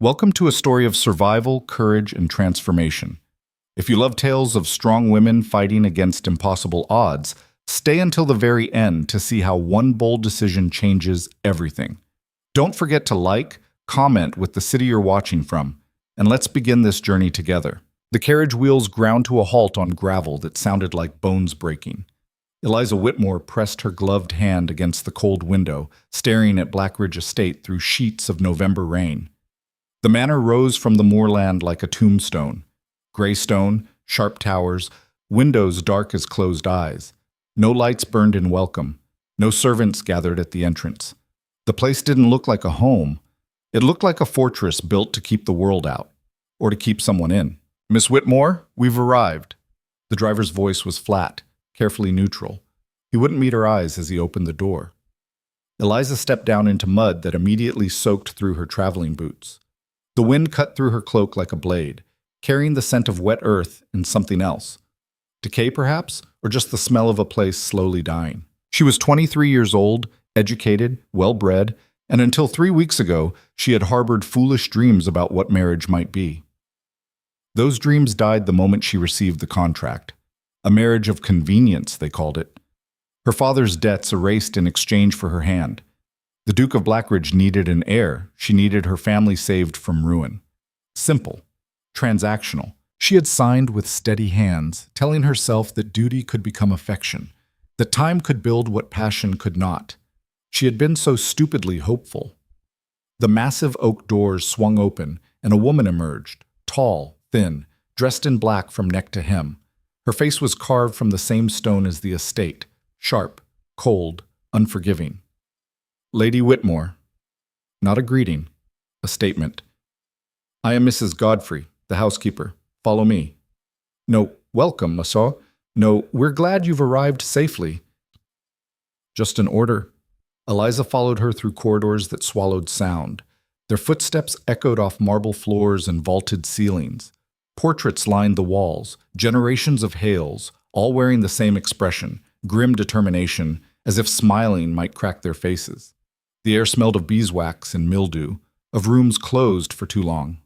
Welcome to a story of survival, courage, and transformation. If you love tales of strong women fighting against impossible odds, stay until the very end to see how one bold decision changes everything. Don't forget to like, comment with the city you're watching from, and let's begin this journey together. The carriage wheels ground to a halt on gravel that sounded like bones breaking. Eliza Whitmore pressed her gloved hand against the cold window, staring at Blackridge Estate through sheets of November rain. The manor rose from the moorland like a tombstone. Gray stone, sharp towers, windows dark as closed eyes. No lights burned in welcome. No servants gathered at the entrance. The place didn't look like a home. It looked like a fortress built to keep the world out, or to keep someone in. "Miss Whitmore, we've arrived." The driver's voice was flat, carefully neutral. He wouldn't meet her eyes as he opened the door. Eliza stepped down into mud that immediately soaked through her traveling boots. The wind cut through her cloak like a blade, carrying the scent of wet earth and something else. Decay, perhaps, or just the smell of a place slowly dying. She was 23 years old, educated, well-bred, and until 3 weeks ago, she had harbored foolish dreams about what marriage might be. Those dreams died the moment she received the contract. A marriage of convenience, they called it. Her father's debts erased in exchange for her hand. The Duke of Blackridge needed an heir. She needed her family saved from ruin. Simple. Transactional. She had signed with steady hands, telling herself that duty could become affection, that time could build what passion could not. She had been so stupidly hopeful. The massive oak doors swung open, and a woman emerged, tall, thin, dressed in black from neck to hem. Her face was carved from the same stone as the estate, sharp, cold, unforgiving. "Lady Whitmore." Not a greeting, a statement. "I am Mrs. Godfrey, the housekeeper. Follow me." "No, welcome, monsieur. No, we're glad you've arrived safely." "Just an order." Eliza followed her through corridors that swallowed sound. Their footsteps echoed off marble floors and vaulted ceilings. Portraits lined the walls, generations of Hales, all wearing the same expression, grim determination, as if smiling might crack their faces. The air smelled of beeswax and mildew, of rooms closed for too long.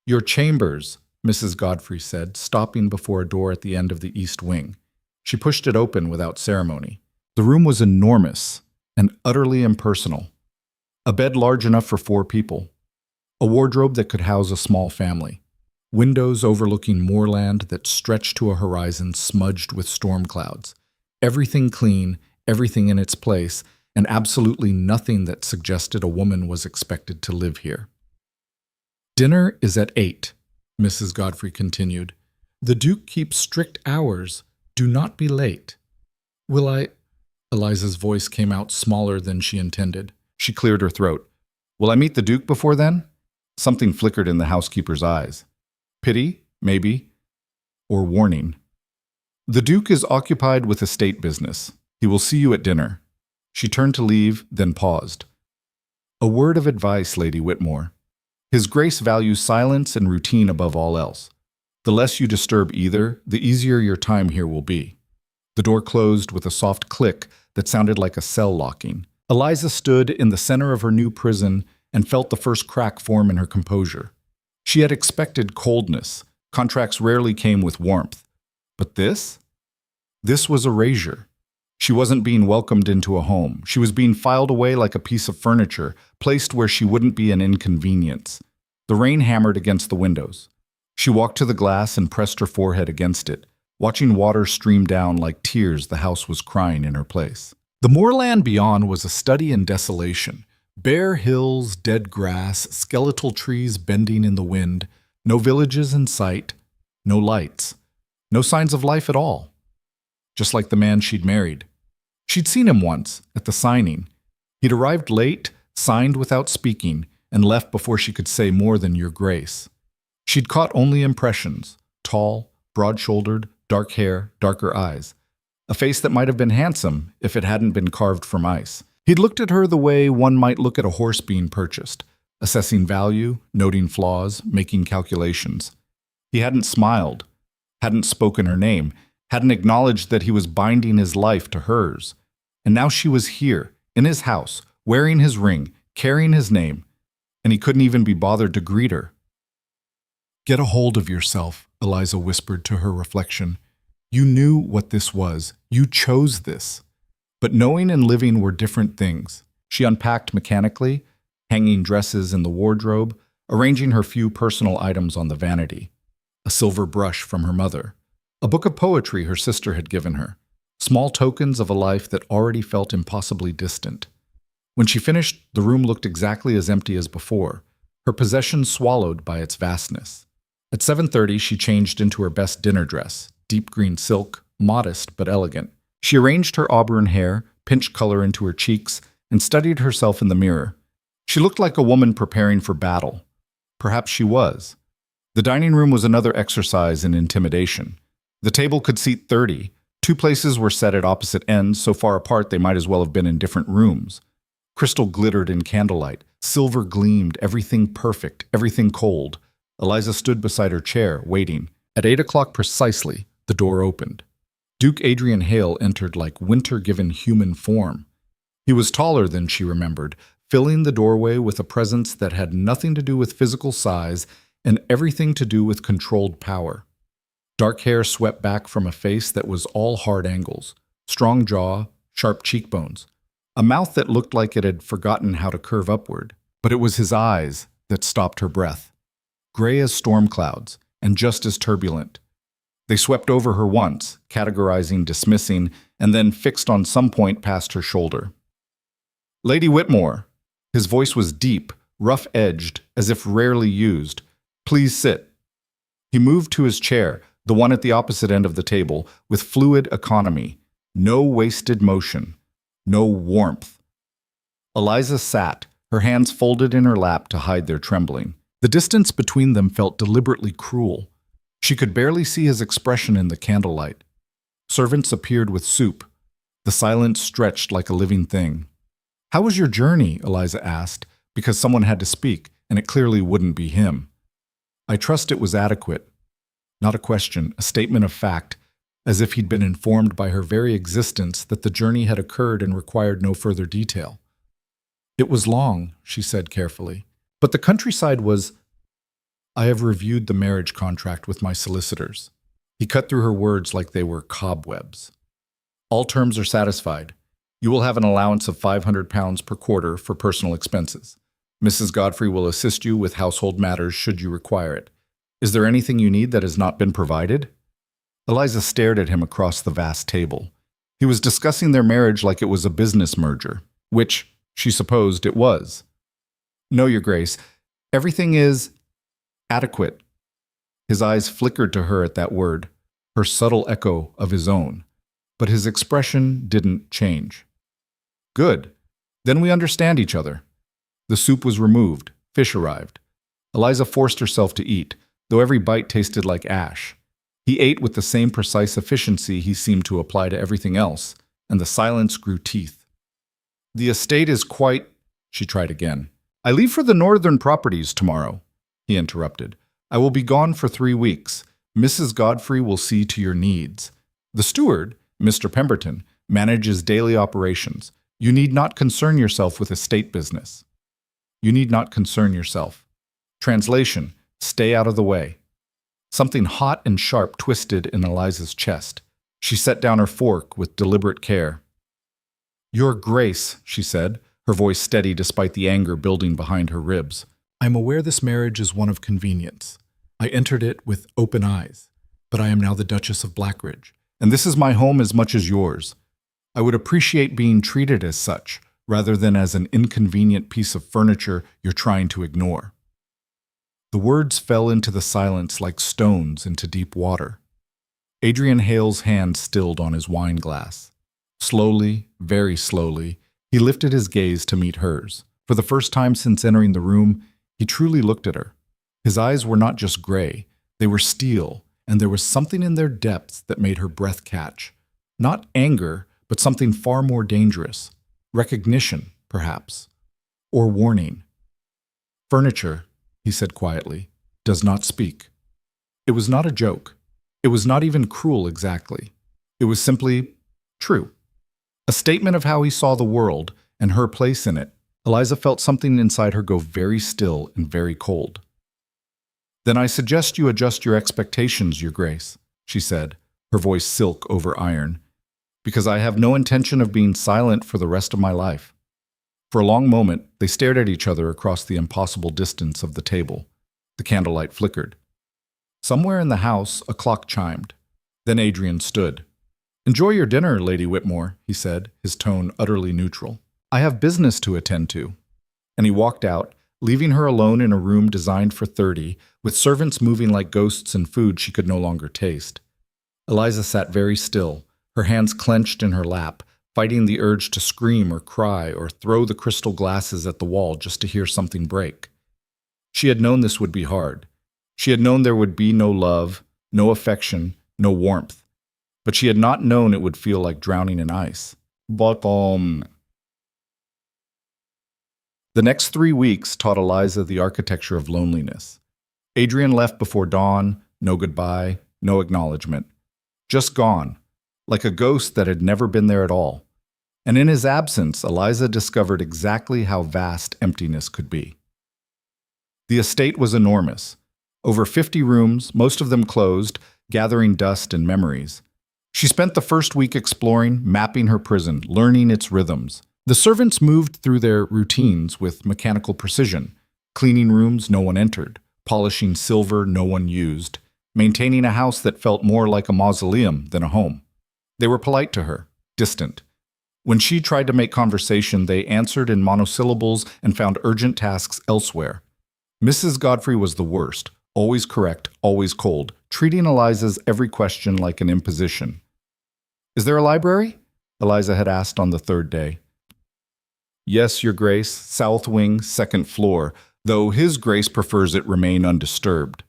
"Your chambers," Mrs. Godfrey said, stopping before a door at the end of the east wing. She pushed it open without ceremony. The room was enormous and utterly impersonal. A bed large enough for 4 people. A wardrobe that could house a small family. Windows overlooking moorland that stretched to a horizon smudged with storm clouds. Everything clean, everything in its place, and absolutely nothing that suggested a woman was expected to live here. "Dinner is at 8, Mrs. Godfrey continued. "The Duke keeps strict hours. Do not be late." "Will I—" Eliza's voice came out smaller than she intended. She cleared her throat. "Will I meet the Duke before then?" Something flickered in the housekeeper's eyes. Pity, maybe, or warning. "The Duke is occupied with estate business. He will see you at dinner." She turned to leave, then paused. "A word of advice, Lady Whitmore. His Grace values silence and routine above all else. The less you disturb either, the easier your time here will be." The door closed with a soft click that sounded like a cell locking. Eliza stood in the center of her new prison and felt the first crack form in her composure. She had expected coldness. Contracts rarely came with warmth. But this? This was erasure. She wasn't being welcomed into a home. She was being filed away like a piece of furniture, placed where she wouldn't be an inconvenience. The rain hammered against the windows. She walked to the glass and pressed her forehead against it, watching water stream down like tears the house was crying in her place. The moorland beyond was a study in desolation. Bare hills, dead grass, skeletal trees bending in the wind, no villages in sight, no lights, no signs of life at all. Just like the man she'd married. She'd seen him once, at the signing. He'd arrived late, signed without speaking, and left before she could say more than "Your Grace." She'd caught only impressions: tall, broad-shouldered, dark hair, darker eyes. A face that might have been handsome if it hadn't been carved from ice. He'd looked at her the way one might look at a horse being purchased, assessing value, noting flaws, making calculations. He hadn't smiled, hadn't spoken her name, hadn't acknowledged that he was binding his life to hers. And now she was here, in his house, wearing his ring, carrying his name. and he couldn't even be bothered to greet her. "Get a hold of yourself," Eliza whispered to her reflection. "You knew what this was. You chose this." But knowing and living were different things. She unpacked mechanically, hanging dresses in the wardrobe, arranging her few personal items on the vanity. A silver brush from her mother, a book of poetry her sister had given her, small tokens of a life that already felt impossibly distant. When she finished, the room looked exactly as empty as before, her possessions swallowed by its vastness. At 7:30, she changed into her best dinner dress, deep green silk, modest but elegant. She arranged her auburn hair, pinched color into her cheeks, and studied herself in the mirror. She looked like a woman preparing for battle. Perhaps she was. The dining room was another exercise in intimidation. The table could seat 30. Two places were set at opposite ends, so far apart they might as well have been in different rooms. Crystal glittered in candlelight. Silver gleamed, everything perfect, everything cold. Eliza stood beside her chair, waiting. At 8 o'clock precisely, the door opened. Duke Adrian Hale entered like winter-given human form. He was taller than she remembered, filling the doorway with a presence that had nothing to do with physical size and everything to do with controlled power. Dark hair swept back from a face that was all hard angles, strong jaw, sharp cheekbones, a mouth that looked like it had forgotten how to curve upward. But it was his eyes that stopped her breath. Gray as storm clouds, and just as turbulent. They swept over her once, categorizing, dismissing, and then fixed on some point past her shoulder. "Lady Whitmore." His voice was deep, rough-edged, as if rarely used. "Please sit." He moved to his chair, the one at the opposite end of the table, with fluid economy. No wasted motion. No warmth. Eliza sat, her hands folded in her lap to hide their trembling. The distance between them felt deliberately cruel. She could barely see his expression in the candlelight. Servants appeared with soup. The silence stretched like a living thing. "How was your journey?" Eliza asked, because someone had to speak, and it clearly wouldn't be him. "I trust it was adequate." Not a question, a statement of fact, as if he'd been informed by her very existence that the journey had occurred and required no further detail. "It was long," she said carefully, "but the countryside was—" "I have reviewed the marriage contract with my solicitors." He cut through her words like they were cobwebs. "All terms are satisfied. You will have an allowance of £500 per quarter for personal expenses. Mrs. Godfrey will assist you with household matters should you require it. Is there anything you need that has not been provided?" Eliza stared at him across the vast table. He was discussing their marriage like it was a business merger, which, she supposed, it was. "No, Your Grace. Everything is adequate." His eyes flickered to her at that word, her subtle echo of his own, but his expression didn't change. "Good. Then we understand each other." The soup was removed. Fish arrived. Eliza forced herself to eat, though every bite tasted like ash. He ate with the same precise efficiency he seemed to apply to everything else, and the silence grew teeth. "The estate is quite—" She tried again. "I leave for the northern properties tomorrow," he interrupted. "I will be gone for 3 weeks. Mrs. Godfrey will see to your needs. The steward, Mr. Pemberton, manages daily operations. You need not concern yourself with estate business." You need not concern yourself. Translation: stay out of the way. Something hot and sharp twisted in Eliza's chest. She set down her fork with deliberate care. "Your Grace," she said, her voice steady despite the anger building behind her ribs. "I am aware this marriage is one of convenience. I entered it with open eyes, but I am now the Duchess of Blackridge, and this is my home as much as yours. I would appreciate being treated as such, rather than as an inconvenient piece of furniture you're trying to ignore." The words fell into the silence like stones into deep water. Adrian Hale's hand stilled on his wine glass. Slowly, very slowly, he lifted his gaze to meet hers. For the first time since entering the room, he truly looked at her. His eyes were not just gray, they were steel, and there was something in their depths that made her breath catch. Not anger, but something far more dangerous. Recognition, perhaps. Or warning. "Furniture," he said quietly, "does not speak." It was not a joke. It was not even cruel exactly. It was simply true. A statement of how he saw the world and her place in it. Eliza felt something inside her go very still and very cold. "Then I suggest you adjust your expectations, Your Grace," she said, her voice silk over iron, "because I have no intention of being silent for the rest of my life." For a long moment, they stared at each other across the impossible distance of the table. The candlelight flickered. Somewhere in the house, a clock chimed. Then Adrian stood. "Enjoy your dinner, Lady Whitmore," he said, his tone utterly neutral. "I have business to attend to." And he walked out, leaving her alone in a room designed for 30, with servants moving like ghosts and food she could no longer taste. Eliza sat very still, her hands clenched in her lap, fighting the urge to scream or cry or throw the crystal glasses at the wall just to hear something break. She had known this would be hard. She had known there would be no love, no affection, no warmth. But she had not known it would feel like drowning in ice. But, The next 3 weeks taught Eliza the architecture of loneliness. Adrian left before dawn, no goodbye, no acknowledgement. Just gone, like a ghost that had never been there at all. And in his absence, Eliza discovered exactly how vast emptiness could be. The estate was enormous. Over 50 rooms, most of them closed, gathering dust and memories. She spent the first week exploring, mapping her prison, learning its rhythms. The servants moved through their routines with mechanical precision, cleaning rooms no one entered, polishing silver no one used, maintaining a house that felt more like a mausoleum than a home. They were polite to her, distant. When she tried to make conversation, they answered in monosyllables and found urgent tasks elsewhere. Mrs. Godfrey was the worst, always correct, always cold, treating Eliza's every question like an imposition. "Is there a library?" Eliza had asked on the 3rd day. "Yes, Your Grace, south wing, 2nd floor, though His Grace prefers it remain undisturbed."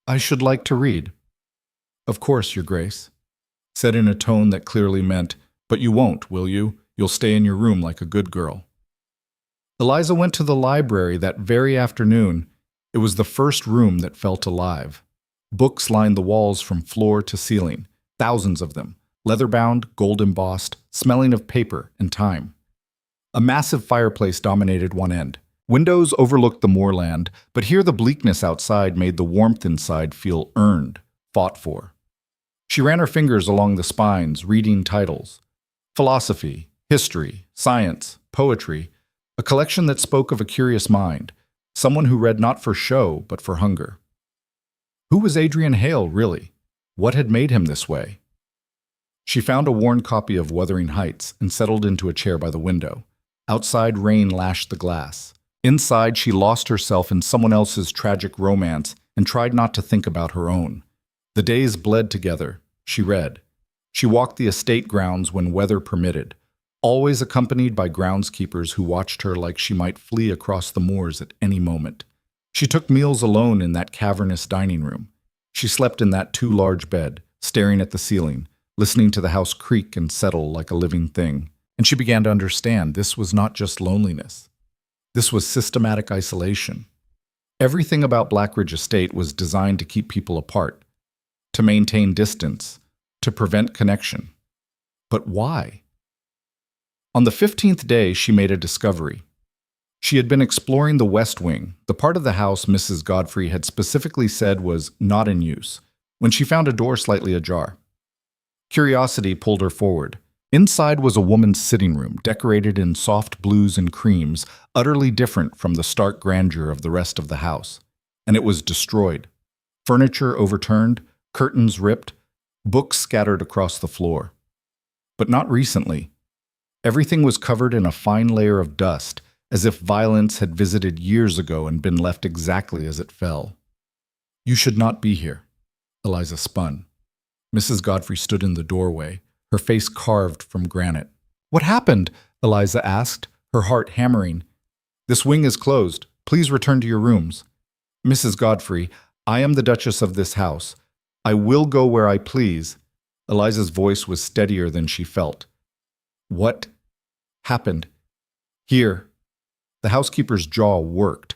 "I should like to read." "Of course, Your Grace," said in a tone that clearly meant, "But you won't, will you? You'll stay in your room like a good girl." Eliza went to the library that very afternoon. It was the first room that felt alive. Books lined the walls from floor to ceiling, thousands of them, leather-bound, gold-embossed, smelling of paper and time. A massive fireplace dominated one end. Windows overlooked the moorland, but here the bleakness outside made the warmth inside feel earned, fought for. She ran her fingers along the spines, reading titles. Philosophy, history, science, poetry, a collection that spoke of a curious mind, someone who read not for show, but for hunger. Who was Adrian Hale, really? What had made him this way? She found a worn copy of Wuthering Heights and settled into a chair by the window. Outside, rain lashed the glass. Inside, she lost herself in someone else's tragic romance and tried not to think about her own. The days bled together. She read. She walked the estate grounds when weather permitted, always accompanied by groundskeepers who watched her like she might flee across the moors at any moment. She took meals alone in that cavernous dining room. She slept in that too large bed, staring at the ceiling, listening to the house creak and settle like a living thing. And she began to understand this was not just loneliness. This was systematic isolation. Everything about Blackridge Estate was designed to keep people apart, to maintain distance, to prevent connection. But why? On the 15th day, she made a discovery. She had been exploring the West Wing, the part of the house Mrs. Godfrey had specifically said was not in use, when she found a door slightly ajar. Curiosity pulled her forward. Inside was a woman's sitting room, decorated in soft blues and creams, utterly different from the stark grandeur of the rest of the house. And it was destroyed. Furniture overturned, curtains ripped, books scattered across the floor. But not recently. Everything was covered in a fine layer of dust, as if violence had visited years ago and been left exactly as it fell. "You should not be here." Eliza spun. Mrs. Godfrey stood in the doorway, her face carved from granite. "What happened?" Eliza asked, her heart hammering. "This wing is closed. Please return to your rooms." "Mrs. Godfrey, I am the Duchess of this house. I will go where I please." Eliza's voice was steadier than she felt. "What happened here?" The housekeeper's jaw worked.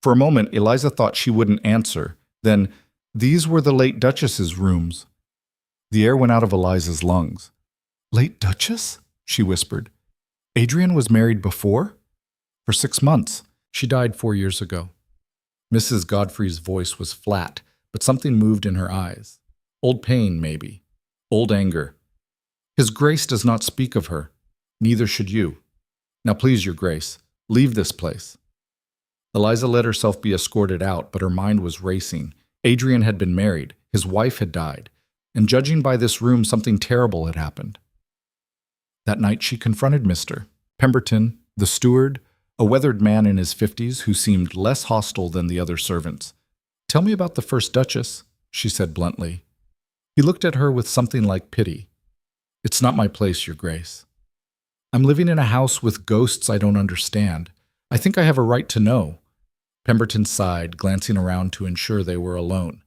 For a moment, Eliza thought she wouldn't answer. Then, "These were the late Duchess's rooms." The air went out of Eliza's lungs. "Late Duchess?" she whispered. "Adrian was married before?" For 6 months. She died 4 years ago. Mrs. Godfrey's voice was flat, but something moved in her eyes. Old pain, maybe. Old anger. His Grace does not speak of her. Neither should you. Now please, Your Grace, leave this place. Eliza let herself be escorted out, but her mind was racing. Adrian had been married. His wife had died. And judging by this room, something terrible had happened. That night she confronted Mr. Pemberton, the steward, a weathered man in his 50s who seemed less hostile than the other servants. "Tell me about the first Duchess," she said bluntly. He looked at her with something like pity. "It's not my place, Your Grace. I'm living in a house with ghosts I don't understand. I think I have a right to know." Pemberton sighed, glancing around to ensure they were alone.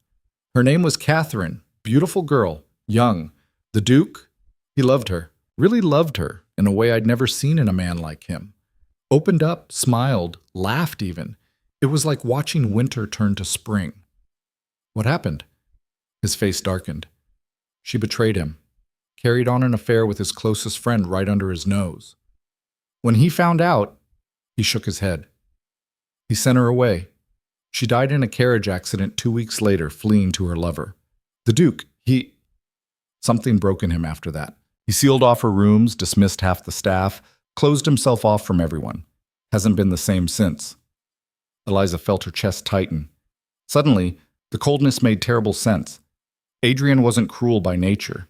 "Her name was Catherine. Beautiful girl. Young. The Duke? He loved her. Really loved her, in a way I'd never seen in a man like him. Opened up, smiled, laughed even. It was like watching winter turn to spring." "What happened?" His face darkened. "She betrayed him. Carried on an affair with his closest friend right under his nose. When he found out," he shook his head. "He sent her away. She died in a carriage accident 2 weeks later, fleeing to her lover. The Duke, Something broke in him after that. He sealed off her rooms, dismissed half the staff, closed himself off from everyone. Hasn't been the same since." Eliza felt her chest tighten. Suddenly, the coldness made terrible sense. Adrian wasn't cruel by nature.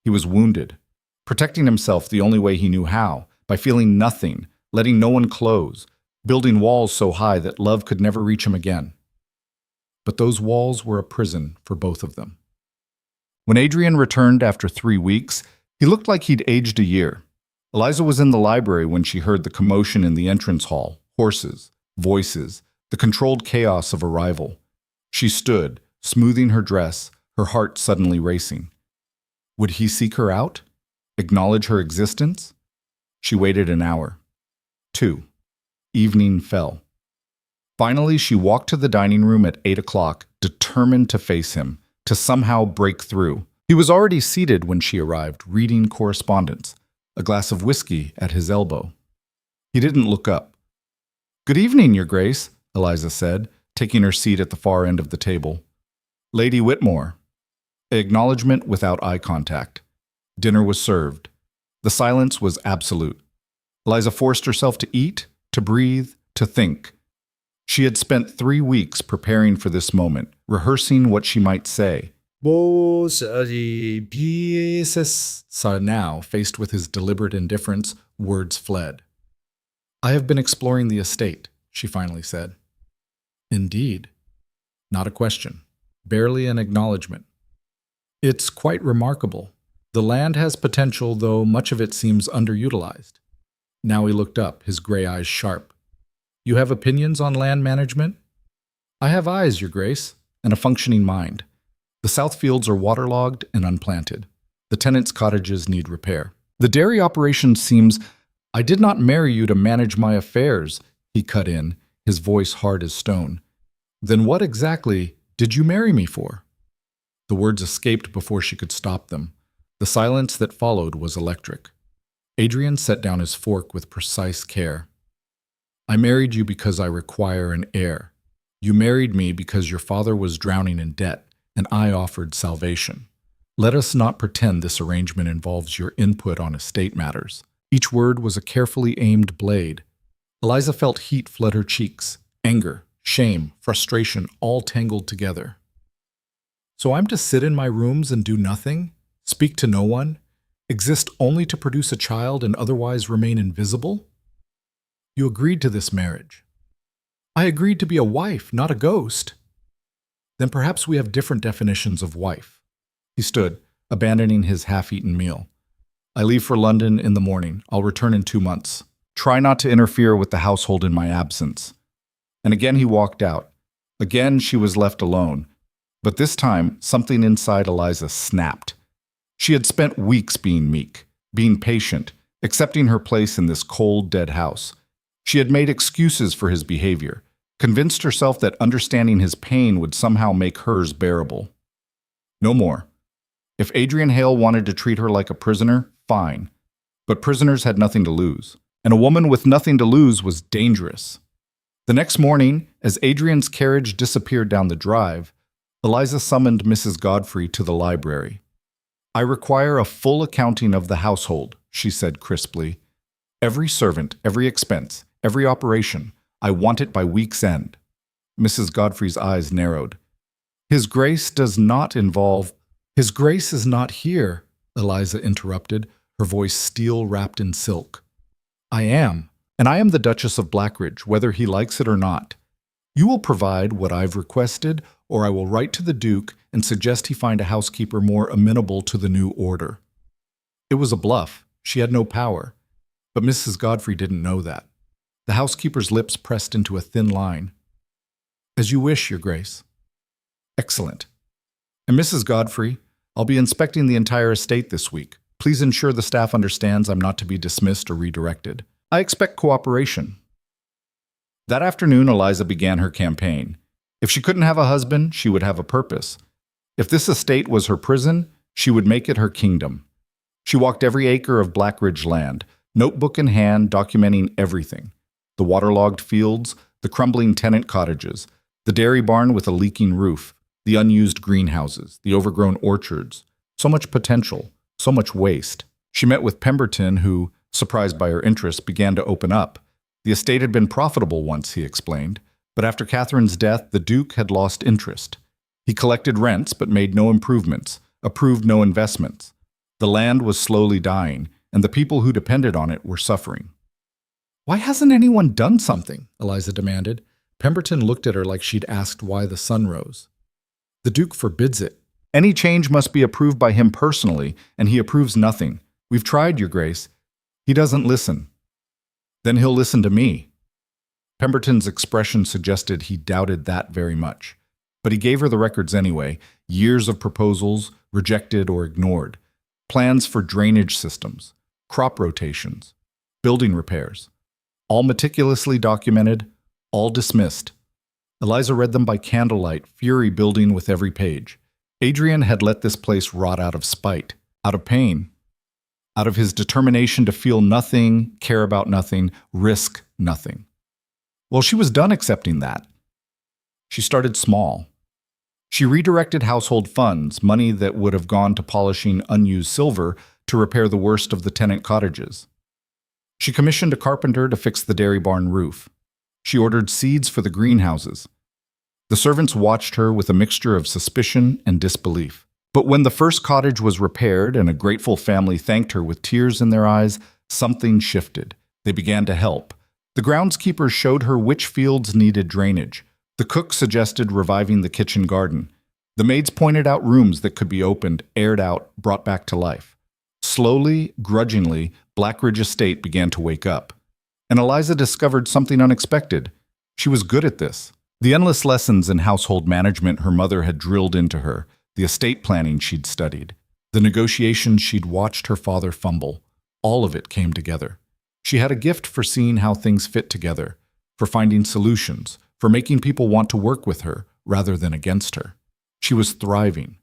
He was wounded, protecting himself the only way he knew how, by feeling nothing, letting no one close, building walls so high that love could never reach him again. But those walls were a prison for both of them. When Adrian returned after 3 weeks, he looked like he'd aged a year. Eliza was in the library when she heard the commotion in the entrance hall, horses, voices, the controlled chaos of arrival. She stood, smoothing her dress, her heart suddenly racing. Would he seek her out? Acknowledge her existence? She waited an hour. 2. Evening fell. Finally, she walked to the dining room at 8 o'clock, determined to face him, to somehow break through. He was already seated when she arrived, reading correspondence, a glass of whiskey at his elbow. He didn't look up. "Good evening, Your Grace," Eliza said, taking her seat at the far end of the table. "Lady Whitmore." Acknowledgement without eye contact. Dinner was served. The silence was absolute. Eliza forced herself to eat, to breathe, to think. She had spent 3 weeks preparing for this moment, rehearsing what she might say. Now, faced with his deliberate indifference, words fled. "I have been exploring the estate," she finally said. "Indeed." Not a question. Barely an acknowledgement. "It's quite remarkable. The land has potential, though much of it seems underutilized." Now he looked up, his gray eyes sharp. "You have opinions on land management?" "I have eyes, Your Grace, and a functioning mind. The south fields are waterlogged and unplanted. The tenants' cottages need repair. The dairy operation seems— I did not marry you to manage my affairs," he cut in, his voice hard as stone. "Then what exactly did you marry me for?" The words escaped before she could stop them. The silence that followed was electric. Adrian set down his fork with precise care. "I married you because I require an heir. You married me because your father was drowning in debt, and I offered salvation. Let us not pretend this arrangement involves your input on estate matters." Each word was a carefully aimed blade. Eliza felt heat flood her cheeks, anger, shame, frustration, all tangled together. "So I'm to sit in my rooms and do nothing? Speak to no one? Exist only to produce a child and otherwise remain invisible? You agreed to this marriage." "I agreed to be a wife, not a ghost." "Then perhaps we have different definitions of wife." He stood, abandoning his half-eaten meal. "I leave for London in the morning. I'll return in 2 months. Try not to interfere with the household in my absence." And again he walked out. Again she was left alone. But this time, something inside Eliza snapped. She had spent weeks being meek, being patient, accepting her place in this cold, dead house. She had made excuses for his behavior, convinced herself that understanding his pain would somehow make hers bearable. No more. If Adrian Hale wanted to treat her like a prisoner, fine. But prisoners had nothing to lose. and a woman with nothing to lose was dangerous. The next morning, as Adrian's carriage disappeared down the drive, Eliza summoned Mrs. Godfrey to the library. "I require a full accounting of the household," she said crisply. "Every servant, every expense, every operation. I want it by week's end." Mrs. Godfrey's eyes narrowed. "His Grace does not involve—" "His Grace is not here," Eliza interrupted, her voice steel-wrapped in silk. "I am, and I am the Duchess of Blackridge, whether he likes it or not. You will provide what I've requested, or I will write to the Duke and suggest he find a housekeeper more amenable to the new order." It was a bluff. She had no power. But Mrs. Godfrey didn't know that. The housekeeper's lips pressed into a thin line. "As you wish, Your Grace." "Excellent. And Mrs. Godfrey, I'll be inspecting the entire estate this week. Please ensure the staff understands I'm not to be dismissed or redirected. I expect cooperation." That afternoon, Eliza began her campaign. If she couldn't have a husband, she would have a purpose. If this estate was her prison, she would make it her kingdom. She walked every acre of Blackridge land, notebook in hand, documenting everything. The waterlogged fields, the crumbling tenant cottages, the dairy barn with a leaking roof, the unused greenhouses, the overgrown orchards. So much potential, so much waste. She met with Pemberton, who, surprised by her interest, began to open up. The estate had been profitable once, he explained, but after Catherine's death, the Duke had lost interest. He collected rents but made no improvements, approved no investments. The land was slowly dying, and the people who depended on it were suffering. "Why hasn't anyone done something?" Eliza demanded. Pemberton looked at her like she'd asked why the sun rose. "The Duke forbids it. Any change must be approved by him personally, and he approves nothing. We've tried, Your Grace. He doesn't listen." "Then he'll listen to me." Pemberton's expression suggested he doubted that very much. But he gave her the records anyway, years of proposals, rejected or ignored, plans for drainage systems, crop rotations, building repairs, all meticulously documented, all dismissed. Eliza read them by candlelight, fury building with every page. Adrian had let this place rot out of spite, out of pain, out of his determination to feel nothing, care about nothing, risk nothing. Well, she was done accepting that. She started small. She redirected household funds, money that would have gone to polishing unused silver, to repair the worst of the tenant cottages. She commissioned a carpenter to fix the dairy barn roof. She ordered seeds for the greenhouses. The servants watched her with a mixture of suspicion and disbelief. But when the first cottage was repaired and a grateful family thanked her with tears in their eyes, something shifted. They began to help. The groundskeepers showed her which fields needed drainage. The cook suggested reviving the kitchen garden. The maids pointed out rooms that could be opened, aired out, brought back to life. Slowly, grudgingly, Blackridge Estate began to wake up. And Eliza discovered something unexpected. She was good at this. The endless lessons in household management her mother had drilled into her, the estate planning she'd studied, the negotiations she'd watched her father fumble, all of it came together. She had a gift for seeing how things fit together, for finding solutions, for making people want to work with her rather than against her. She was thriving,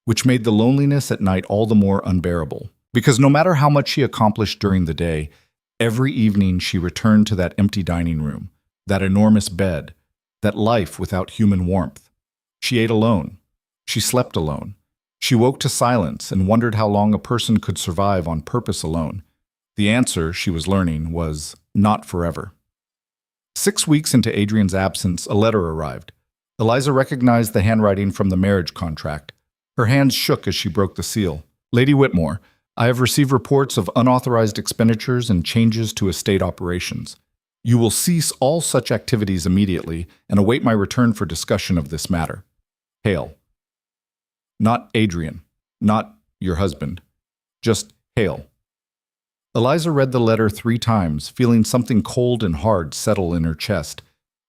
which made the loneliness at night all the more unbearable. Because no matter how much she accomplished during the day, every evening she returned to that empty dining room, that enormous bed, that life without human warmth. She ate alone. She slept alone. She woke to silence and wondered how long a person could survive on purpose alone. The answer, she was learning, was not forever. 6 weeks into Adrian's absence, a letter arrived. Eliza recognized the handwriting from the marriage contract. Her hands shook as she broke the seal. "Lady Whitmore, I have received reports of unauthorized expenditures and changes to estate operations. You will cease all such activities immediately and await my return for discussion of this matter. Hail." Not Adrian, not your husband, just Hail. Eliza read the letter 3 times, feeling something cold and hard settle in her chest.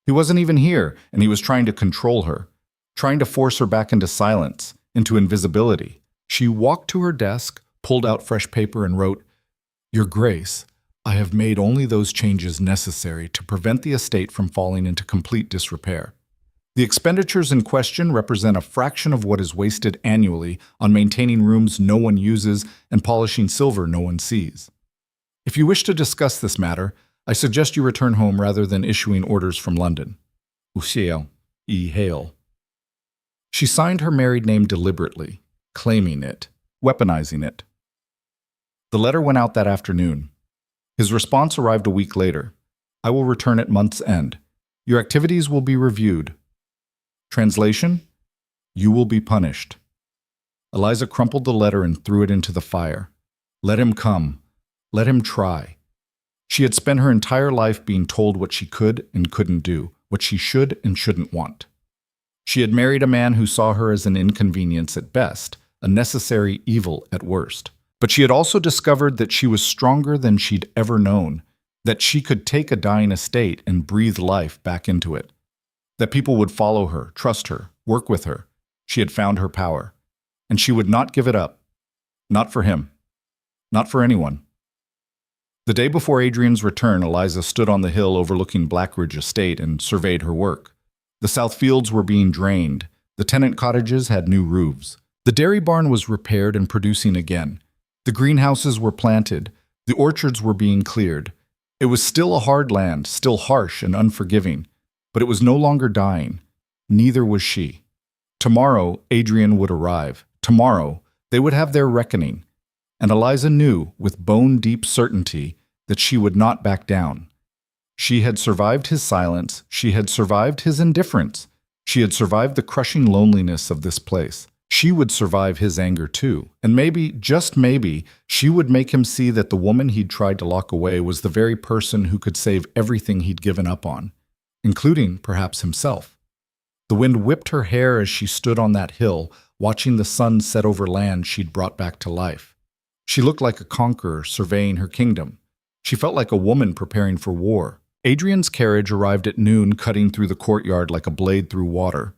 He wasn't even here, and he was trying to control her, trying to force her back into silence, into invisibility. She walked to her desk, pulled out fresh paper, and wrote, "Your Grace, I have made only those changes necessary to prevent the estate from falling into complete disrepair. The expenditures in question represent a fraction of what is wasted annually on maintaining rooms no one uses and polishing silver no one sees. If you wish to discuss this matter, I suggest you return home rather than issuing orders from London. Usiel, E. Hale. She signed her married name deliberately, claiming it, weaponizing it. The letter went out that afternoon. His response arrived a week later. I will return at month's end. Your activities will be reviewed. Translation: You will be punished. Eliza crumpled the letter and threw it into the fire. Let him come. Let him try. She had spent her entire life being told what she could and couldn't do, what she should and shouldn't want. She had married a man who saw her as an inconvenience at best, a necessary evil at worst. But she had also discovered that she was stronger than she'd ever known, that she could take a dying estate and breathe life back into it, that people would follow her, trust her, work with her. She had found her power, and she would not give it up. Not for him. Not for anyone. The day before Adrian's return, Eliza stood on the hill overlooking Blackridge Estate and surveyed her work. The south fields were being drained. The tenant cottages had new roofs. The dairy barn was repaired and producing again. The greenhouses were planted. The orchards were being cleared. It was still a hard land, still harsh and unforgiving, but it was no longer dying. Neither was she. Tomorrow, Adrian would arrive. Tomorrow, they would have their reckoning. And Eliza knew, with bone-deep certainty, that she would not back down. She had survived his silence. She had survived his indifference. She had survived the crushing loneliness of this place. She would survive his anger too. And maybe, just maybe, she would make him see that the woman he'd tried to lock away was the very person who could save everything he'd given up on, including, perhaps, himself. The wind whipped her hair as she stood on that hill, watching the sun set over land she'd brought back to life. She looked like a conqueror surveying her kingdom. She felt like a woman preparing for war. Adrian's carriage arrived at noon, cutting through the courtyard like a blade through water.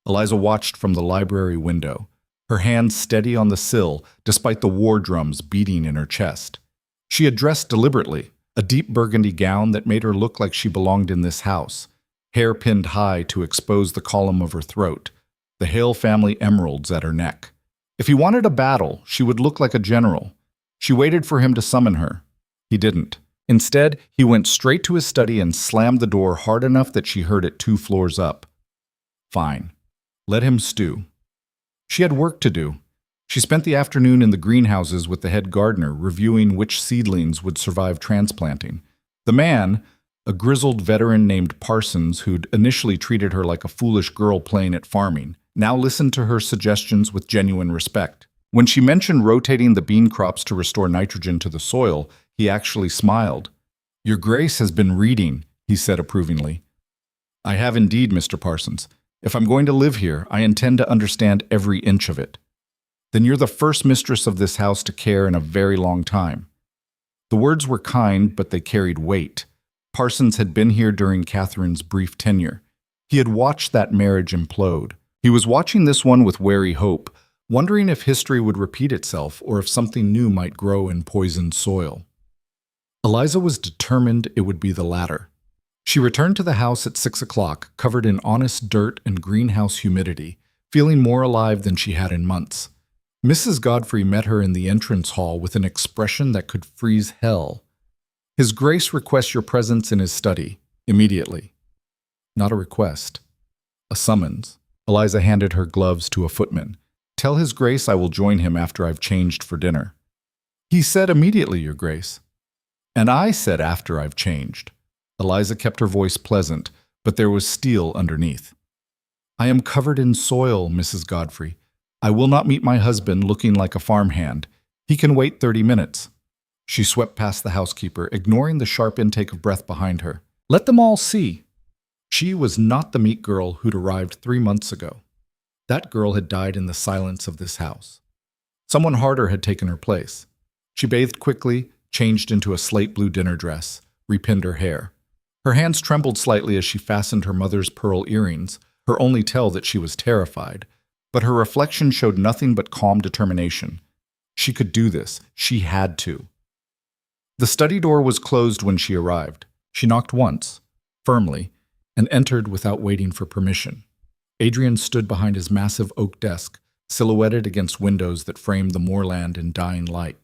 Eliza watched from the library window, her hands steady on the sill despite the war drums beating in her chest. She had dressed deliberately, a deep burgundy gown that made her look like she belonged in this house, hair pinned high to expose the column of her throat, the Hale family emeralds at her neck. If he wanted a battle, she would look like a general. She waited for him to summon her. He didn't. Instead, he went straight to his study and slammed the door hard enough that she heard it 2 floors up. Fine. Let him stew. She had work to do. She spent the afternoon in the greenhouses with the head gardener, reviewing which seedlings would survive transplanting. The man, a grizzled veteran named Parsons who'd initially treated her like a foolish girl playing at farming, now listened to her suggestions with genuine respect. When she mentioned rotating the bean crops to restore nitrogen to the soil, he actually smiled. "Your Grace has been reading," he said approvingly. "I have indeed, Mr. Parsons. If I'm going to live here, I intend to understand every inch of it." "Then you're the first mistress of this house to care in a very long time." The words were kind, but they carried weight. Parsons had been here during Catherine's brief tenure. He had watched that marriage implode. He was watching this one with wary hope, wondering if history would repeat itself or if something new might grow in poisoned soil. Eliza was determined it would be the latter. She returned to the house at 6 o'clock, covered in honest dirt and greenhouse humidity, feeling more alive than she had in months. Mrs. Godfrey met her in the entrance hall with an expression that could freeze hell. "His Grace requests your presence in his study, immediately." Not a request. A summons. Eliza handed her gloves to a footman. "Tell His Grace I will join him after I've changed for dinner." "He said immediately, Your Grace." "And I said after I've changed." Eliza kept her voice pleasant, but there was steel underneath. "I am covered in soil, Mrs. Godfrey. I will not meet my husband looking like a farmhand. He can wait 30 minutes. She swept past the housekeeper, ignoring the sharp intake of breath behind her. "Let them all see." She was not the meek girl who'd arrived 3 months ago. That girl had died in the silence of this house. Someone harder had taken her place. She bathed quickly, changed into a slate blue dinner dress, repinned her hair. Her hands trembled slightly as she fastened her mother's pearl earrings, her only tell that she was terrified. But her reflection showed nothing but calm determination. She could do this. She had to. The study door was closed when she arrived. She knocked once, firmly, and entered without waiting for permission. Adrian stood behind his massive oak desk, silhouetted against windows that framed the moorland in dying light.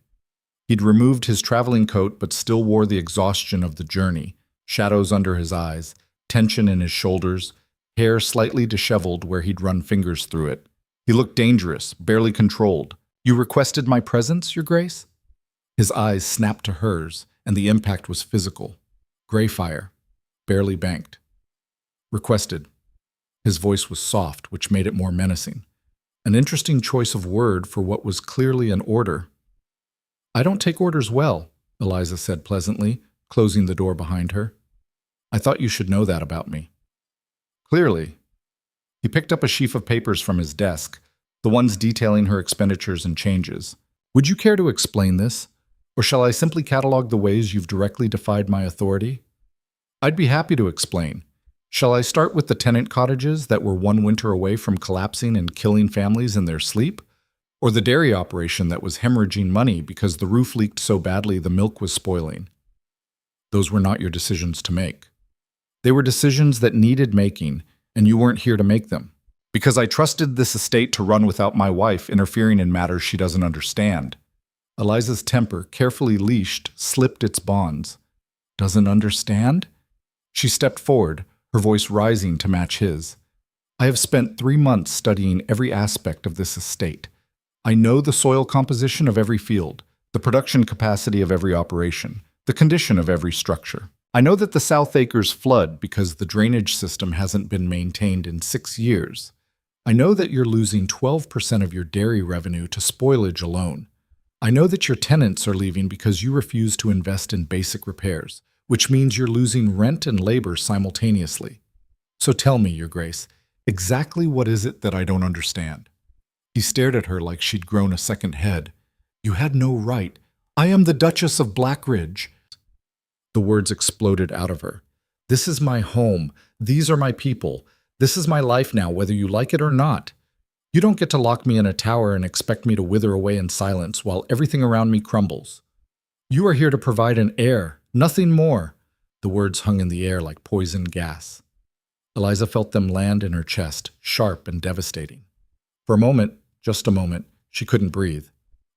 He'd removed his traveling coat but still wore the exhaustion of the journey, shadows under his eyes, tension in his shoulders, hair slightly disheveled where he'd run fingers through it. He looked dangerous, barely controlled. "You requested my presence, Your Grace?" His eyes snapped to hers, and the impact was physical. Gray fire, barely banked. "Requested." His voice was soft, which made it more menacing. An interesting choice of word for what was clearly an order. "I don't take orders well," Eliza said pleasantly, closing the door behind her. "I thought you should know that about me." "Clearly." He picked up a sheaf of papers from his desk, the ones detailing her expenditures and changes. "Would you care to explain this? Or shall I simply catalog the ways you've directly defied my authority?" "I'd be happy to explain. Shall I start with the tenant cottages that were one winter away from collapsing and killing families in their sleep? Or the dairy operation that was hemorrhaging money because the roof leaked so badly the milk was spoiling?" "Those were not your decisions to make." "They were decisions that needed making, and you weren't here to make them. Because I trusted this estate to run without my wife interfering in matters she doesn't understand." Eliza's temper, carefully leashed, slipped its bonds. "Doesn't understand?" She stepped forward, her voice rising to match his. "I have spent 3 months studying every aspect of this estate. I know the soil composition of every field, the production capacity of every operation, the condition of every structure. I know that the South Acres flood because the drainage system hasn't been maintained in 6 years. I know that you're losing 12% of your dairy revenue to spoilage alone. I know that your tenants are leaving because you refuse to invest in basic repairs, which means you're losing rent and labor simultaneously. So tell me, Your Grace, exactly what is it that I don't understand?" He stared at her like she'd grown a second head. "You had no right. I am the Duchess of Blackridge." The words exploded out of her. "This is my home. These are my people. This is my life now, whether you like it or not. You don't get to lock me in a tower and expect me to wither away in silence while everything around me crumbles. You are here to provide an heir, nothing more." The words hung in the air like poison gas. Eliza felt them land in her chest, sharp and devastating. For a moment, just a moment, she couldn't breathe.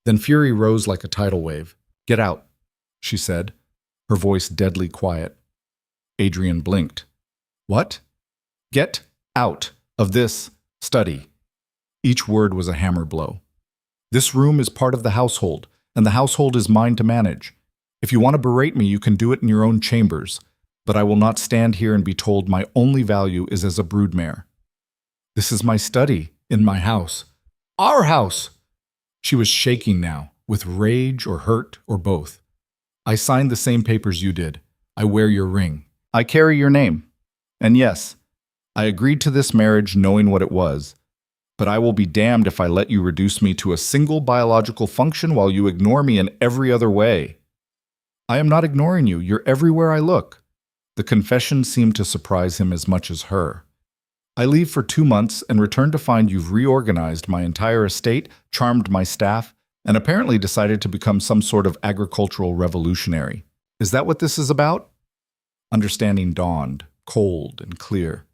Then fury rose like a tidal wave. "Get out," she said, her voice deadly quiet. Adrian blinked. "What?" "Get out of this study." Each word was a hammer blow. "This room is part of the household, and the household is mine to manage. If you want to berate me, you can do it in your own chambers, but I will not stand here and be told my only value is as a broodmare. This is my study, in my house. Our house!" She was shaking now, with rage or hurt or both. "I signed the same papers you did. I wear your ring. I carry your name. And yes, I agreed to this marriage knowing what it was. But I will be damned if I let you reduce me to a single biological function while you ignore me in every other way." "I am not ignoring you. You're everywhere I look." The confession seemed to surprise him as much as her. "I leave for 2 months and return to find you've reorganized my entire estate, charmed my staff, and apparently decided to become some sort of agricultural revolutionary. Is that what this is about?" Understanding dawned, cold and clear.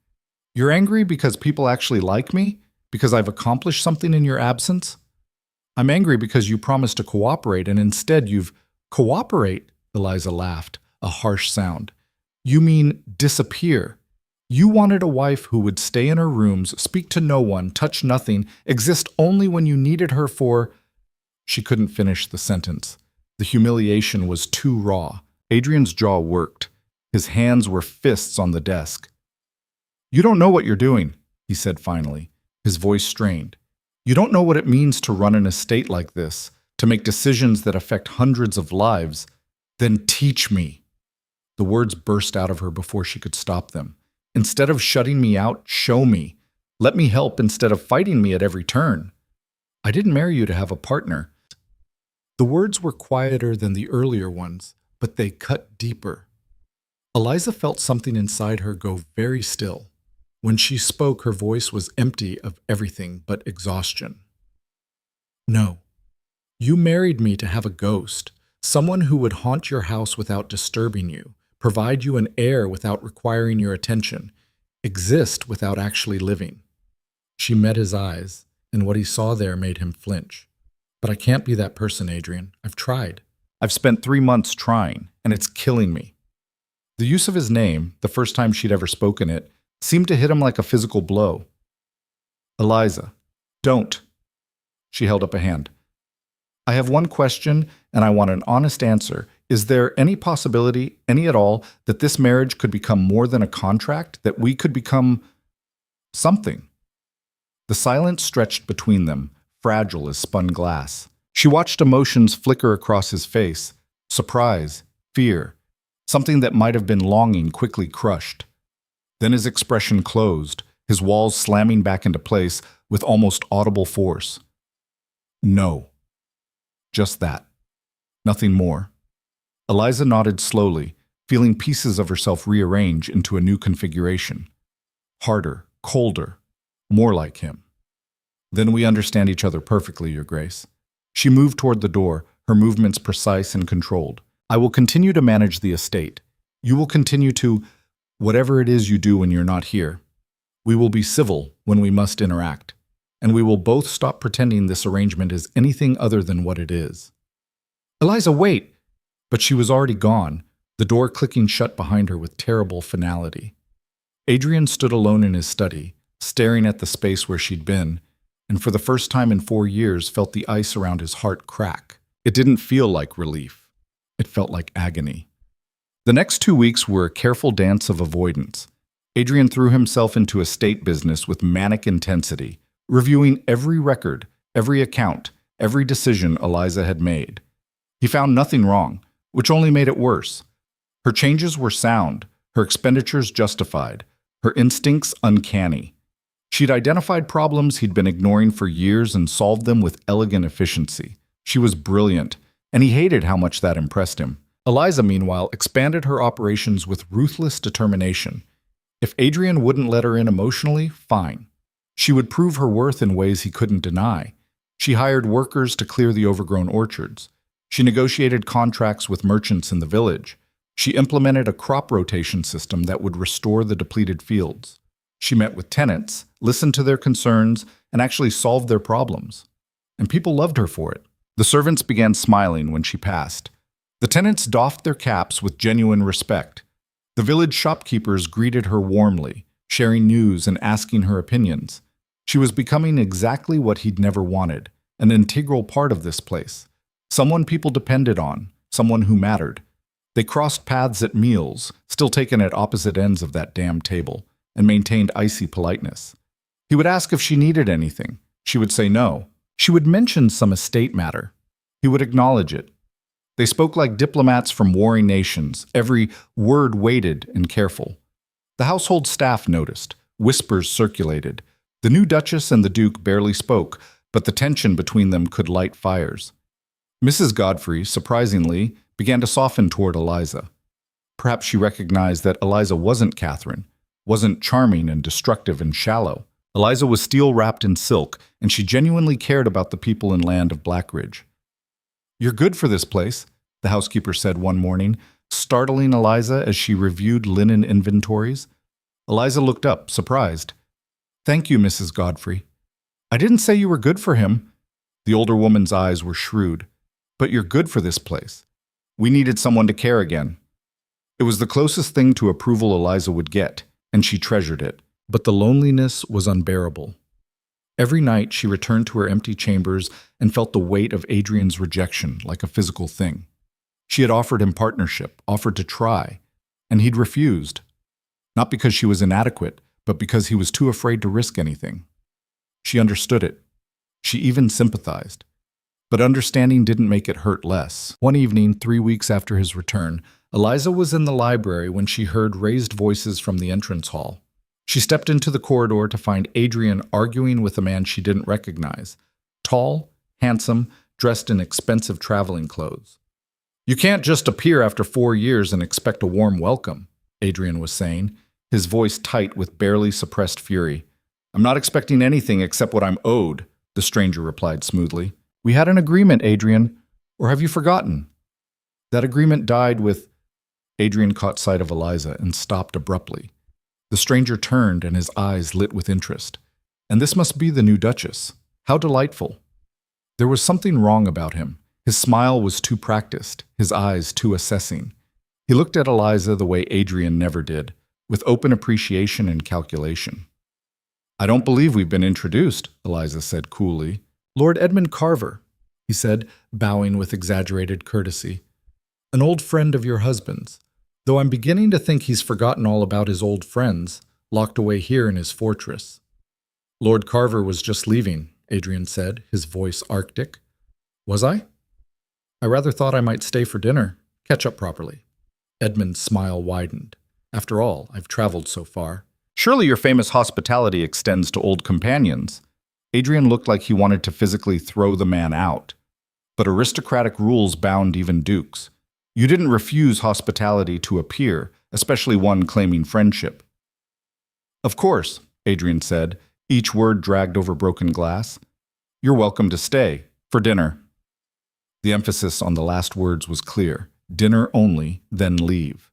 "You're angry because people actually like me? Because I've accomplished something in your absence?" "I'm angry because you promised to cooperate and instead you've—" "Cooperate?" Eliza laughed, a harsh sound. "You mean disappear. You wanted a wife who would stay in her rooms, speak to no one, touch nothing, exist only when you needed her for—" She couldn't finish the sentence. The humiliation was too raw. Adrian's jaw worked. His hands were fists on the desk. "You don't know what you're doing," he said finally, his voice strained. "You don't know what it means to run an estate like this, to make decisions that affect hundreds of lives. Then teach me." The words burst out of her before she could stop them. "Instead of shutting me out, show me. Let me help instead of fighting me at every turn. I didn't marry you to have a partner." The words were quieter than the earlier ones, but they cut deeper. Eliza felt something inside her go very still. When she spoke, her voice was empty of everything but exhaustion. "No. You married me to have a ghost, someone who would haunt your house without disturbing you, provide you an heir without requiring your attention, exist without actually living." She met his eyes, and what he saw there made him flinch. "But I can't be that person, Adrian. I've tried. I've spent 3 months trying, and it's killing me. The use of his name, the first time she'd ever spoken it, seemed to hit him like a physical blow. Eliza, don't. She held up a hand. I have one question, and I want an honest answer. Is there any possibility, any at all, that this marriage could become more than a contract, that we could become something? The silence stretched between them, fragile as spun glass. She watched emotions flicker across his face, surprise, fear, something that might have been longing quickly crushed. Then his expression closed, his walls slamming back into place with almost audible force. No. Just that. Nothing more. Eliza nodded slowly, feeling pieces of herself rearrange into a new configuration. Harder, colder, more like him. Then we understand each other perfectly, Your Grace. She moved toward the door, her movements precise and controlled. I will continue to manage the estate. You will continue to, whatever it is you do when you're not here. We will be civil when we must interact, and we will both stop pretending this arrangement is anything other than what it is. Eliza, wait! But she was already gone, the door clicking shut behind her with terrible finality. Adrian stood alone in his study, staring at the space where she'd been, and for the first time in 4 years felt the ice around his heart crack. It didn't feel like relief. It felt like agony. The next 2 weeks were a careful dance of avoidance. Adrian threw himself into estate business with manic intensity, reviewing every record, every account, every decision Eliza had made. He found nothing wrong, which only made it worse. Her changes were sound, her expenditures justified, her instincts uncanny. She'd identified problems he'd been ignoring for years and solved them with elegant efficiency. She was brilliant, and he hated how much that impressed him. Eliza, meanwhile, expanded her operations with ruthless determination. If Adrian wouldn't let her in emotionally, fine. She would prove her worth in ways he couldn't deny. She hired workers to clear the overgrown orchards. She negotiated contracts with merchants in the village. She implemented a crop rotation system that would restore the depleted fields. She met with tenants, listened to their concerns, and actually solved their problems. And people loved her for it. The servants began smiling when she passed. The tenants doffed their caps with genuine respect. The village shopkeepers greeted her warmly, sharing news and asking her opinions. She was becoming exactly what he'd never wanted, an integral part of this place. Someone people depended on, someone who mattered. They crossed paths at meals, still taken at opposite ends of that damn table, and maintained icy politeness. He would ask if she needed anything. She would say no. She would mention some estate matter. He would acknowledge it. They spoke like diplomats from warring nations, every word weighted and careful. The household staff noticed. Whispers circulated. The new Duchess and the Duke barely spoke, but the tension between them could light fires. Mrs. Godfrey, surprisingly, began to soften toward Eliza. Perhaps she recognized that Eliza wasn't Catherine, wasn't charming and destructive and shallow. Eliza was steel-wrapped in silk, and she genuinely cared about the people and land of Blackridge. "You're good for this place," the housekeeper said one morning, startling Eliza as she reviewed linen inventories. Eliza looked up, surprised. "Thank you, Mrs. Godfrey." "I didn't say you were good for him." The older woman's eyes were shrewd. "But you're good for this place. We needed someone to care again." It was the closest thing to approval Eliza would get, and she treasured it. But the loneliness was unbearable. Every night she returned to her empty chambers and felt the weight of Adrian's rejection like a physical thing. She had offered him partnership, offered to try, and he'd refused. Not because she was inadequate, but because he was too afraid to risk anything. She understood it. She even sympathized. But understanding didn't make it hurt less. One evening, 3 weeks after his return, Eliza was in the library when she heard raised voices from the entrance hall. She stepped into the corridor to find Adrian arguing with a man she didn't recognize. Tall, handsome, dressed in expensive traveling clothes. "You can't just appear after 4 years and expect a warm welcome," Adrian was saying, his voice tight with barely suppressed fury. "I'm not expecting anything except what I'm owed," the stranger replied smoothly. "We had an agreement, Adrian. Or have you forgotten?" "That agreement died with—" Adrian caught sight of Eliza and stopped abruptly. The stranger turned and his eyes lit with interest. And this must be the new Duchess. How delightful. There was something wrong about him. His smile was too practiced, his eyes too assessing. He looked at Eliza the way Adrian never did, with open appreciation and calculation. "I don't believe we've been introduced," Eliza said coolly. "Lord Edmund Carver," he said, bowing with exaggerated courtesy. "An old friend of your husband's, though I'm beginning to think he's forgotten all about his old friends, locked away here in his fortress." "Lord Carver was just leaving," Adrian said, his voice arctic. "Was I? I rather thought I might stay for dinner, catch up properly." Edmund's smile widened. "After all, I've traveled so far." "Surely your famous hospitality extends to old companions." Adrian looked like he wanted to physically throw the man out. But aristocratic rules bound even dukes. You didn't refuse hospitality to a peer, especially one claiming friendship. "Of course," Adrian said, each word dragged over broken glass. "You're welcome to stay, for dinner." The emphasis on the last words was clear. Dinner only, then leave.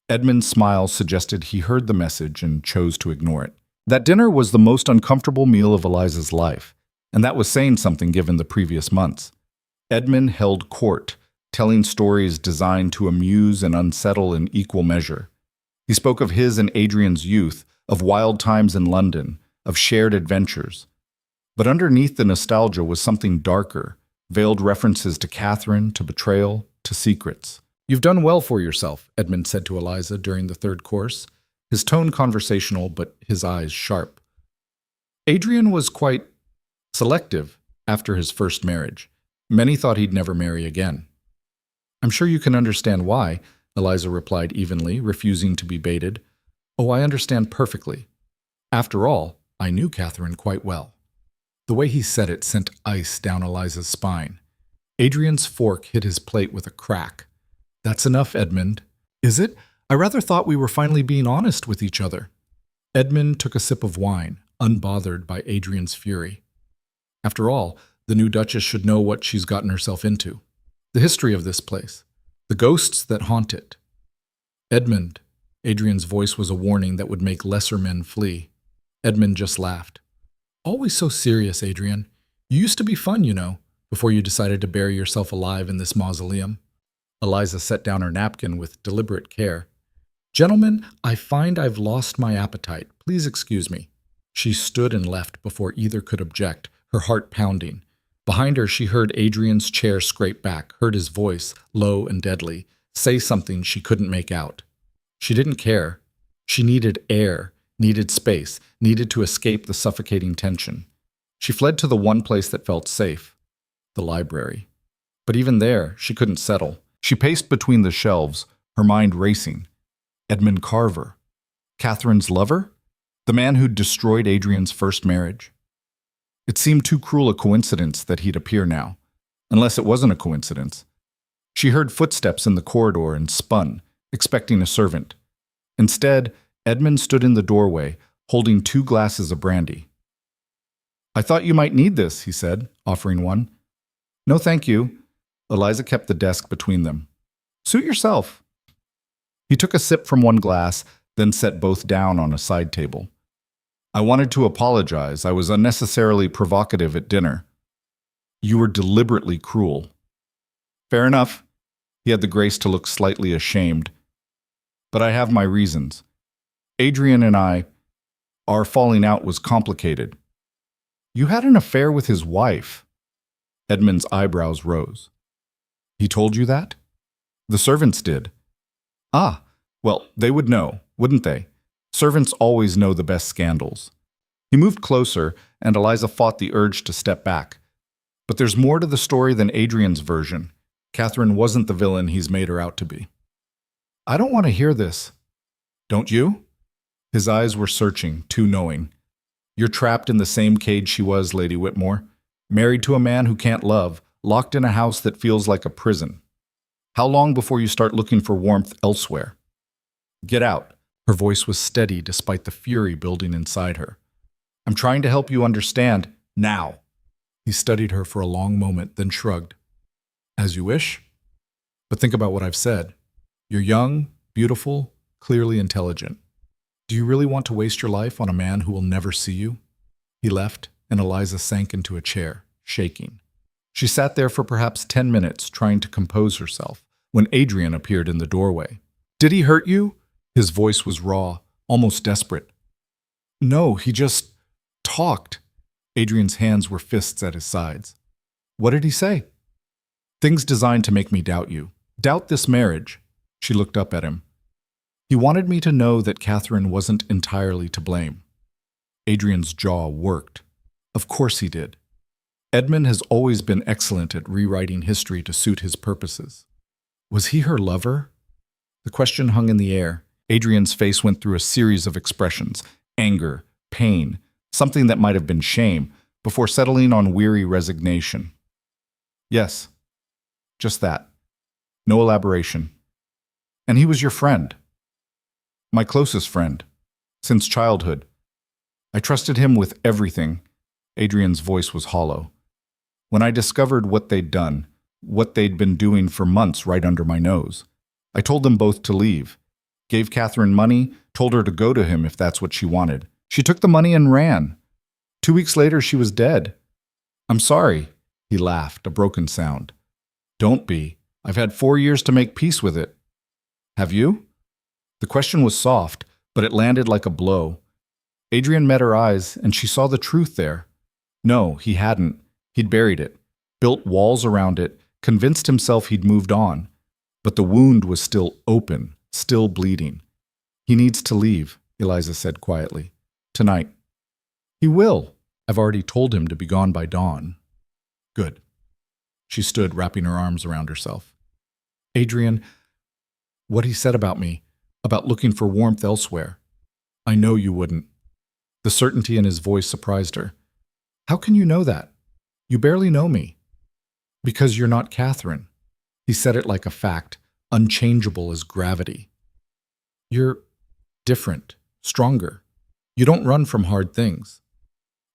Edmund's smile suggested he heard the message and chose to ignore it. That dinner was the most uncomfortable meal of Eliza's life, and that was saying something given the previous months. Edmund held court, telling stories designed to amuse and unsettle in equal measure. He spoke of his and Adrian's youth, of wild times in London, of shared adventures. But underneath the nostalgia was something darker, veiled references to Catherine, to betrayal, to secrets. "You've done well for yourself," Edmund said to Eliza during the third course, his tone conversational but his eyes sharp. Adrian was quite selective after his first marriage. Many thought he'd never marry again. "I'm sure you can understand why," Eliza replied evenly, refusing to be baited. "Oh, I understand perfectly. After all, I knew Catherine quite well." The way he said it sent ice down Eliza's spine. Adrian's fork hit his plate with a crack. "That's enough, Edmund." "Is it? I rather thought we were finally being honest with each other." Edmund took a sip of wine, unbothered by Adrian's fury. After all, the new Duchess should know what she's gotten herself into. The history of this place. The ghosts that haunt it. "Edmund." Adrian's voice was a warning that would make lesser men flee. Edmund just laughed. "Always so serious, Adrian. You used to be fun, you know, before you decided to bury yourself alive in this mausoleum." Eliza set down her napkin with deliberate care. "Gentlemen, I find I've lost my appetite. Please excuse me." She stood and left before either could object, her heart pounding. Behind her, she heard Adrian's chair scrape back, heard his voice, low and deadly, say something she couldn't make out. She didn't care. She needed air, needed space, needed to escape the suffocating tension. She fled to the one place that felt safe, the library. But even there, she couldn't settle. She paced between the shelves, her mind racing. Edmund Carver. Catherine's lover? The man who'd destroyed Adrian's first marriage? It seemed too cruel a coincidence that he'd appear now, unless it wasn't a coincidence. She heard footsteps in the corridor and spun, expecting a servant. Instead, Edmund stood in the doorway, holding 2 glasses of brandy. "I thought you might need this," he said, offering one. "No, thank you." Eliza kept the desk between them. "Suit yourself." He took a sip from one glass, then set both down on a side table. "I wanted to apologize. I was unnecessarily provocative at dinner." "You were deliberately cruel." "Fair enough." He had the grace to look slightly ashamed. "But I have my reasons. Adrian and our falling out was complicated." "You had an affair with his wife." Edmund's eyebrows rose. "He told you that?" "The servants did." "Ah, well, they would know, wouldn't they? Servants always know the best scandals." He moved closer, and Eliza fought the urge to step back. But there's more to the story than Adrian's version. Catherine wasn't the villain he's made her out to be. "I don't want to hear this." "Don't you?" His eyes were searching, too knowing. "You're trapped in the same cage she was, Lady Whitmore. Married to a man who can't love, locked in a house that feels like a prison. How long before you start looking for warmth elsewhere? Get out." Her voice was steady despite the fury building inside her. "I'm trying to help you understand now." He studied her for a long moment, then shrugged. "As you wish. But think about what I've said. You're young, beautiful, clearly intelligent. Do you really want to waste your life on a man who will never see you?" He left, and Eliza sank into a chair, shaking. She sat there for perhaps 10 minutes, trying to compose herself, when Adrian appeared in the doorway. "Did he hurt you?" His voice was raw, almost desperate. "No, he just talked." Adrian's hands were fists at his sides. "What did he say?" "Things designed to make me doubt you. Doubt this marriage." She looked up at him. "He wanted me to know that Catherine wasn't entirely to blame." Adrian's jaw worked. Of course he did. Edmund has always been excellent at rewriting history to suit his purposes. Was he her lover? The question hung in the air. Adrian's face went through a series of expressions: anger, pain, something that might have been shame, before settling on weary resignation. "Yes, just that. No elaboration. And he was your friend." "My closest friend. Since childhood. I trusted him with everything." Adrian's voice was hollow. "When I discovered what they'd done, what they'd been doing for months right under my nose, I told them both to leave. Gave Catherine money, told her to go to him if that's what she wanted. She took the money and ran. 2 weeks later, she was dead." "I'm sorry." He laughed, a broken sound. "Don't be. I've had 4 years to make peace with it." "Have you?" The question was soft, but it landed like a blow. Adrian met her eyes, and she saw the truth there. No, he hadn't. He'd buried it, built walls around it, convinced himself he'd moved on. But the wound was still open, still bleeding. "He needs to leave," Eliza said quietly. "Tonight." "He will. I've already told him to be gone by dawn." "Good." She stood, wrapping her arms around herself. "Adrian, what he said about me, about looking for warmth elsewhere. I know you wouldn't." The certainty in his voice surprised her. "How can you know that? You barely know me." "Because you're not Catherine." He said it like a fact, unchangeable as gravity. "You're different, stronger. You don't run from hard things."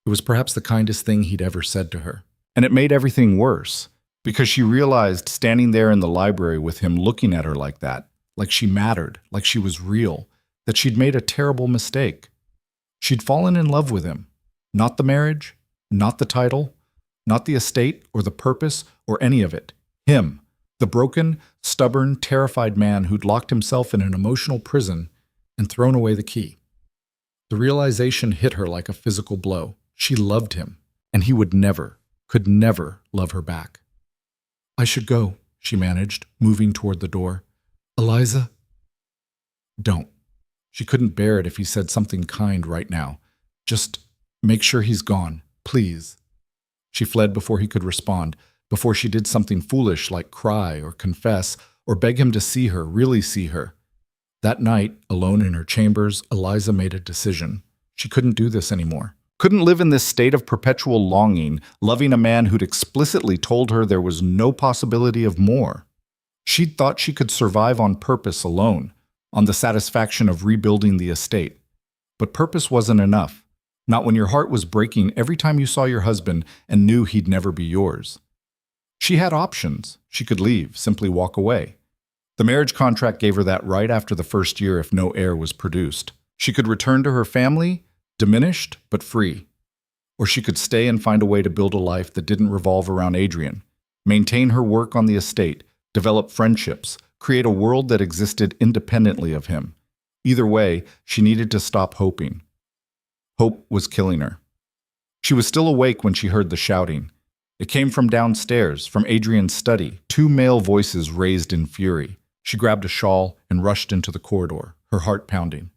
It was perhaps the kindest thing he'd ever said to her. And it made everything worse, because she realized, standing there in the library with him looking at her like that, like she mattered, like she was real, that she'd made a terrible mistake. She'd fallen in love with him. Not the marriage, not the title, not the estate or the purpose or any of it. Him, the broken, stubborn, terrified man who'd locked himself in an emotional prison and thrown away the key. The realization hit her like a physical blow. She loved him, and he would never, could never love her back. "I should go," she managed, moving toward the door. "Eliza?" "Don't." She couldn't bear it if he said something kind right now. "Just make sure he's gone, please." She fled before he could respond, before she did something foolish like cry or confess or beg him to see her, really see her. That night, alone in her chambers, Eliza made a decision. She couldn't do this anymore. Couldn't live in this state of perpetual longing, loving a man who'd explicitly told her there was no possibility of more. She'd thought she could survive on purpose alone, on the satisfaction of rebuilding the estate. But purpose wasn't enough, not when your heart was breaking every time you saw your husband and knew he'd never be yours. She had options. She could leave, simply walk away. The marriage contract gave her that right after the first year if no heir was produced. She could return to her family, diminished but free. Or she could stay and find a way to build a life that didn't revolve around Adrian, maintain her work on the estate, develop friendships, create a world that existed independently of him. Either way, she needed to stop hoping. Hope was killing her. She was still awake when she heard the shouting. It came from downstairs, from Adrian's study, 2 male voices raised in fury. She grabbed a shawl and rushed into the corridor, her heart pounding.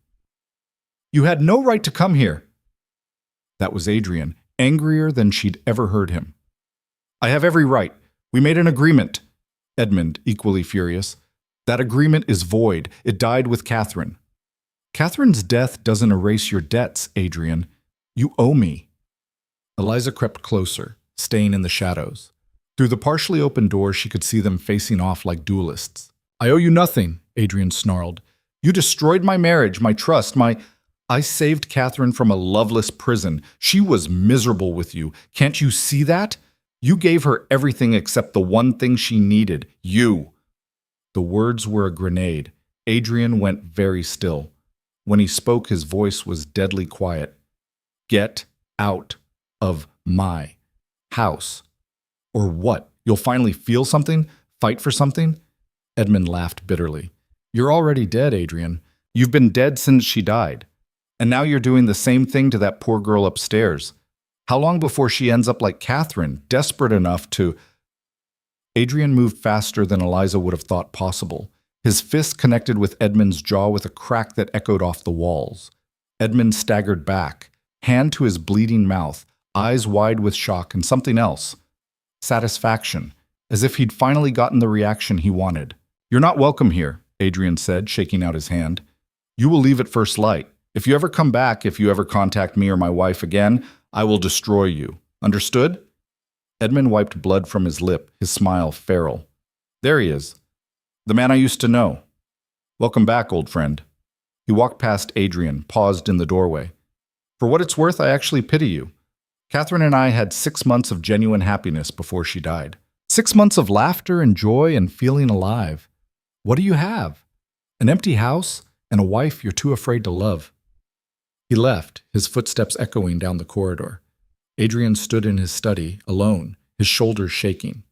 "You had no right to come here." That was Adrian, angrier than she'd ever heard him. "I have every right. We made an agreement." Edmund, equally furious. "That agreement is void. It died with Catherine." "Catherine's death doesn't erase your debts, Adrian. You owe me." Eliza crept closer, staying in the shadows. Through the partially open door, she could see them facing off like duelists. "I owe you nothing," Adrian snarled. "You destroyed my marriage, my trust, I saved Catherine from a loveless prison. She was miserable with you. Can't you see that? You gave her everything except the one thing she needed, you." The words were a grenade. Adrian went very still. When he spoke, his voice was deadly quiet. "Get out of my house, Or what? You'll finally feel something? Fight for something? Edmund laughed bitterly. You're already dead, Adrian. You've been dead since she died. And now you're doing the same thing to that poor girl upstairs. How long before she ends up like Catherine, desperate enough to... Adrian moved faster than Eliza would have thought possible. His fist connected with Edmund's jaw with a crack that echoed off the walls. Edmund staggered back, hand to his bleeding mouth, eyes wide with shock and something else. Satisfaction, as if he'd finally gotten the reaction he wanted. You're not welcome here, Adrian said, shaking out his hand. You will leave at first light. If you ever come back, if you ever contact me or my wife again, I will destroy you. Understood? Edmund wiped blood from his lip, his smile feral. There he is. The man I used to know. Welcome back, old friend. He walked past Adrian, paused in the doorway. For what it's worth, I actually pity you. Catherine and I had 6 months of genuine happiness before she died. 6 months of laughter and joy and feeling alive. What do you have? An empty house and a wife you're too afraid to love. He left, his footsteps echoing down the corridor. Adrian stood in his study, alone, his shoulders shaking.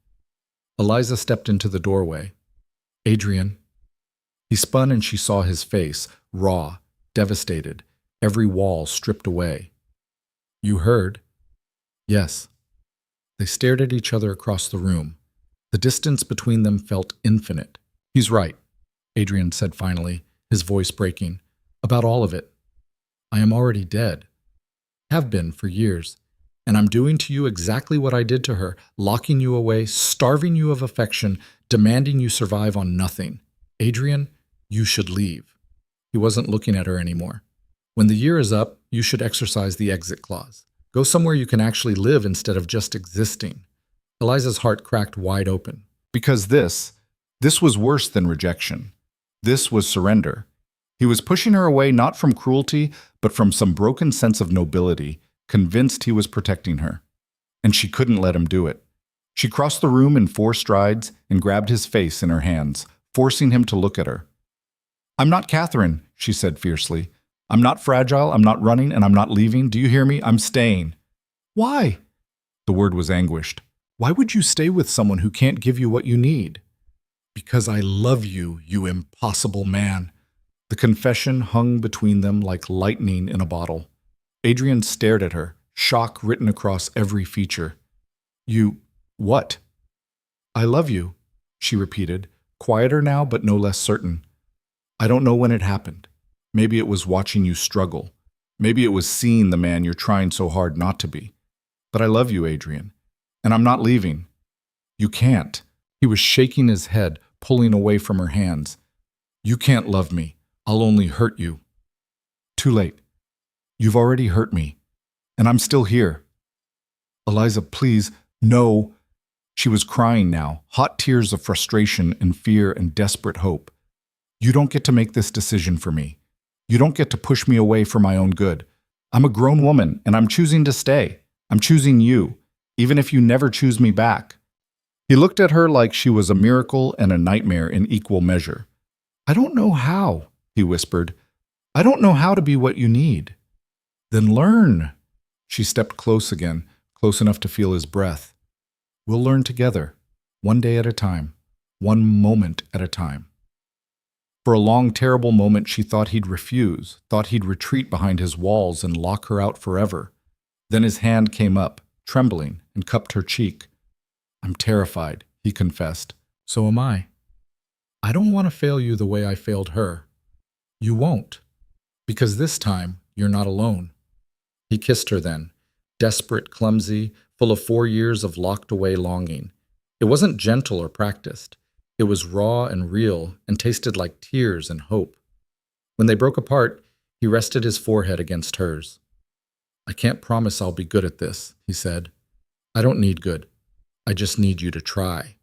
Eliza stepped into the doorway. Adrian. He spun and she saw his face, raw, devastated, every wall stripped away. You heard? Yes. They stared at each other across the room. The distance between them felt infinite. He's right, Adrian said finally, his voice breaking. About all of it. I am already dead. Have been for years. And I'm doing to you exactly what I did to her, locking you away, starving you of affection, demanding you survive on nothing. Adrian, you should leave. He wasn't looking at her anymore. When the year is up, you should exercise the exit clause. Go somewhere you can actually live instead of just existing. Eliza's heart cracked wide open. Because this was worse than rejection. This was surrender. He was pushing her away not from cruelty, but from some broken sense of nobility, convinced he was protecting her. And she couldn't let him do it. She crossed the room in 4 strides and grabbed his face in her hands, forcing him to look at her. I'm not Catherine, she said fiercely. I'm not fragile, I'm not running, and I'm not leaving. Do you hear me? I'm staying. Why? The word was anguished. Why would you stay with someone who can't give you what you need? Because I love you, you impossible man. The confession hung between them like lightning in a bottle. Adrian stared at her, shock written across every feature. You... what? I love you, she repeated, quieter now but no less certain. I don't know when it happened. Maybe it was watching you struggle. Maybe it was seeing the man you're trying so hard not to be. But I love you, Adrian. And I'm not leaving. You can't. He was shaking his head, pulling away from her hands. You can't love me. I'll only hurt you. Too late. You've already hurt me. And I'm still here. Eliza, please, no. She was crying now, hot tears of frustration and fear and desperate hope. You don't get to make this decision for me. You don't get to push me away for my own good. I'm a grown woman, and I'm choosing to stay. I'm choosing you, even if you never choose me back. He looked at her like she was a miracle and a nightmare in equal measure. I don't know how, he whispered. I don't know how to be what you need. Then learn. She stepped close again, close enough to feel his breath. We'll learn together, one day at a time, one moment at a time. For a long, terrible moment, she thought he'd refuse, thought he'd retreat behind his walls and lock her out forever. Then his hand came up, trembling, and cupped her cheek. I'm terrified, he confessed. So am I. I don't want to fail you the way I failed her. You won't, because this time you're not alone. He kissed her then, desperate, clumsy, full of 4 years of locked-away longing. It wasn't gentle or practiced. It was raw and real and tasted like tears and hope. When they broke apart, he rested his forehead against hers. I can't promise I'll be good at this, he said. I don't need good. I just need you to try.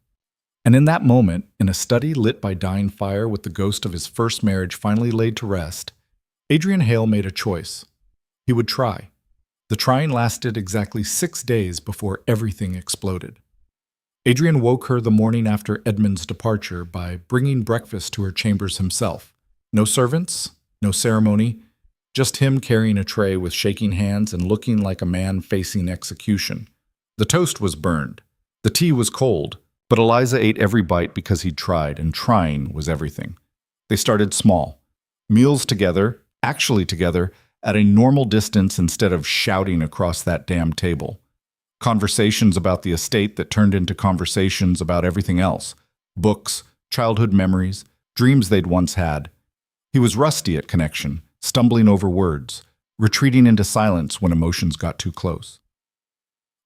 And in that moment, in a study lit by dying fire with the ghost of his first marriage finally laid to rest, Adrian Hale made a choice. He would try. The trying lasted exactly 6 days before everything exploded. Adrian woke her the morning after Edmund's departure by bringing breakfast to her chambers himself. No servants, no ceremony, just him carrying a tray with shaking hands and looking like a man facing execution. The toast was burned. The tea was cold, but Eliza ate every bite because he'd tried, and trying was everything. They started small. Meals together, actually together, at a normal distance instead of shouting across that damn table. Conversations about the estate that turned into conversations about everything else. Books, childhood memories, dreams they'd once had. He was rusty at connection, stumbling over words, retreating into silence when emotions got too close.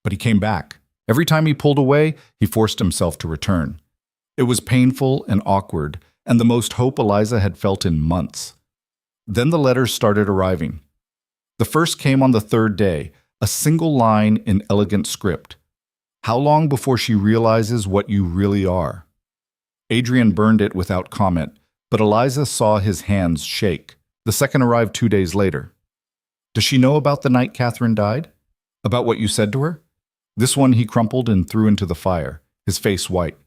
But he came back. Every time he pulled away, he forced himself to return. It was painful and awkward, and the most hope Eliza had felt in months. Then the letters started arriving. The first came on the third day, a single line in elegant script. How long before she realizes what you really are? Adrian burned it without comment, but Eliza saw his hands shake. The second arrived 2 days later. Does she know about the night Catherine died? About what you said to her? This one he crumpled and threw into the fire, his face white.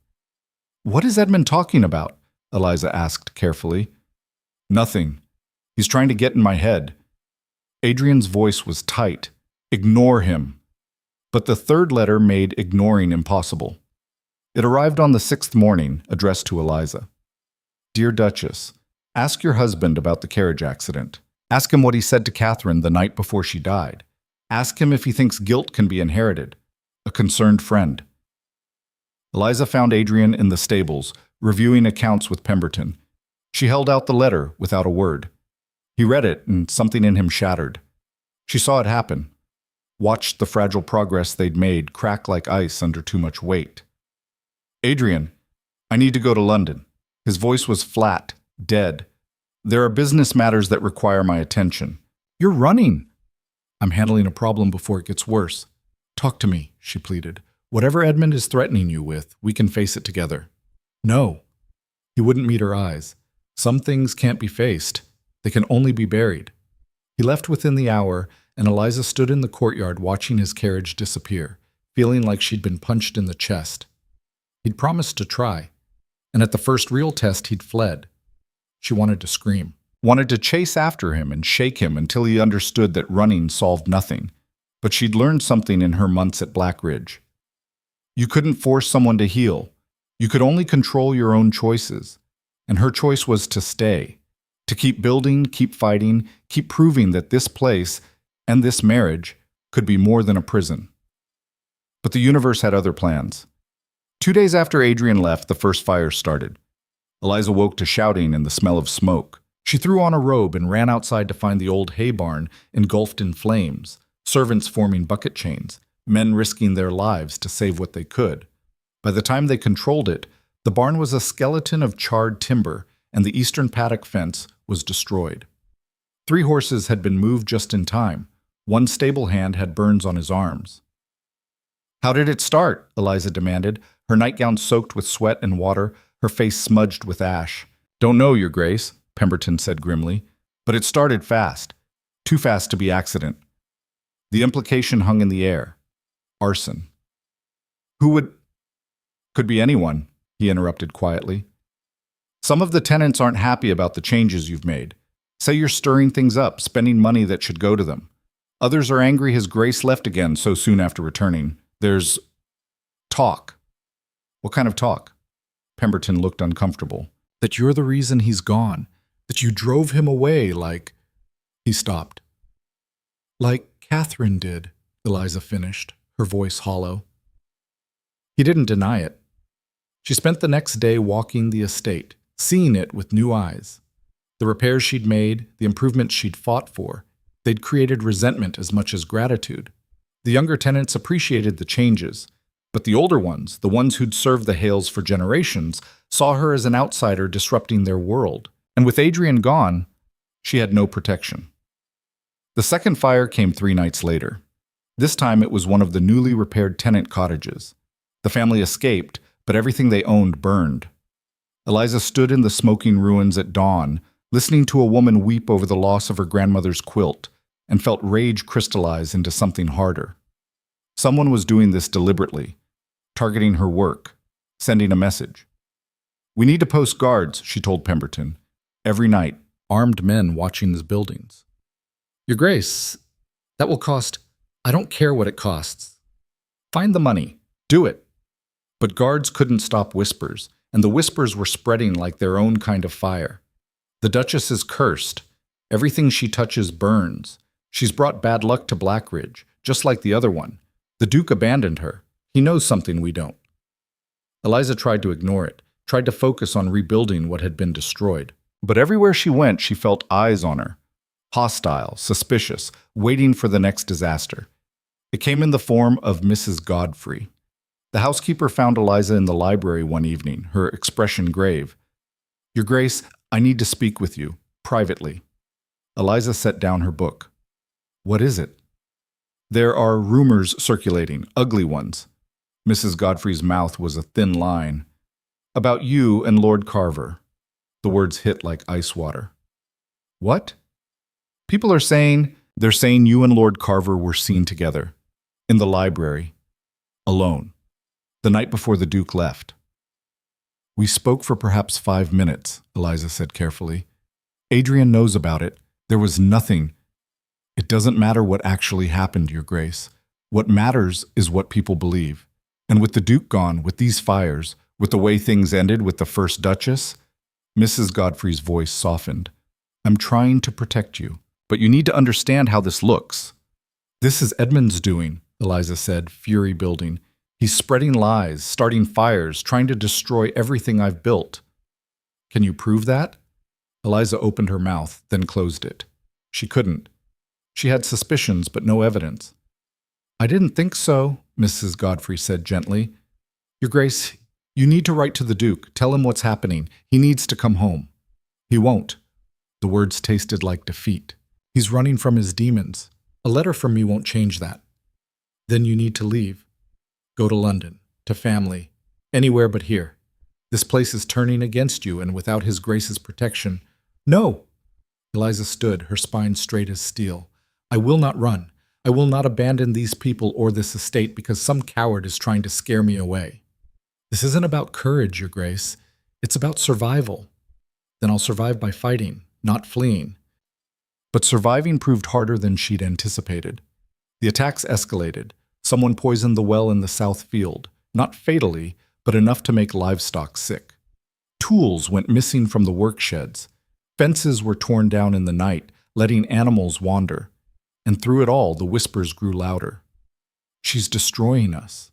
What is Edmund talking about? Eliza asked carefully. Nothing. He's trying to get in my head. Adrian's voice was tight. Ignore him. But the third letter made ignoring impossible. It arrived on the 6th morning, addressed to Eliza. Dear Duchess, ask your husband about the carriage accident. Ask him what he said to Catherine the night before she died. Ask him if he thinks guilt can be inherited. A concerned friend. Eliza found Adrian in the stables, reviewing accounts with Pemberton. She held out the letter without a word. He read it, and something in him shattered. She saw it happen. Watched the fragile progress they'd made crack like ice under too much weight. Adrian, I need to go to London. His voice was flat, dead. There are business matters that require my attention. You're running. I'm handling a problem before it gets worse. Talk to me, she pleaded. Whatever Edmund is threatening you with, we can face it together. No. He wouldn't meet her eyes. Some things can't be faced. They can only be buried. He left within the hour, and Eliza stood in the courtyard watching his carriage disappear, feeling like she'd been punched in the chest. He'd promised to try, and at the first real test he'd fled. She wanted to scream, wanted to chase after him and shake him until he understood that running solved nothing. But she'd learned something in her months at Blackridge. You couldn't force someone to heal. You could only control your own choices. And her choice was to stay, to keep building, keep fighting, keep proving that this place and this marriage could be more than a prison. But the universe had other plans. 2 days after Adrian left, the first fire started. Eliza woke to shouting and the smell of smoke. She threw on a robe and ran outside to find the old hay barn engulfed in flames, servants forming bucket chains, men risking their lives to save what they could. By the time they controlled it, the barn was a skeleton of charred timber, and the eastern paddock fence was destroyed. 3 horses had been moved just in time. One stable hand had burns on his arms. How did it start? Eliza demanded, her nightgown soaked with sweat and water, her face smudged with ash. Don't know, Your Grace, Pemberton said grimly, but it started fast. Too fast to be accident. The implication hung in the air. Arson. Who would... Could be anyone, he interrupted quietly. Some of the tenants aren't happy about the changes you've made. Say you're stirring things up, spending money that should go to them. Others are angry His Grace left again so soon after returning. There's talk. What kind of talk? Pemberton looked uncomfortable. That you're the reason he's gone. That you drove him away like... He stopped. Like Catherine did, Eliza finished, her voice hollow. He didn't deny it. She spent the next day walking the estate, seeing it with new eyes. The repairs she'd made, the improvements she'd fought for, they'd created resentment as much as gratitude. The younger tenants appreciated the changes, but the older ones, the ones who'd served the Hales for generations, saw her as an outsider disrupting their world. And with Adrian gone, she had no protection. The second fire came 3 nights later. This time it was one of the newly repaired tenant cottages. The family escaped, but everything they owned burned. Eliza stood in the smoking ruins at dawn, listening to a woman weep over the loss of her grandmother's quilt, and felt rage crystallize into something harder. Someone was doing this deliberately, targeting her work, sending a message. We need to post guards, she told Pemberton. Every night, armed men watching the buildings. Your Grace, that will cost... I don't care what it costs. Find the money. Do it. But guards couldn't stop whispers, and the whispers were spreading like their own kind of fire. The Duchess is cursed. Everything she touches burns. She's brought bad luck to Blackridge, just like the other one. The Duke abandoned her. He knows something we don't. Eliza tried to ignore it, tried to focus on rebuilding what had been destroyed. But everywhere she went, she felt eyes on her. Hostile, suspicious, waiting for the next disaster. It came in the form of Mrs. Godfrey. The housekeeper found Eliza in the library one evening, her expression grave. "Your Grace, I need to speak with you, privately." Eliza set down her book. "What is it?" "There are rumors circulating, ugly ones." Mrs. Godfrey's mouth was a thin line. "About you and Lord Carver." The words hit like ice water. "What?" "People are saying, they're saying you and Lord Carver were seen together. In the library. Alone. The night before the Duke left." "We spoke for perhaps 5 minutes," Eliza said carefully. "Adrian knows about it. There was nothing. It doesn't matter what actually happened, Your Grace. What matters is what people believe. And with the Duke gone, with these fires, with the way things ended with the first Duchess," Mrs. Godfrey's voice softened. "I'm trying to protect you, but you need to understand how this looks." "This is Edmund's doing," Eliza said, fury building. "He's spreading lies, starting fires, trying to destroy everything I've built." "Can you prove that?" Eliza opened her mouth, then closed it. She couldn't. She had suspicions, but no evidence. "I didn't think so," Mrs. Godfrey said gently. "Your Grace, you need to write to the Duke. Tell him what's happening. He needs to come home." "He won't." The words tasted like defeat. "He's running from his demons. A letter from me won't change that." "Then you need to leave. Go to London, to family, anywhere but here. This place is turning against you, and without His Grace's protection—" "No!" Eliza stood, her spine straight as steel. "I will not run. I will not abandon these people or this estate because some coward is trying to scare me away. This isn't about courage, Your Grace. It's about survival. Then I'll survive by fighting, not fleeing." But surviving proved harder than she'd anticipated. The attacks escalated. Someone poisoned the well in the south field, not fatally, but enough to make livestock sick. Tools went missing from the work sheds. Fences were torn down in the night, letting animals wander. And through it all, the whispers grew louder. "She's destroying us.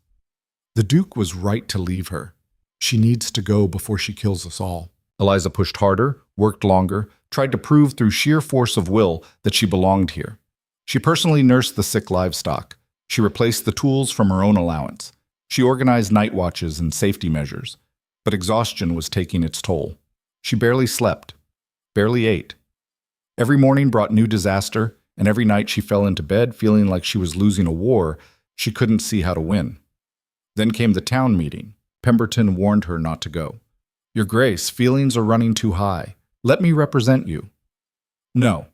The Duke was right to leave her. She needs to go before she kills us all." Eliza pushed harder, worked longer, tried to prove through sheer force of will that she belonged here. She personally nursed the sick livestock. She replaced the tools from her own allowance. She organized night watches and safety measures. But exhaustion was taking its toll. She barely slept, barely ate. Every morning brought new disaster, and every night she fell into bed feeling like she was losing a war she couldn't see how to win. Then came the town meeting. Pemberton warned her not to go. "Your Grace, feelings are running too high. Let me represent you." "No.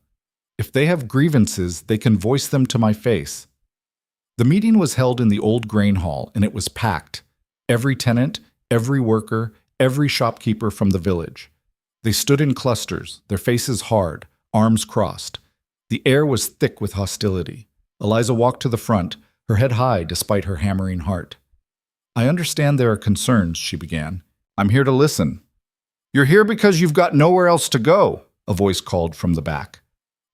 If they have grievances, they can voice them to my face." The meeting was held in the old grain hall, and it was packed. Every tenant, every worker, every shopkeeper from the village. They stood in clusters, their faces hard, arms crossed. The air was thick with hostility. Eliza walked to the front, her head high despite her hammering heart. "I understand there are concerns," she began. "I'm here to listen." "You're here because you've got nowhere else to go," a voice called from the back.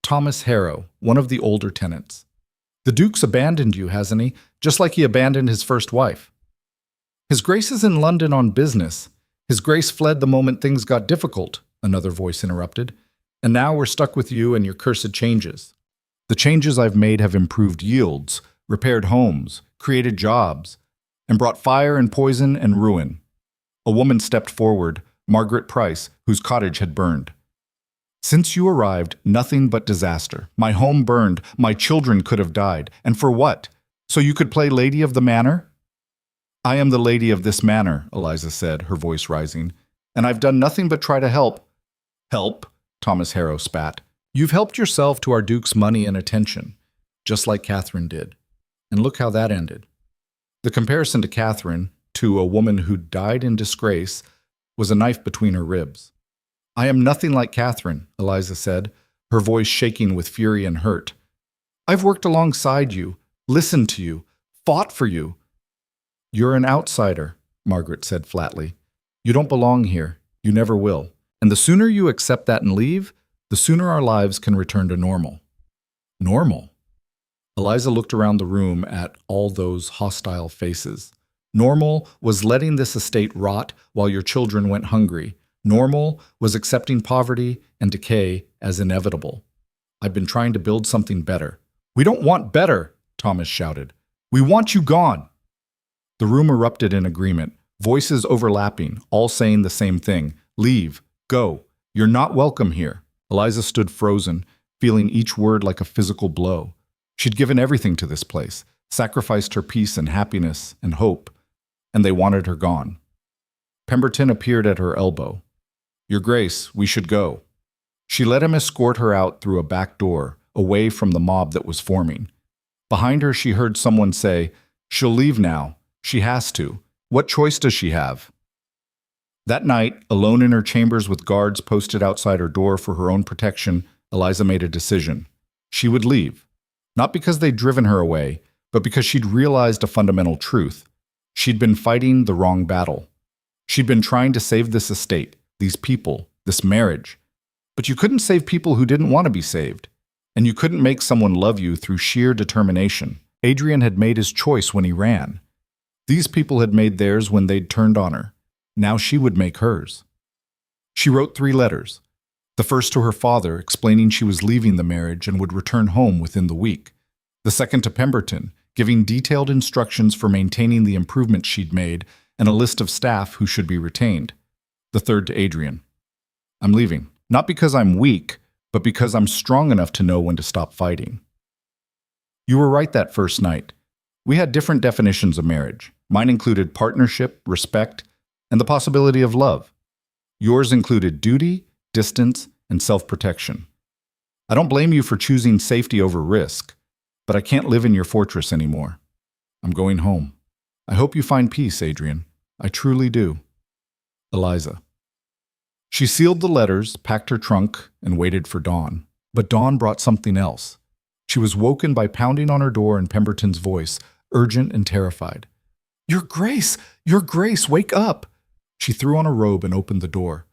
Thomas Harrow, one of the older tenants. "The Duke's abandoned you, hasn't he? Just like he abandoned his first wife." "His Grace is in London on business. His Grace fled the moment things got difficult," another voice interrupted. "And now we're stuck with you and your cursed changes." "The changes I've made have improved yields, repaired homes, created jobs, and brought fire and poison and ruin." A woman stepped forward, Margaret Price, whose cottage had burned. "Since you arrived, nothing but disaster. My home burned, my children could have died. And for what? So you could play Lady of the Manor?" "I am the Lady of this manor," Eliza said, her voice rising. "And I've done nothing but try to help." "Help?" Thomas Harrow spat. "You've helped yourself to our Duke's money and attention, just like Catherine did. And look how that ended." The comparison to Catherine, to a woman who died in disgrace, was a knife between her ribs. "I am nothing like Catherine," Eliza said, her voice shaking with fury and hurt. "I've worked alongside you, listened to you, fought for you." "You're an outsider," Margaret said flatly. You don't belong here. You never will. And the sooner you accept that and leave, the sooner our lives can return to normal. Normal? Eliza looked around the room at all those hostile faces. Normal was letting this estate rot while your children went hungry. Normal was accepting poverty and decay as inevitable. I've been trying to build something better. We don't want better, Thomas shouted. We want you gone. The room erupted in agreement, voices overlapping, all saying the same thing. Leave. Go. You're not welcome here. Eliza stood frozen, feeling each word like a physical blow. She'd given everything to this place, sacrificed her peace and happiness and hope, and they wanted her gone. Pemberton appeared at her elbow. Your Grace, we should go. She let him escort her out through a back door, away from the mob that was forming. Behind her she heard someone say, She'll leave now. She has to. What choice does she have? That night, alone in her chambers with guards posted outside her door for her own protection, Eliza made a decision. She would leave. Not because they'd driven her away, but because she'd realized a fundamental truth. She'd been fighting the wrong battle. She'd been trying to save this estate, these people, this marriage. But you couldn't save people who didn't want to be saved. And you couldn't make someone love you through sheer determination. Adrian had made his choice when he ran. These people had made theirs when they'd turned on her. Now she would make hers. She wrote 3 letters. The first to her father, explaining she was leaving the marriage and would return home within the week. The second to Pemberton, giving detailed instructions for maintaining the improvements she'd made and a list of staff who should be retained. The third to Adrian. I'm leaving. Not because I'm weak, but because I'm strong enough to know when to stop fighting. You were right that first night. We had different definitions of marriage. Mine included partnership, respect, and the possibility of love. Yours included duty, distance, and self-protection. I don't blame you for choosing safety over risk, but I can't live in your fortress anymore. I'm going home. I hope you find peace, Adrian. I truly do. Eliza. She sealed the letters, packed her trunk, and waited for dawn. But dawn brought something else. She was woken by pounding on her door and Pemberton's voice, urgent and terrified. Your Grace! Your Grace, wake up! She threw on a robe and opened the door.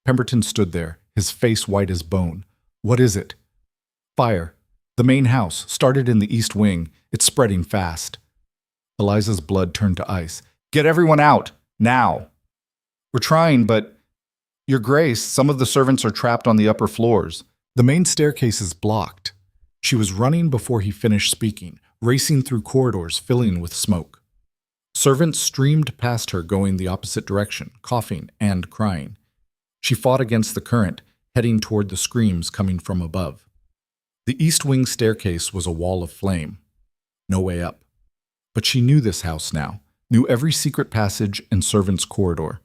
Pemberton stood there, his face white as bone. What is it? Fire. The main house, started in the east wing. It's spreading fast. Eliza's blood turned to ice. Get everyone out! Now! We're trying, but... Your Grace, some of the servants are trapped on the upper floors. The main staircase is blocked. She was running before he finished speaking, racing through corridors filling with smoke. Servants streamed past her going the opposite direction, coughing and crying. She fought against the current, heading toward the screams coming from above. The east wing staircase was a wall of flame. No way up. But she knew this house now, knew every secret passage and servants' corridor.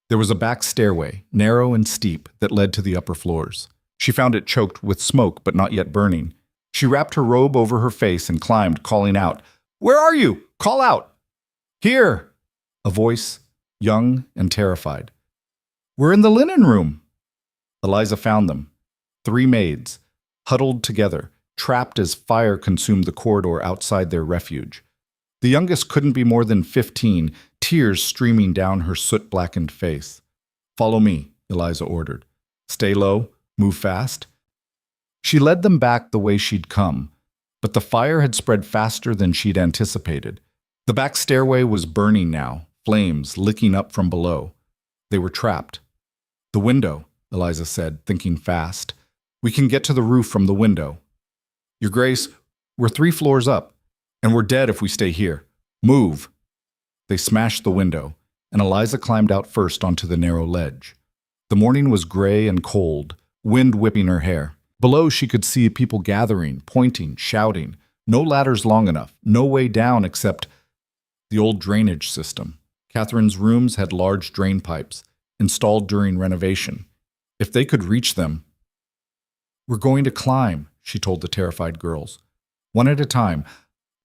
There was a back stairway, narrow and steep, that led to the upper floors. She found it choked with smoke but not yet burning. She wrapped her robe over her face and climbed, calling out, Where are you? Call out! Here! A voice, young and terrified. We're in the linen room. Eliza found them. 3 maids, huddled together, trapped as fire consumed the corridor outside their refuge. The youngest couldn't be more than 15, tears streaming down her soot-blackened face. Follow me, Eliza ordered. Stay low, move fast. She led them back the way she'd come, but the fire had spread faster than she'd anticipated. The back stairway was burning now, flames licking up from below. They were trapped. The window, Eliza said, thinking fast. We can get to the roof from the window. Your Grace, we're 3 floors up, and we're dead if we stay here. Move. They smashed the window, and Eliza climbed out first onto the narrow ledge. The morning was gray and cold, wind whipping her hair. Below she could see people gathering, pointing, shouting. No ladders long enough, no way down except the old drainage system. Catherine's rooms had large drain pipes, installed during renovation. If they could reach them... We're going to climb, she told the terrified girls. One at a time.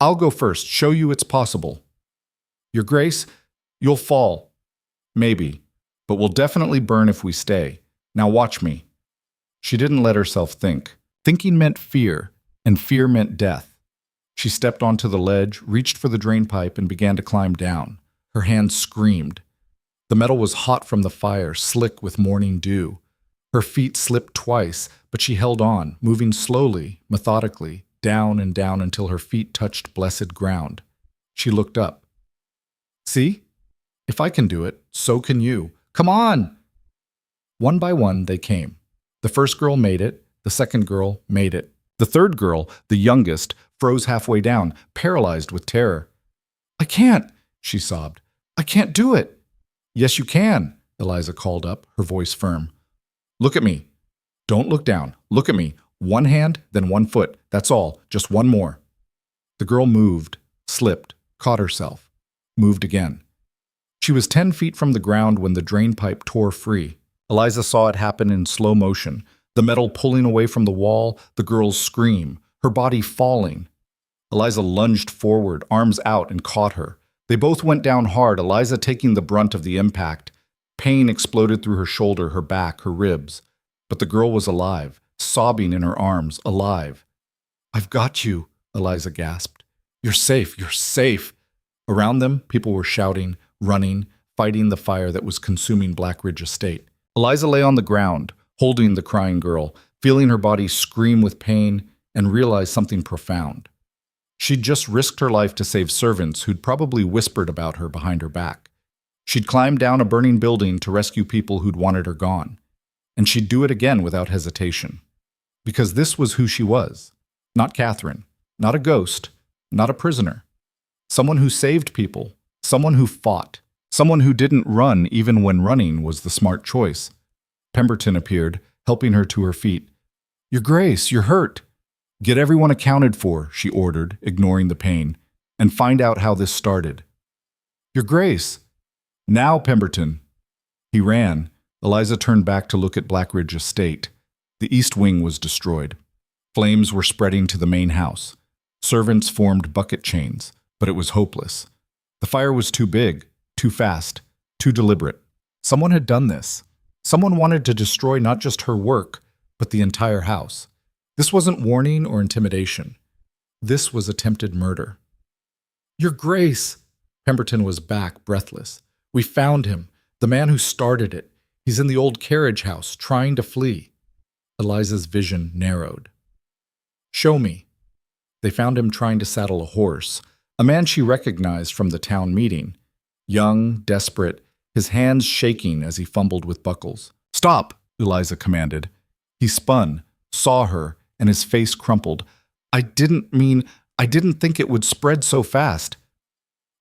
I'll go first, show you it's possible. Your Grace, you'll fall. Maybe, but we'll definitely burn if we stay. Now watch me. She didn't let herself think. Thinking meant fear, and fear meant death. She stepped onto the ledge, reached for the drain pipe, and began to climb down. Her hand screamed. The metal was hot from the fire, slick with morning dew. Her feet slipped twice, but she held on, moving slowly, methodically, down and down until her feet touched blessed ground. She looked up. See? If I can do it, so can you. Come on! One by one, they came. The first girl made it. The second girl made it. The third girl, the youngest, froze halfway down, paralyzed with terror. I can't, she sobbed. I can't do it. Yes, you can, Eliza called up, her voice firm. Look at me. Don't look down. Look at me. One hand, then one foot. That's all. Just one more. The girl moved, slipped, caught herself, moved again. She was 10 feet from the ground when the drain pipe tore free. Eliza saw it happen in slow motion, the metal pulling away from the wall, the girl's scream, her body falling. Eliza lunged forward, arms out, and caught her. They both went down hard, Eliza taking the brunt of the impact. Pain exploded through her shoulder, her back, her ribs. But the girl was alive, sobbing in her arms, alive. I've got you, Eliza gasped. You're safe, you're safe. Around them, people were shouting, running, fighting the fire that was consuming Blackridge Estate. Eliza lay on the ground, holding the crying girl, feeling her body scream with pain, and realized something profound. She'd just risked her life to save servants who'd probably whispered about her behind her back. She'd climbed down a burning building to rescue people who'd wanted her gone. And she'd do it again without hesitation. Because this was who she was. Not Catherine, not a ghost, not a prisoner. Someone who saved people, someone who fought, someone who didn't run even when running was the smart choice. Pemberton appeared, helping her to her feet. Your Grace, you're hurt. Get everyone accounted for, she ordered, ignoring the pain, and find out how this started. Your Grace. Now, Pemberton. He ran. Eliza turned back to look at Blackridge Estate. The east wing was destroyed. Flames were spreading to the main house. Servants formed bucket chains, but it was hopeless. The fire was too big, too fast, too deliberate. Someone had done this. Someone wanted to destroy not just her work, but the entire house. This wasn't warning or intimidation. This was attempted murder. Your Grace! Pemberton was back, breathless. We found him, the man who started it. He's in the old carriage house, trying to flee. Eliza's vision narrowed. Show me. They found him trying to saddle a horse, a man she recognized from the town meeting. Young, desperate, his hands shaking as he fumbled with buckles. Stop, Eliza commanded. He spun, saw her, and his face crumpled. I didn't think it would spread so fast.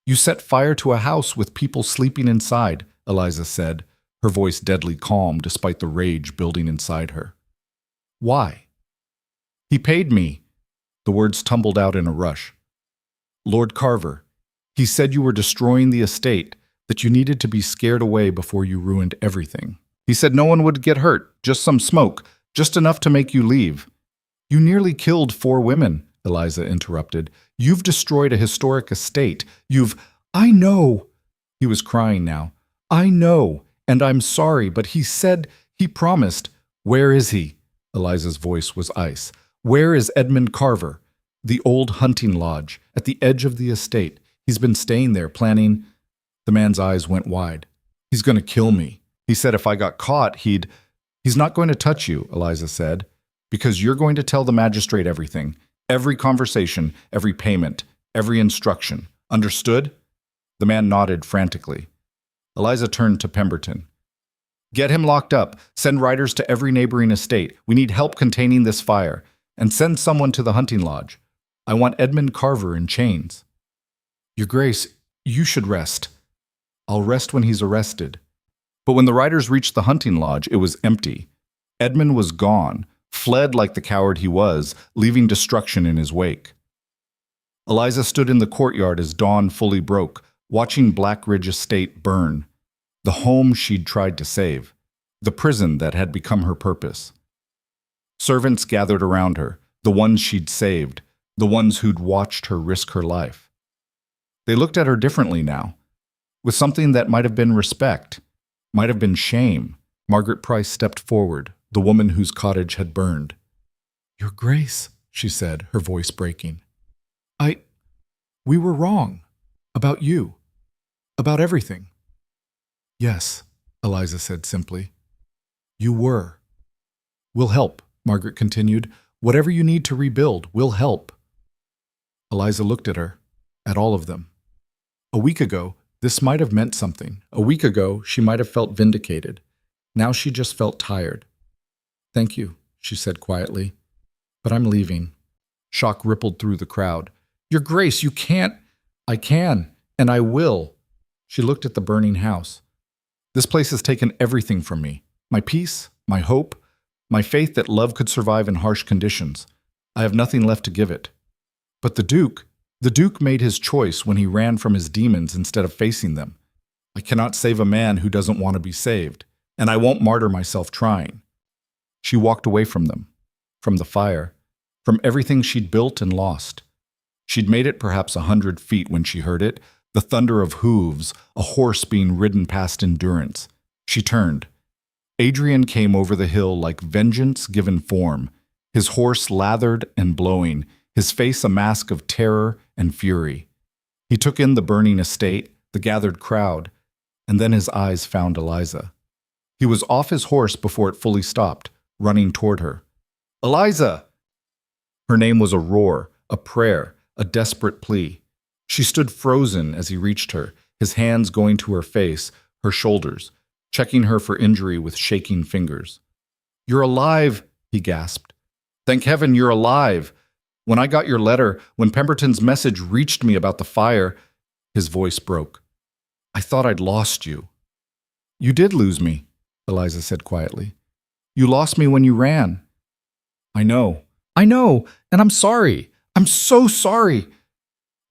You set fire to a house with people sleeping inside, Eliza said, her voice deadly calm despite the rage building inside her. Why? He paid me. The words tumbled out in a rush. Lord Carver, he said you were destroying the estate, that you needed to be scared away before you ruined everything. He said no one would get hurt, just some smoke, just enough to make you leave. You nearly killed 4 women, Eliza interrupted. You've destroyed a historic estate. I know. He was crying now. I know, and I'm sorry, but he promised. Where is he? Eliza's voice was ice. Where is Edmund Carver? The old hunting lodge, at the edge of the estate. He's been staying there, planning. The man's eyes went wide. He's going to kill me. He said if I got caught, He's not going to touch you, Eliza said, because you're going to tell the magistrate everything. Every conversation, every payment, every instruction. Understood? The man nodded frantically. Eliza turned to Pemberton. Get him locked up. Send riders to every neighboring estate. We need help containing this fire. And send someone to the hunting lodge. I want Edmund Carver in chains. Your Grace, you should rest. I'll rest when he's arrested. But when the riders reached the hunting lodge, it was empty. Edmund was gone, fled like the coward he was, leaving destruction in his wake. Eliza stood in the courtyard as dawn fully broke, watching Blackridge Estate burn, the home she'd tried to save, the prison that had become her purpose. Servants gathered around her, the ones she'd saved, the ones who'd watched her risk her life. They looked at her differently now, with something that might have been respect, might have been shame. Margaret Price stepped forward, the woman whose cottage had burned. Your Grace, she said, her voice breaking. We were wrong. About you. About everything. Yes, Eliza said simply. You were. We'll help, Margaret continued. Whatever you need to rebuild, we'll help. Eliza looked at her, at all of them. A week ago, this might have meant something. A week ago, she might have felt vindicated. Now she just felt tired. Thank you, she said quietly. But I'm leaving. Shock rippled through the crowd. Your Grace, you can't. I can, and I will. She looked at the burning house. This place has taken everything from me. My peace, my hope, my faith that love could survive in harsh conditions. I have nothing left to give it. But the Duke made his choice when he ran from his demons instead of facing them. I cannot save a man who doesn't want to be saved, and I won't martyr myself trying. She walked away from them, from the fire, from everything she'd built and lost. She'd made it perhaps 100 feet when she heard it, the thunder of hooves, a horse being ridden past endurance. She turned. Adrian came over the hill like vengeance given form, his horse lathered and blowing, his face a mask of terror and fury. He took in the burning estate, the gathered crowd, and then his eyes found Eliza. He was off his horse before it fully stopped, running toward her. Eliza! Her name was a roar, a prayer, a desperate plea. She stood frozen as he reached her, his hands going to her face, her shoulders, checking her for injury with shaking fingers. You're alive, he gasped. Thank heaven you're alive. When I got your letter, when Pemberton's message reached me about the fire, his voice broke. I thought I'd lost you. You did lose me, Eliza said quietly. You lost me when you ran. I know, and I'm sorry. I'm so sorry.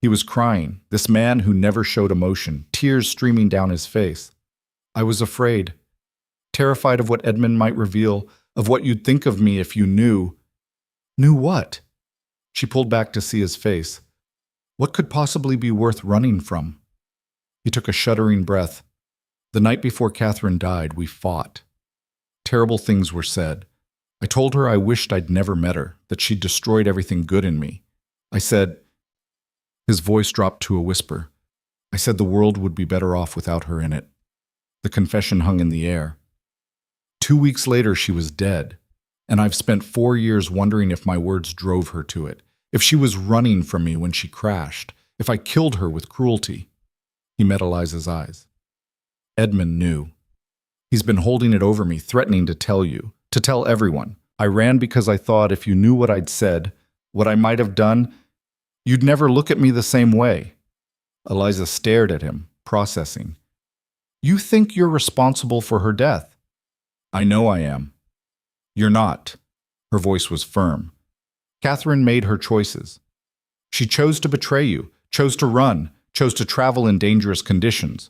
He was crying, this man who never showed emotion, tears streaming down his face. I was afraid, terrified of what Edmund might reveal, of what you'd think of me if you knew. Knew what? She pulled back to see his face. What could possibly be worth running from? He took a shuddering breath. The night before Catherine died, we fought. Terrible things were said. I told her I wished I'd never met her, that she'd destroyed everything good in me. I said, his voice dropped to a whisper. I said the world would be better off without her in it. The confession hung in the air. 2 weeks later, she was dead, and I've spent 4 years wondering if my words drove her to it, if she was running from me when she crashed, if I killed her with cruelty. He met Eliza's eyes. Edmund knew. He's been holding it over me, threatening to tell you, to tell everyone. I ran because I thought if you knew what I'd said, what I might have done, you'd never look at me the same way. Eliza stared at him, processing. You think you're responsible for her death? I know I am. You're not. Her voice was firm. Catherine made her choices. She chose to betray you, chose to run, chose to travel in dangerous conditions.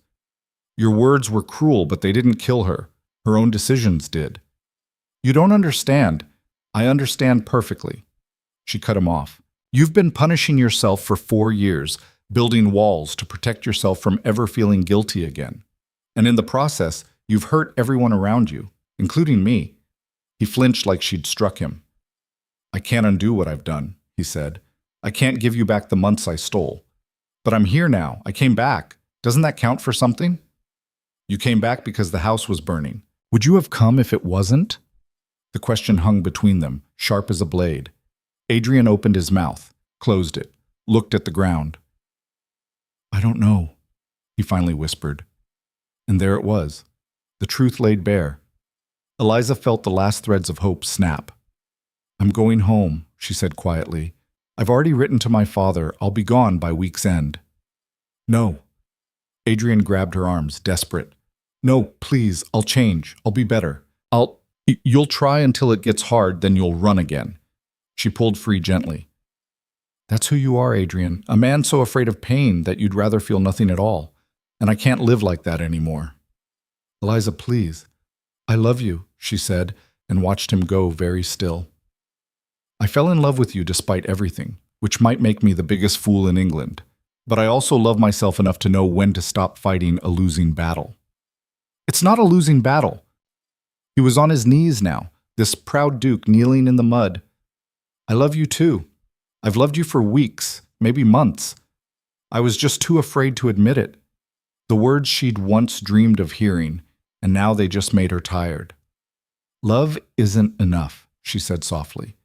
Your words were cruel, but they didn't kill her. Her own decisions did. You don't understand. I understand perfectly. She cut him off. You've been punishing yourself for 4 years, building walls to protect yourself from ever feeling guilty again. And in the process, you've hurt everyone around you, including me. He flinched like she'd struck him. I can't undo what I've done, he said. I can't give you back the months I stole. But I'm here now. I came back. Doesn't that count for something? You came back because the house was burning. Would you have come if it wasn't? The question hung between them, sharp as a blade. Adrian opened his mouth, closed it, looked at the ground. I don't know, he finally whispered. And there it was, the truth laid bare. Eliza felt the last threads of hope snap. I'm going home, she said quietly. I've already written to my father. I'll be gone by week's end. No. Adrian grabbed her arms, desperate. No, please, I'll change. I'll be better. You'll try until it gets hard, then you'll run again. She pulled free gently. That's who you are, Adrian, a man so afraid of pain that you'd rather feel nothing at all. And I can't live like that anymore. Eliza, please. I love you, she said, and watched him go very still. I fell in love with you despite everything, which might make me the biggest fool in England. But I also love myself enough to know when to stop fighting a losing battle. It's not a losing battle. He was on his knees now, this proud duke kneeling in the mud. I love you too. I've loved you for weeks, maybe months. I was just too afraid to admit it. the words she'd once dreamed of hearing, and now they just made her tired. "Love isn't enough," she said softly.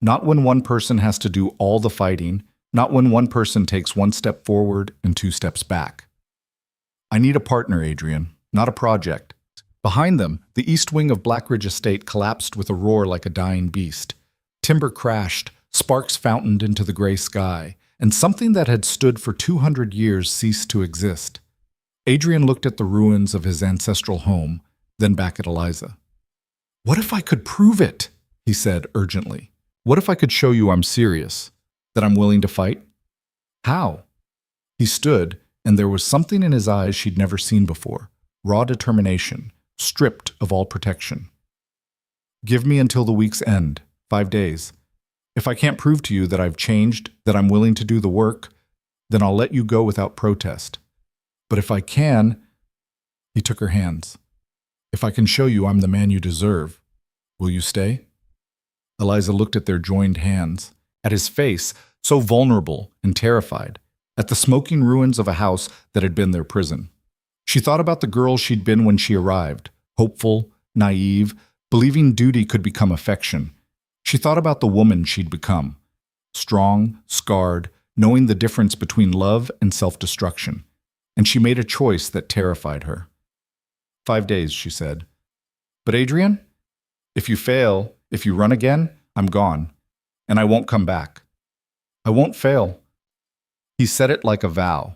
"Not when one person has to do all the fighting, not when one person takes one step forward and two steps back. I need a partner, Adrian, not a project." Behind them, the east wing of Blackridge Estate collapsed with a roar like a dying beast. Timber crashed, sparks fountained into the gray sky, and something that had stood for 200 years ceased to exist. Adrian looked at the ruins of his ancestral home, then back at Eliza. "What if I could prove it?" he said urgently. "What if I could show you I'm serious, that I'm willing to fight?" "How?" He stood, and there was something in his eyes she'd never seen before, raw determination, stripped of all protection. "Give me until the week's end, 5 days. If I can't prove to you that I've changed, that I'm willing to do the work, then I'll let you go without protest. But if I can," he took her hands, "if I can show you I'm the man you deserve, will you stay?" Eliza looked at their joined hands, at his face, so vulnerable and terrified, at the smoking ruins of a house that had been their prison. She thought about the girl she'd been when she arrived, hopeful, naive, believing duty could become affection. She thought about the woman she'd become, strong, scarred, knowing the difference between love and self-destruction. And she made a choice that terrified her. 5 days, she said. "But Adrian, if you fail, if you run again, I'm gone, and I won't come back. I won't fail." He said it like a vow.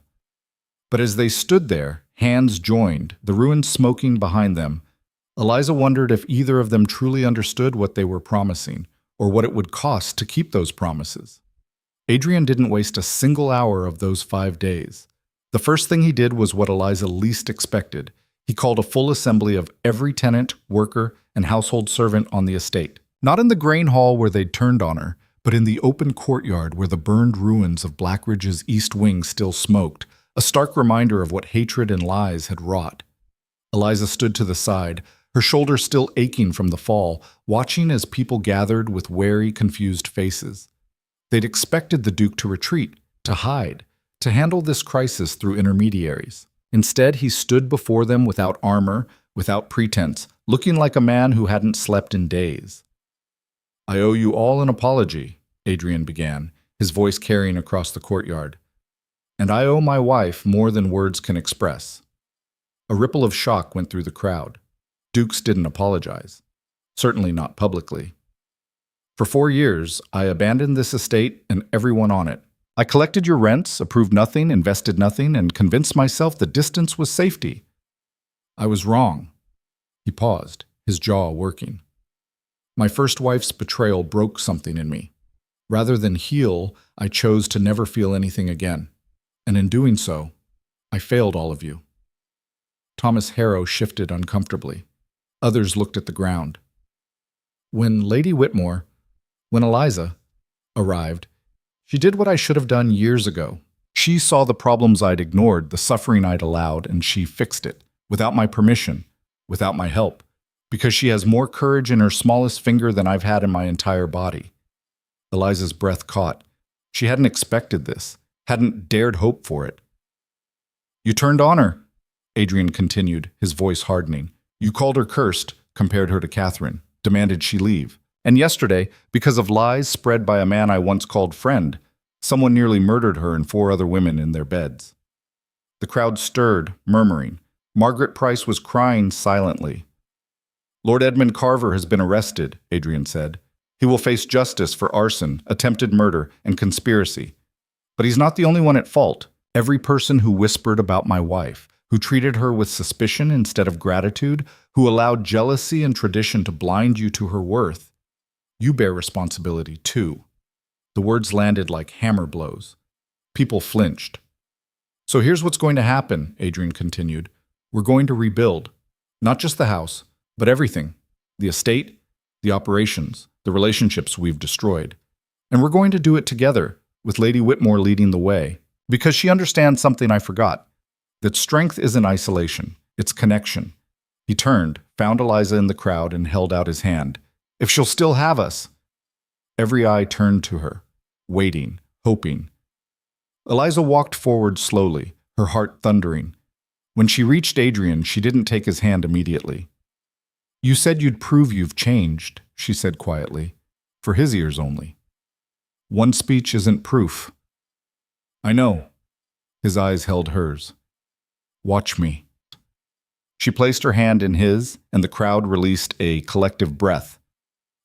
But as they stood there, hands joined, the ruins smoking behind them, Eliza wondered if either of them truly understood what they were promising, or what it would cost to keep those promises. Adrian didn't waste a single hour of those 5 days. The first thing he did was what Eliza least expected. He called a full assembly of every tenant, worker, and household servant on the estate. Not in the grain hall where they'd turned on her, but in the open courtyard where the burned ruins of Blackridge's east wing still smoked, a stark reminder of what hatred and lies had wrought. Eliza stood to the side, her shoulders still aching from the fall, watching as people gathered with wary, confused faces. They'd expected the Duke to retreat, to hide, to handle this crisis through intermediaries. Instead, he stood before them without armor, without pretense, looking like a man who hadn't slept in days. "I owe you all an apology," Adrian began, his voice carrying across the courtyard. "And I owe my wife more than words can express." A ripple of shock went through the crowd. Dukes didn't apologize, certainly not publicly. "For 4 years, I abandoned this estate and everyone on it. I collected your rents, approved nothing, invested nothing, and convinced myself the distance was safety. I was wrong." He paused, his jaw working. "My first wife's betrayal broke something in me. Rather than heal, I chose to never feel anything again. And in doing so, I failed all of you." Thomas Harrow shifted uncomfortably. Others looked at the ground. When Lady Whitmore, when Eliza, arrived, she did what I should have done years ago. She saw the problems I'd ignored, the suffering I'd allowed, and she fixed it, without my permission, without my help, because she has more courage in her smallest finger than I've had in my entire body. Eliza's breath caught. She hadn't expected this, hadn't dared hope for it. "You turned on her," Adrian continued, his voice hardening. "You called her cursed, compared her to Catherine, demanded she leave. And yesterday, because of lies spread by a man I once called friend, someone nearly murdered her and 4 other women in their beds." The crowd stirred, murmuring. Margaret Price was crying silently. "Lord Edmund Carver has been arrested," Adrian said. "He will face justice for arson, attempted murder, and conspiracy. But he's not the only one at fault. Every person who whispered about my wife, who treated her with suspicion instead of gratitude, who allowed jealousy and tradition to blind you to her worth. You bear responsibility, too." The words landed like hammer blows. People flinched. "So here's what's going to happen," Adrian continued. "We're going to rebuild. Not just the house, but everything. The estate, the operations, the relationships we've destroyed. And we're going to do it together, with Lady Whitmore leading the way. Because she understands something I forgot. That strength isn't isolation, it's connection." He turned, found Eliza in the crowd, and held out his hand. "If she'll still have us." Every eye turned to her, waiting, hoping. Eliza walked forward slowly, her heart thundering. When she reached Adrian, she didn't take his hand immediately. "You said you'd prove you've changed," she said quietly, for his ears only. "One speech isn't proof." "I know." His eyes held hers. "Watch me." She placed her hand in his, and the crowd released a collective breath.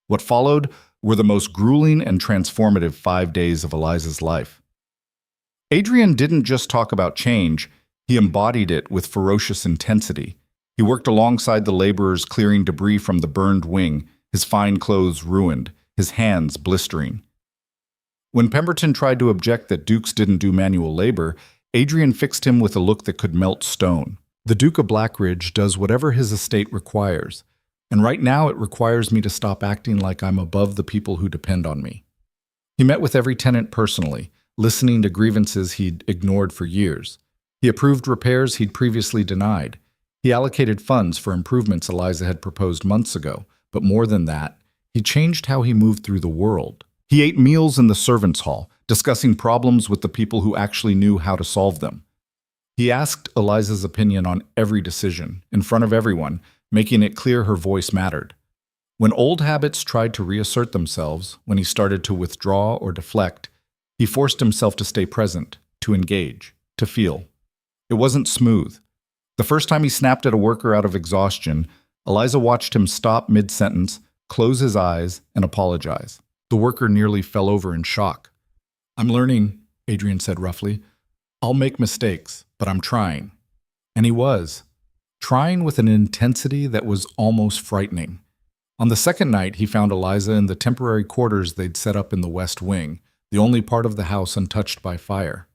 What followed were the most grueling and transformative 5 days of Eliza's life. Adrian didn't just talk about change, he embodied it with ferocious intensity. He worked alongside the laborers clearing debris from the burned wing, his fine clothes ruined, his hands blistering. When Pemberton tried to object that dukes didn't do manual labor, Adrian fixed him with a look that could melt stone. "The Duke of Blackridge does whatever his estate requires, and right now it requires me to stop acting like I'm above the people who depend on me." He met with every tenant personally, listening to grievances he'd ignored for years. He approved repairs he'd previously denied. He allocated funds for improvements Eliza had proposed months ago, but more than that, he changed how he moved through the world. He ate meals in the servants' hall, discussing problems with the people who actually knew how to solve them. He asked Eliza's opinion on every decision, in front of everyone, making it clear her voice mattered. When old habits tried to reassert themselves, when he started to withdraw or deflect, he forced himself to stay present, to engage, to feel. It wasn't smooth. The first time he snapped at a worker out of exhaustion, Eliza watched him stop mid-sentence, close his eyes, and apologize. The worker nearly fell over in shock. "I'm learning," Adrian said roughly. "I'll make mistakes, but I'm trying." And he was, trying with an intensity that was almost frightening. On the second night, he found Eliza in the temporary quarters they'd set up in the West Wing, the only part of the house untouched by fire.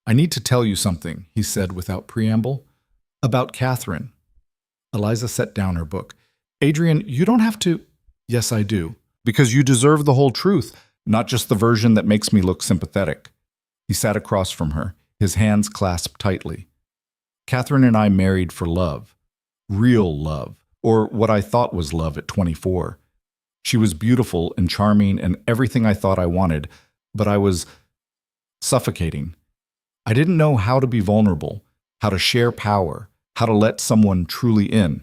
"I need to tell you something," he said without preamble. "About Catherine." Eliza set down her book. "Adrian, you don't have to—" "Yes, I do. Because you deserve the whole truth, not just the version that makes me look sympathetic." He sat across from her, his hands clasped tightly. "Catherine and I married for love. Real love, or what I thought was love at 24. She was beautiful and charming and everything I thought I wanted, but I was suffocating. I didn't know how to be vulnerable, how to share power, how to let someone truly in.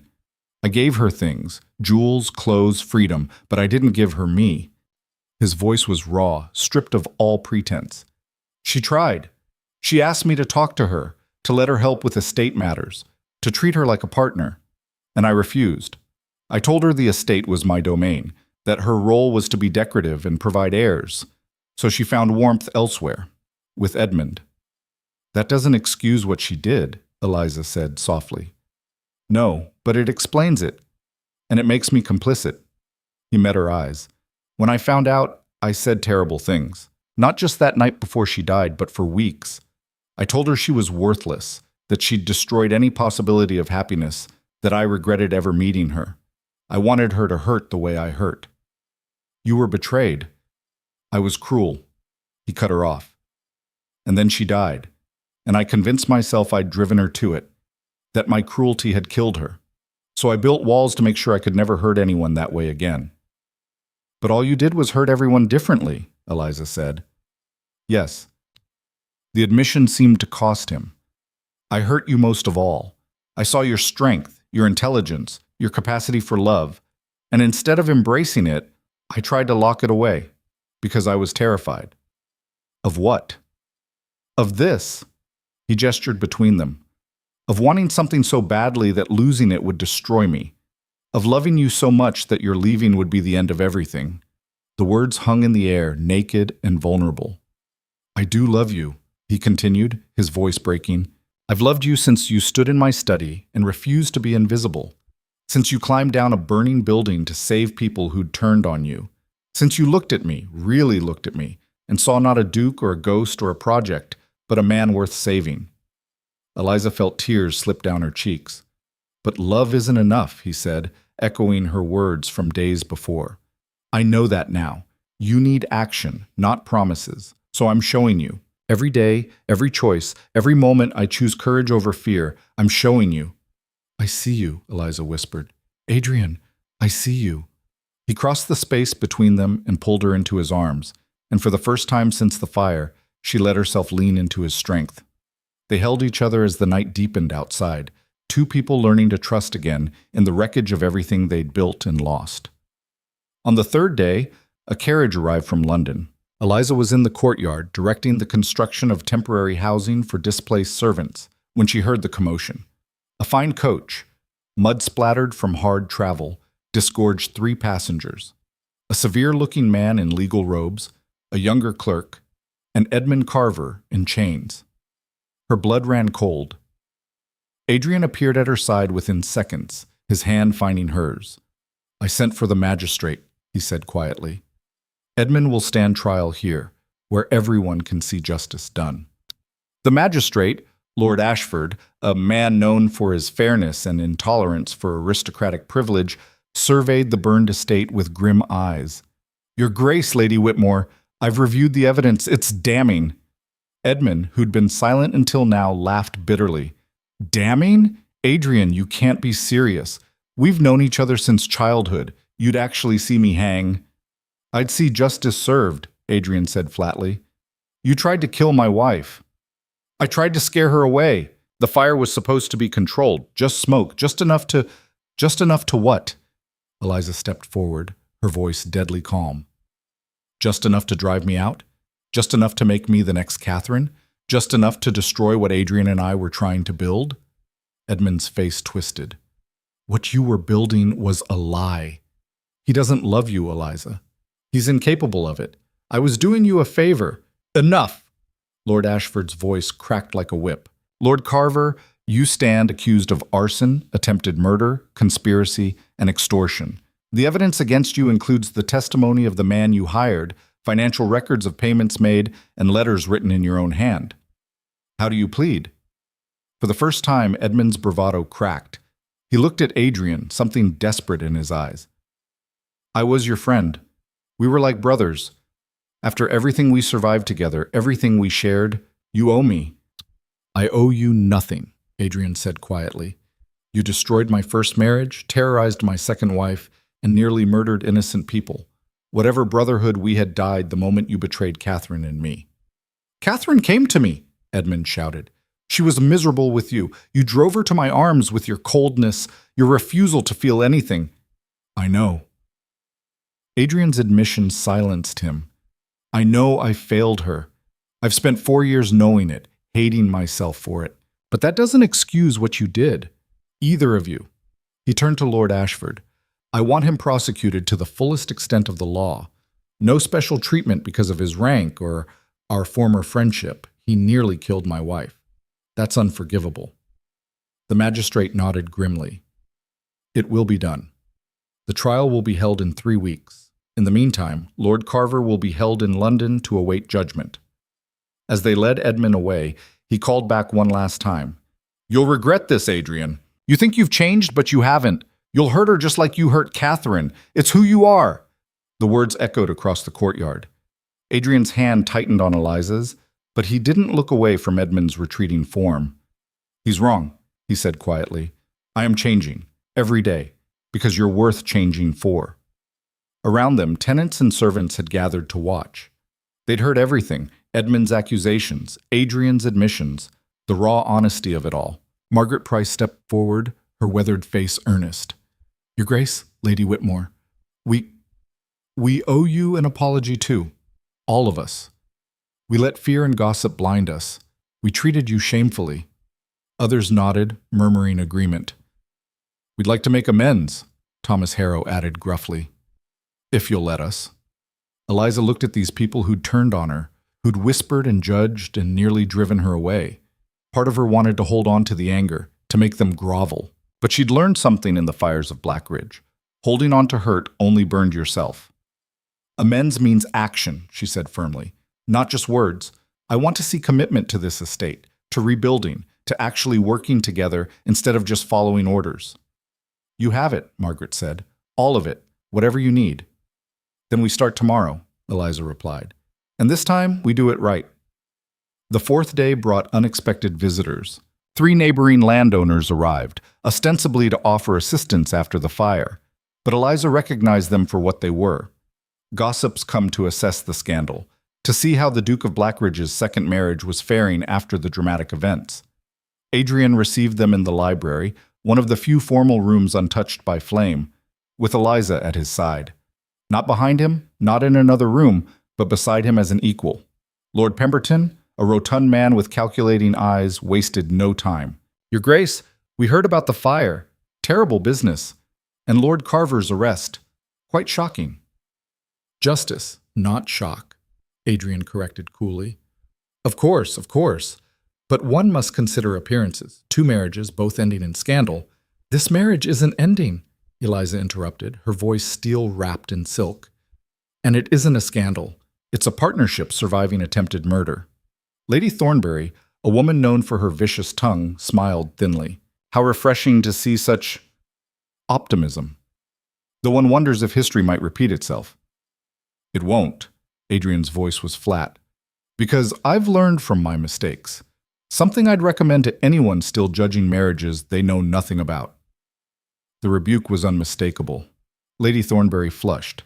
I gave her things, jewels, clothes, freedom, but I didn't give her me." His voice was raw, stripped of all pretense. "She tried. She asked me to talk to her, to let her help with estate matters, to treat her like a partner. And I refused. I told her the estate was my domain, that her role was to be decorative and provide heirs. So she found warmth elsewhere, with Edmund." "That doesn't excuse what she did," Eliza said softly. "No, but it explains it. And it makes me complicit." He met her eyes. "When I found out, I said terrible things. Not just that night before she died, but for weeks. I told her she was worthless, that she'd destroyed any possibility of happiness, that I regretted ever meeting her. I wanted her to hurt the way I hurt." "You were betrayed." "I was cruel." He cut her off. "And then she died. And I convinced myself I'd driven her to it, that my cruelty had killed her. So I built walls to make sure I could never hurt anyone that way again." "But all you did was hurt everyone differently," Eliza said. "Yes." The admission seemed to cost him. "I hurt you most of all. I saw your strength, your intelligence, your capacity for love, and instead of embracing it, I tried to lock it away, because I was terrified." "Of what?" "Of this." He gestured between them. "Of wanting something so badly that losing it would destroy me. Of loving you so much that your leaving would be the end of everything." The words hung in the air, naked and vulnerable. "I do love you," he continued, his voice breaking. "I've loved you since you stood in my study and refused to be invisible. Since you climbed down a burning building to save people who'd turned on you. Since you looked at me, really looked at me, and saw not a duke or a ghost or a project, but a man worth saving." Eliza felt tears slip down her cheeks. "But love isn't enough," he said, echoing her words from days before. "I know that now. You need action, not promises. So I'm showing you. Every day, every choice, every moment I choose courage over fear, I'm showing you." "I see you," Eliza whispered. "Adrian, I see you." He crossed the space between them and pulled her into his arms, and for the first time since the fire, she let herself lean into his strength. They held each other as the night deepened outside, two people learning to trust again in the wreckage of everything they'd built and lost. On the third day, a carriage arrived from London. Eliza was in the courtyard, directing the construction of temporary housing for displaced servants, when she heard the commotion. A fine coach, mud-splattered from hard travel, disgorged 3 passengers. A severe-looking man in legal robes, a younger clerk, and Edmund Carver in chains. Her blood ran cold. Adrian appeared at her side within seconds, his hand finding hers. "I sent for the magistrate," he said quietly. "Edmund will stand trial here, where everyone can see justice done." The magistrate, Lord Ashford, a man known for his fairness and intolerance for aristocratic privilege, surveyed the burned estate with grim eyes. "Your Grace, Lady Whitmore, I've reviewed the evidence. It's damning." Edmund, who'd been silent until now, laughed bitterly. "Damning? Adrian, you can't be serious. We've known each other since childhood. You'd actually see me hang." "I'd see justice served," Adrian said flatly. "You tried to kill my wife." "I tried to scare her away. The fire was supposed to be controlled, just smoke, just enough to what?" Eliza stepped forward, her voice deadly calm. "Just enough to drive me out? Just enough to make me the next Catherine? Just enough to destroy what Adrian and I were trying to build?" Edmund's face twisted. "What you were building was a lie. He doesn't love you, Eliza. He's incapable of it. I was doing you a favor." "Enough!" Lord Ashford's voice cracked like a whip. "Lord Carver, you stand accused of arson, attempted murder, conspiracy, and extortion. The evidence against you includes the testimony of the man you hired, financial records of payments made, and letters written in your own hand. How do you plead?" For the first time, Edmund's bravado cracked. He looked at Adrian, something desperate in his eyes. "I was your friend. We were like brothers. After everything we survived together, everything we shared, you owe me." "I owe you nothing," Adrian said quietly. "You destroyed my first marriage, terrorized my second wife, and nearly murdered innocent people. Whatever brotherhood we had died the moment you betrayed Catherine and me." "Catherine came to me," Edmund shouted. "She was miserable with you. You drove her to my arms with your coldness, your refusal to feel anything." "I know." Adrian's admission silenced him. "I know I failed her. I've spent 4 years knowing it, hating myself for it. But that doesn't excuse what you did. Either of you." He turned to Lord Ashford. "I want him prosecuted to the fullest extent of the law. No special treatment because of his rank or our former friendship. He nearly killed my wife. That's unforgivable." The magistrate nodded grimly. "It will be done. The trial will be held in 3 weeks. In the meantime, Lord Carver will be held in London to await judgment." As they led Edmund away, he called back one last time. "You'll regret this, Adrian. You think you've changed, but you haven't. You'll hurt her just like you hurt Catherine. It's who you are." The words echoed across the courtyard. Adrian's hand tightened on Eliza's, but he didn't look away from Edmund's retreating form. "He's wrong," he said quietly. "I am changing, every day, because you're worth changing for." Around them, tenants and servants had gathered to watch. They'd heard everything, Edmund's accusations, Adrian's admissions, the raw honesty of it all. Margaret Price stepped forward, her weathered face earnest. "Your Grace, Lady Whitmore, we owe you an apology too. All of us. We let fear and gossip blind us. We treated you shamefully." Others nodded, murmuring agreement. "We'd like to make amends," Thomas Harrow added gruffly. "If you'll let us." Eliza looked at these people who'd turned on her, who'd whispered and judged and nearly driven her away. Part of her wanted to hold on to the anger, to make them grovel. But she'd learned something in the fires of Blackridge. Holding on to hurt only burned yourself. "Amends means action," she said firmly. "Not just words. I want to see commitment to this estate, to rebuilding, to actually working together instead of just following orders." "You have it," Margaret said. "All of it. Whatever you need." "Then we start tomorrow," Eliza replied. "And this time, we do it right." The 4th day brought unexpected visitors. 3 neighboring landowners arrived, ostensibly to offer assistance after the fire. But Eliza recognized them for what they were. Gossips come to assess the scandal. to see how the Duke of Blackridge's second marriage was faring after the dramatic events. Adrian received them in the library, one of the few formal rooms untouched by flame, with Eliza at his side. Not behind him, not in another room, but beside him as an equal. Lord Pemberton, a rotund man with calculating eyes, wasted no time. "Your Grace, we heard about the fire. Terrible business. And Lord Carver's arrest. Quite shocking." "Justice, not shock," Adrian corrected coolly. Of course. But one must consider appearances. 2 marriages, both ending in scandal." "This marriage isn't ending," Eliza interrupted, her voice steel-wrapped in silk. "And it isn't a scandal. It's a partnership surviving attempted murder." Lady Thornbury, a woman known for her vicious tongue, smiled thinly. How refreshing to see such optimism. Though one wonders if history might repeat itself. "It won't." Adrian's voice was flat. "Because I've learned from my mistakes. Something I'd recommend to anyone still judging marriages they know nothing about." The rebuke was unmistakable. Lady Thornbury flushed.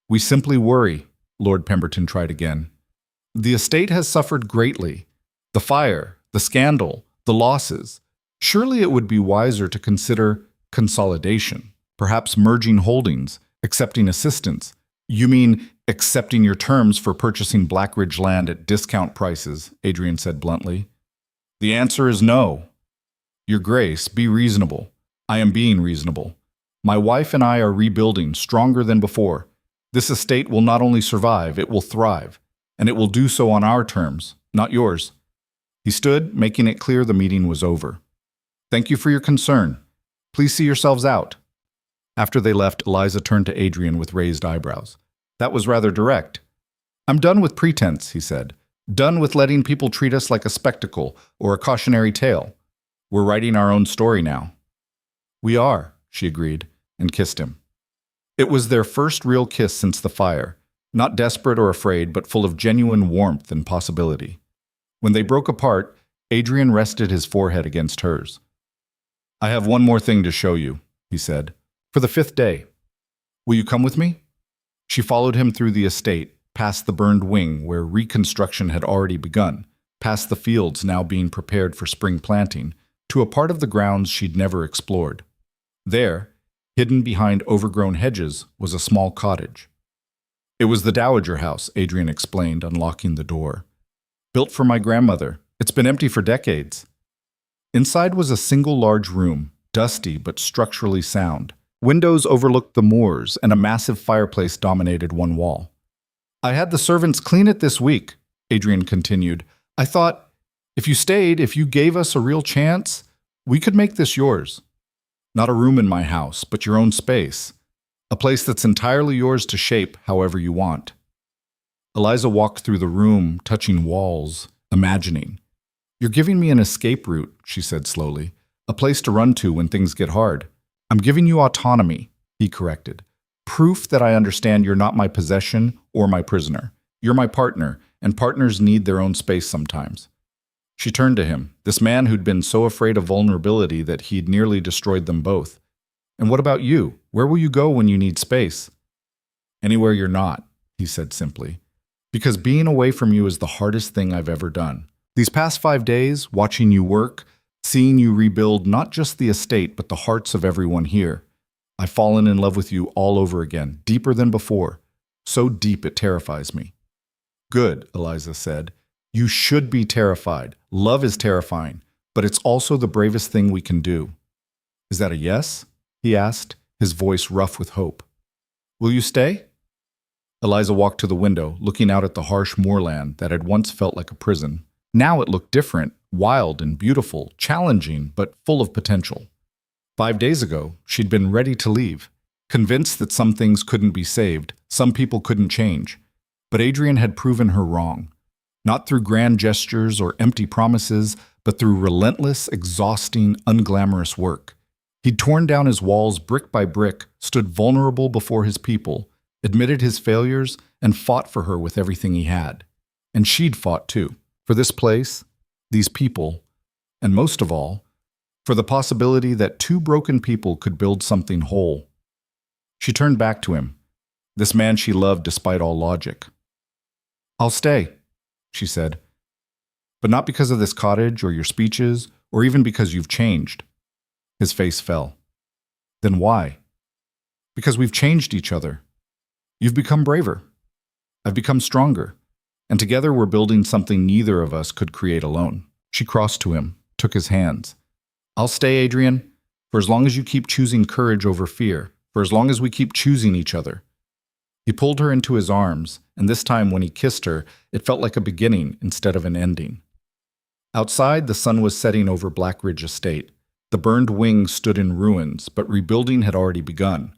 "We simply worry," Lord Pemberton tried again. "The estate has suffered greatly. The fire, the scandal, the losses. Surely it would be wiser to consider consolidation, perhaps merging holdings, accepting assistance." "You mean accepting your terms for purchasing Blackridge land at discount prices," Adrian said bluntly. "The answer is no." "Your Grace, be reasonable." "I am being reasonable. My wife and I are rebuilding, stronger than before. This estate will not only survive, it will thrive. And it will do so on our terms, not yours." He stood, making it clear the meeting was over. "Thank you for your concern. Please see yourselves out." After they left, Eliza turned to Adrian with raised eyebrows. That was rather direct. "I'm done with pretense," he said. "Done with letting people treat us like a spectacle or a cautionary tale. We're writing our own story now." "We are," she agreed, and kissed him. It was their first real kiss since the fire, not desperate or afraid, but full of genuine warmth and possibility. When they broke apart, Adrian rested his forehead against hers. "I have one more thing to show you," he said, "for the 5th day. Will you come with me?" She followed him through the estate, past the burned wing where reconstruction had already begun, past the fields now being prepared for spring planting, to a part of the grounds she'd never explored. There, hidden behind overgrown hedges, was a small cottage. "It was the Dowager House," Adrian explained, unlocking the door. "Built for my grandmother. It's been empty for decades." Inside was a single large room, dusty but structurally sound. Windows overlooked the moors, and a massive fireplace dominated one wall. "I had the servants clean it this week," Adrian continued. "I thought, if you stayed, if you gave us a real chance, we could make this yours. Not a room in my house, but your own space. A place that's entirely yours to shape however you want." Eliza walked through the room, touching walls, imagining. "You're giving me an escape route," she said slowly. "A place to run to when things get hard." "I'm giving you autonomy," he corrected. "Proof that I understand you're not my possession or my prisoner. You're my partner, and partners need their own space sometimes." She turned to him, this man who'd been so afraid of vulnerability that he'd nearly destroyed them both. "And what about you? Where will you go when you need space?" "Anywhere you're not," he said simply. "Because being away from you is the hardest thing I've ever done. These past 5 days, watching you work, seeing you rebuild not just the estate but the hearts of everyone here. I've fallen in love with you all over again, deeper than before. So deep it terrifies me." "Good," Eliza said. "You should be terrified. Love is terrifying, but it's also the bravest thing we can do." "Is that a yes?" he asked, his voice rough with hope. "Will you stay?" Eliza walked to the window, looking out at the harsh moorland that had once felt like a prison. Now it looked different, wild and beautiful, challenging, but full of potential. 5 days ago, she'd been ready to leave, convinced that some things couldn't be saved, some people couldn't change. But Adrian had proven her wrong. Not through grand gestures or empty promises, but through relentless, exhausting, unglamorous work. He'd torn down his walls brick by brick, stood vulnerable before his people, admitted his failures, and fought for her with everything he had. And she'd fought too. For this place, these people, and most of all, for the possibility that 2 broken people could build something whole. She turned back to him, this man she loved despite all logic. I'll stay, she said, but not because of this cottage or your speeches or even because you've changed. His face fell. Then why? Because we've changed each other. You've become braver. I've become stronger. And together we're building something neither of us could create alone. She crossed to him, took his hands. I'll stay, Adrian, for as long as you keep choosing courage over fear, for as long as we keep choosing each other. He pulled her into his arms, and this time when he kissed her, it felt like a beginning instead of an ending. Outside, the sun was setting over Blackridge Estate. The burned wing stood in ruins, but rebuilding had already begun.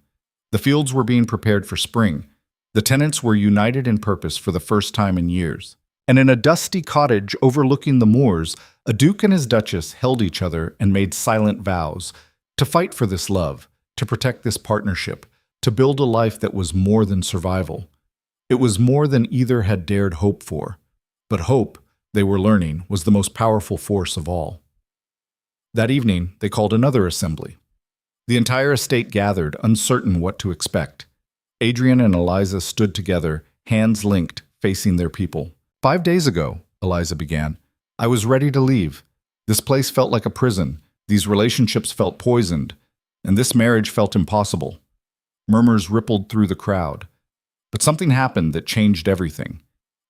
The fields were being prepared for spring. The tenants were united in purpose for the first time in years. And in a dusty cottage overlooking the moors, a duke and his duchess held each other and made silent vows to fight for this love, to protect this partnership, to build a life that was more than survival. It was more than either had dared hope for. But hope, they were learning, was the most powerful force of all. That evening, they called another assembly. The entire estate gathered, uncertain what to expect. Adrian and Eliza stood together, hands linked, facing their people. 5 days ago, Eliza began, I was ready to leave. This place felt like a prison. These relationships felt poisoned. And this marriage felt impossible. Murmurs rippled through the crowd. But something happened that changed everything.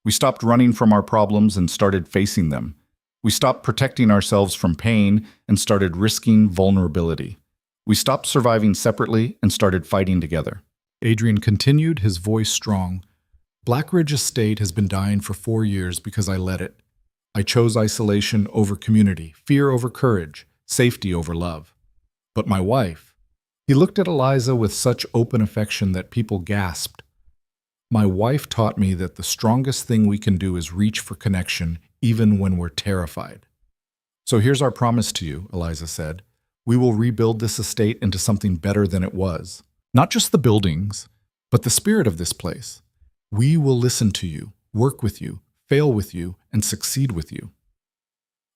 We stopped running from our problems and started facing them. We stopped protecting ourselves from pain and started risking vulnerability. We stopped surviving separately and started fighting together. Adrian continued, his voice strong. Blackridge Estate has been dying for 4 years because I let it. I chose isolation over community, fear over courage, safety over love. But my wife, he looked at Eliza with such open affection that people gasped. My wife taught me that the strongest thing we can do is reach for connection, even when we're terrified. So here's our promise to you, Eliza said. We will rebuild this estate into something better than it was. Not just the buildings, but the spirit of this place. We will listen to you, work with you, fail with you, and succeed with you.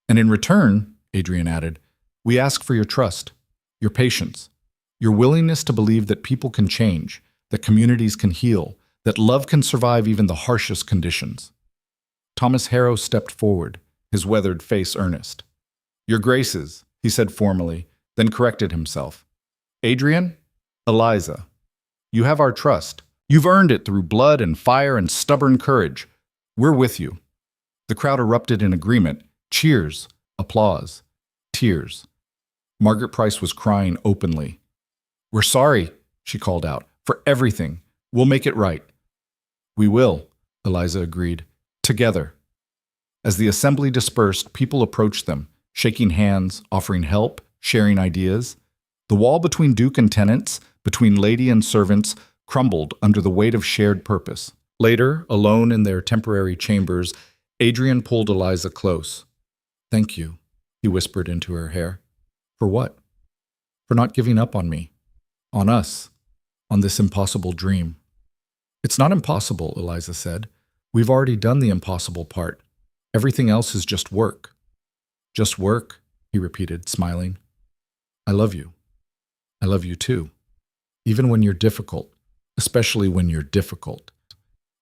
And in return, Adrian added, we ask for your trust, your patience, your willingness to believe that people can change, that communities can heal, that love can survive even the harshest conditions. Thomas Harrow stepped forward, his weathered face earnest. Your Graces, he said formally, then corrected himself. Adrian, Eliza, you have our trust. You've earned it through blood and fire and stubborn courage. We're with you. The crowd erupted in agreement. Cheers, applause, tears. Margaret Price was crying openly. We're sorry, she called out, for everything. We'll make it right. We will, Eliza agreed. Together. As the assembly dispersed, people approached them, shaking hands, offering help, sharing ideas. The wall between duke and tenants, between lady and servants, crumbled under the weight of shared purpose. Later, alone in their temporary chambers, Adrian pulled Eliza close. Thank you, he whispered into her hair. For what? For not giving up on me, on us, on this impossible dream. It's not impossible, Eliza said. We've already done the impossible part. Everything else is just work. Just work, he repeated, smiling. I love you. I love you too. Even when you're difficult, especially when you're difficult.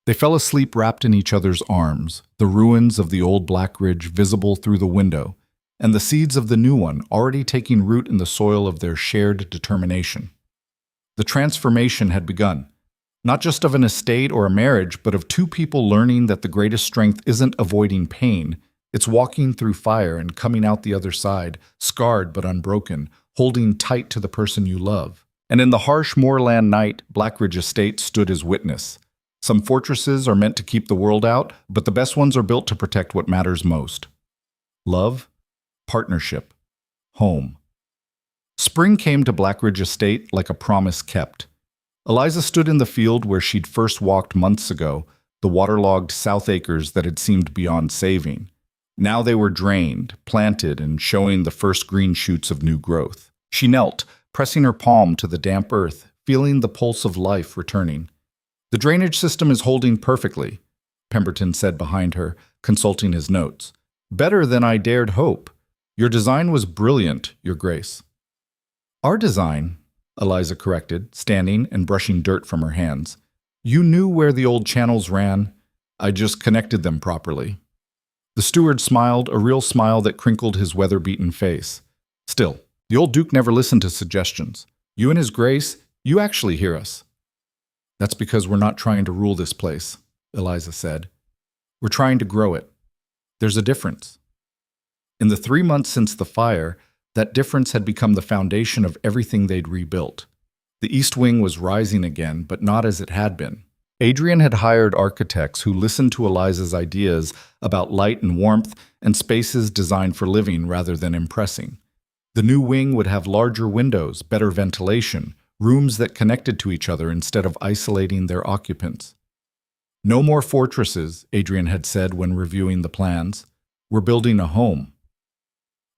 They fell asleep wrapped in each other's arms, the ruins of the old Blackridge visible through the window, and the seeds of the new one already taking root in the soil of their shared determination. The transformation had begun, not just of an estate or a marriage, but of two people learning that the greatest strength isn't avoiding pain, it's walking through fire and coming out the other side, scarred but unbroken, holding tight to the person you love. And in the harsh moorland night, Blackridge Estate stood as witness. Some fortresses are meant to keep the world out, but the best ones are built to protect what matters most. Love, partnership, home. Spring came to Blackridge Estate like a promise kept. Eliza stood in the field where she'd first walked months ago, the waterlogged south acres that had seemed beyond saving. Now they were drained, planted, and showing the first green shoots of new growth. She knelt, pressing her palm to the damp earth, feeling the pulse of life returning. The drainage system is holding perfectly, Pemberton said behind her, consulting his notes. Better than I dared hope. Your design was brilliant, Your Grace. Our design, Eliza corrected, standing and brushing dirt from her hands. You knew where the old channels ran. I just connected them properly. The steward smiled, a real smile that crinkled his weather-beaten face. Still, the old Duke never listened to suggestions. You and his grace, you actually hear us. That's because we're not trying to rule this place, Eliza said. We're trying to grow it. There's a difference. In the 3 months since the fire, that difference had become the foundation of everything they'd rebuilt. The East Wing was rising again, but not as it had been. Adrian had hired architects who listened to Eliza's ideas about light and warmth and spaces designed for living rather than impressing. The new wing would have larger windows, better ventilation, rooms that connected to each other instead of isolating their occupants. No more fortresses, Adrian had said when reviewing the plans. We're building a home.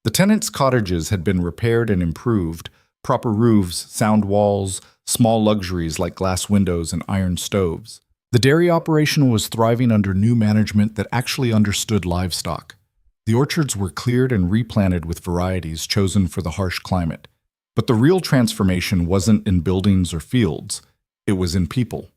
The tenants' cottages had been repaired and improved, proper roofs, sound walls, small luxuries like glass windows and iron stoves. The dairy operation was thriving under new management that actually understood livestock. The orchards were cleared and replanted with varieties chosen for the harsh climate. But the real transformation wasn't in buildings or fields. It was in people.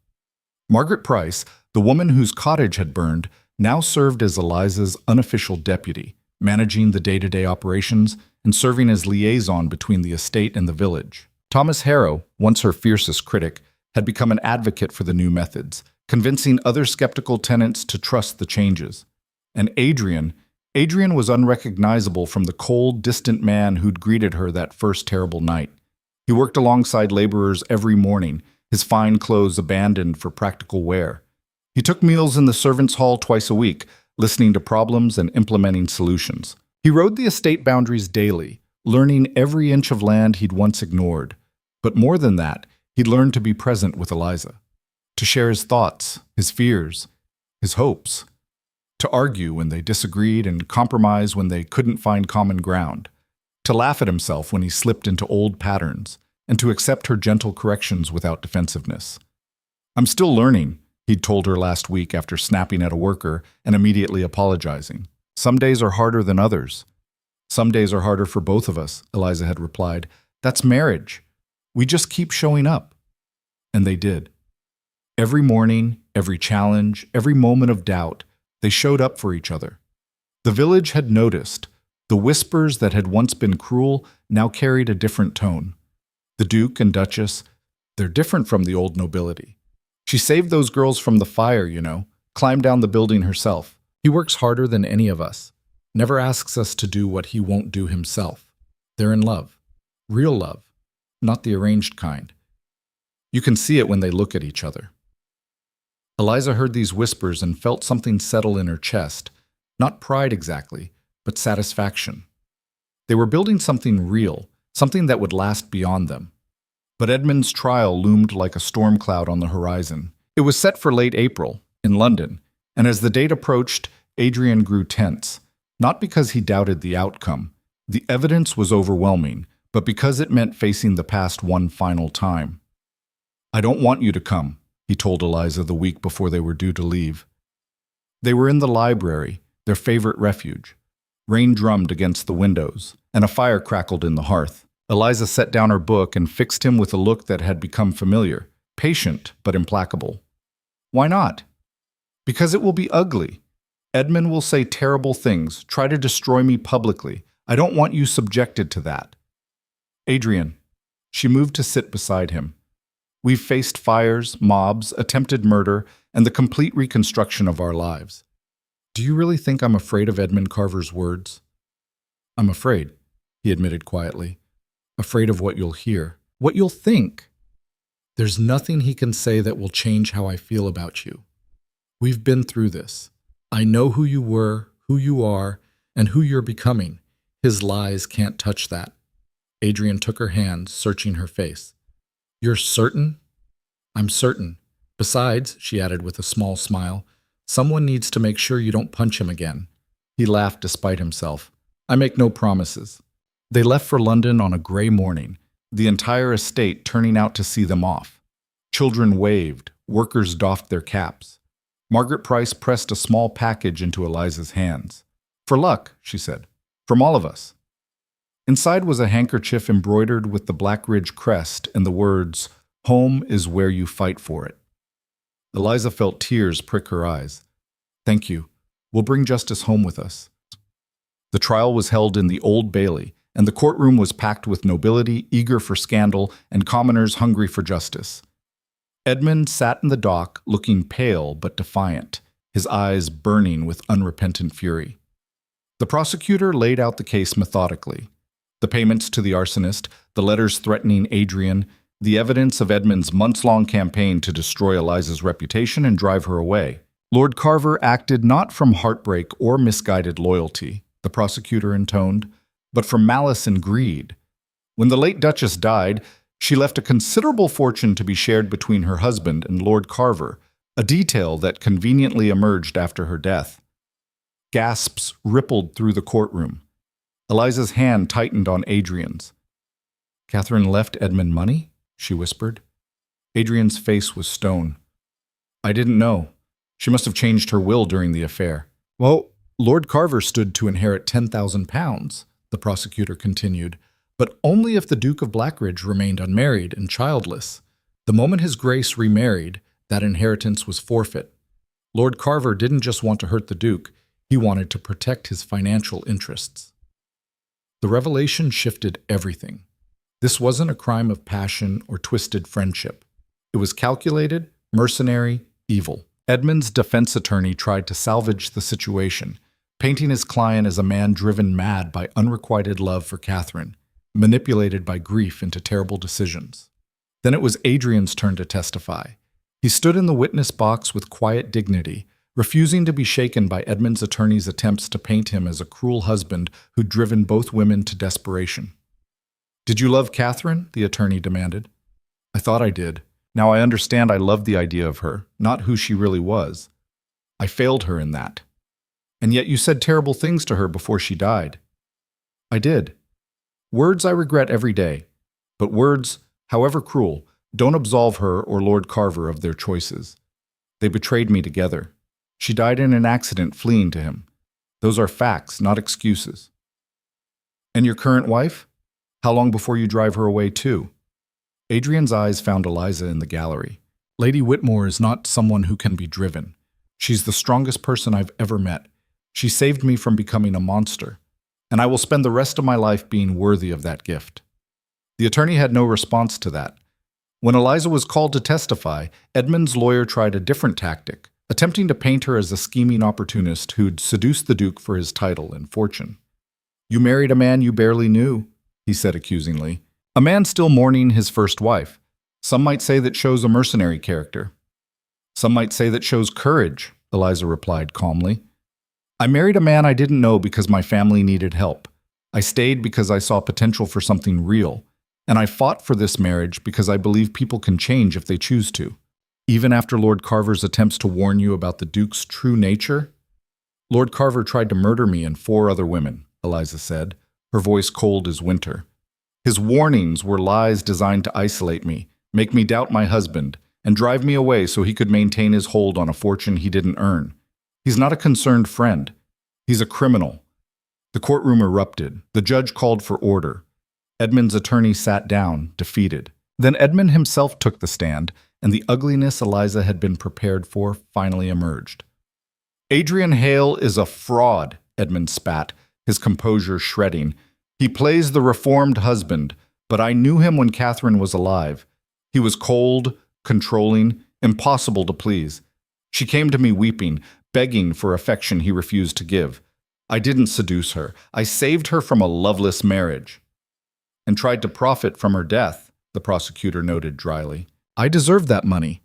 Margaret Price, the woman whose cottage had burned, now served as Eliza's unofficial deputy, managing the day-to-day operations and serving as liaison between the estate and the village. Thomas Harrow, once her fiercest critic, had become an advocate for the new methods, convincing other skeptical tenants to trust the changes. And Adrian was unrecognizable from the cold, distant man who'd greeted her that first terrible night. He worked alongside laborers every morning, his fine clothes abandoned for practical wear. He took meals in the servants' hall twice a week, listening to problems and implementing solutions. He rode the estate boundaries daily, learning every inch of land he'd once ignored. But more than that, he'd learned to be present with Eliza, to share his thoughts, his fears, his hopes, to argue when they disagreed and compromise when they couldn't find common ground, to laugh at himself when he slipped into old patterns, and to accept her gentle corrections without defensiveness. I'm still learning, he'd told her last week after snapping at a worker and immediately apologizing. Some days are harder than others. Some days are harder for both of us, Eliza had replied. That's marriage. We just keep showing up. And they did. Every morning, every challenge, every moment of doubt, they showed up for each other. The village had noticed. The whispers that had once been cruel now carried a different tone. The Duke and Duchess, they're different from the old nobility. She saved those girls from the fire, climbed down the building herself. He works harder than any of us, never asks us to do what he won't do himself. They're in love. Real love, not the arranged kind. You can see it when they look at each other. Eliza heard these whispers and felt something settle in her chest, not pride exactly, but satisfaction. They were building something real, something that would last beyond them. But Edmund's trial loomed like a storm cloud on the horizon. It was set for late April, in London, and as the date approached, Adrian grew tense, not because he doubted the outcome. The evidence was overwhelming, but because it meant facing the past one final time. I don't want you to come, he told Eliza the week before they were due to leave. They were in the library, their favorite refuge. Rain drummed against the windows, and a fire crackled in the hearth. Eliza set down her book and fixed him with a look that had become familiar, patient but implacable. Why not? Because it will be ugly. Edmund will say terrible things, try to destroy me publicly. I don't want you subjected to that. Adrian. She moved to sit beside him. We've faced fires, mobs, attempted murder, and the complete reconstruction of our lives. Do you really think I'm afraid of Edmund Carver's words? I'm afraid, he admitted quietly. Afraid of what you'll hear, what you'll think. There's nothing he can say that will change how I feel about you. We've been through this. I know who you were, who you are, and who you're becoming. His lies can't touch that. Adrian took her hand, searching her face. You're certain? I'm certain. Besides, she added with a small smile, someone needs to make sure you don't punch him again. He laughed despite himself. I make no promises. They left for London on a gray morning, the entire estate turning out to see them off. Children waved, workers doffed their caps. Margaret Price pressed a small package into Eliza's hands. For luck, she said, from all of us. Inside was a handkerchief embroidered with the Blackridge crest and the words, "Home is where you fight for it." Eliza felt tears prick her eyes. Thank you. We'll bring justice home with us. The trial was held in the Old Bailey, and the courtroom was packed with nobility eager for scandal and commoners hungry for justice. Edmund sat in the dock, looking pale but defiant, his eyes burning with unrepentant fury. The prosecutor laid out the case methodically. The payments to the arsonist, the letters threatening Adrian, the evidence of Edmund's months-long campaign to destroy Eliza's reputation and drive her away. Lord Carver acted not from heartbreak or misguided loyalty, the prosecutor intoned, but from malice and greed. When the late Duchess died, she left a considerable fortune to be shared between her husband and Lord Carver, a detail that conveniently emerged after her death. Gasps rippled through the courtroom. Eliza's hand tightened on Adrian's. "Catherine left Edmund money?" she whispered. Adrian's face was stone. "I didn't know. She must have changed her will during the affair." "Well, Lord Carver stood to inherit £10,000, the prosecutor continued, but only if the Duke of Blackridge remained unmarried and childless. The moment His Grace remarried, that inheritance was forfeit. Lord Carver didn't just want to hurt the Duke, he wanted to protect his financial interests." The revelation shifted everything. This wasn't a crime of passion or twisted friendship. It was calculated, mercenary, evil. Edmund's defense attorney tried to salvage the situation, painting his client as a man driven mad by unrequited love for Catherine, manipulated by grief into terrible decisions. Then it was Adrian's turn to testify. He stood in the witness box with quiet dignity, refusing to be shaken by Edmund's attorney's attempts to paint him as a cruel husband who'd driven both women to desperation. "Did you love Catherine?" the attorney demanded. "I thought I did. Now I understand I loved the idea of her, not who she really was. I failed her in that. And yet you said terrible things to her before she died." "I did. Words I regret every day. But words, however cruel, don't absolve her or Lord Carver of their choices. They betrayed me together. She died in an accident fleeing to him. Those are facts, not excuses." "And your current wife? How long before you drive her away too?" Adrian's eyes found Eliza in the gallery. "Lady Whitmore is not someone who can be driven. She's the strongest person I've ever met. She saved me from becoming a monster, and I will spend the rest of my life being worthy of that gift." The attorney had no response to that. When Eliza was called to testify, Edmund's lawyer tried a different tactic, attempting to paint her as a scheming opportunist who'd seduced the Duke for his title and fortune. "You married a man you barely knew," he said accusingly. "A man still mourning his first wife. Some might say that shows a mercenary character." "Some might say that shows courage," Eliza replied calmly. "I married a man I didn't know because my family needed help. I stayed because I saw potential for something real. And I fought for this marriage because I believe people can change if they choose to. Even after Lord Carver's attempts to warn you about the Duke's true nature?" "Lord Carver tried to murder me and 4 other women," Eliza said, her voice cold as winter. "His warnings were lies designed to isolate me, make me doubt my husband, and drive me away so he could maintain his hold on a fortune he didn't earn. He's not a concerned friend. He's a criminal." The courtroom erupted. The judge called for order. Edmund's attorney sat down, defeated. Then Edmund himself took the stand, and the ugliness Eliza had been prepared for finally emerged. "Adrian Hale is a fraud," Edmund spat, his composure shredding. "He plays the reformed husband, but I knew him when Catherine was alive. He was cold, controlling, impossible to please. She came to me weeping, begging for affection he refused to give. I didn't seduce her. I saved her from a loveless marriage." "And tried to profit from her death," the prosecutor noted dryly. "I deserved that money.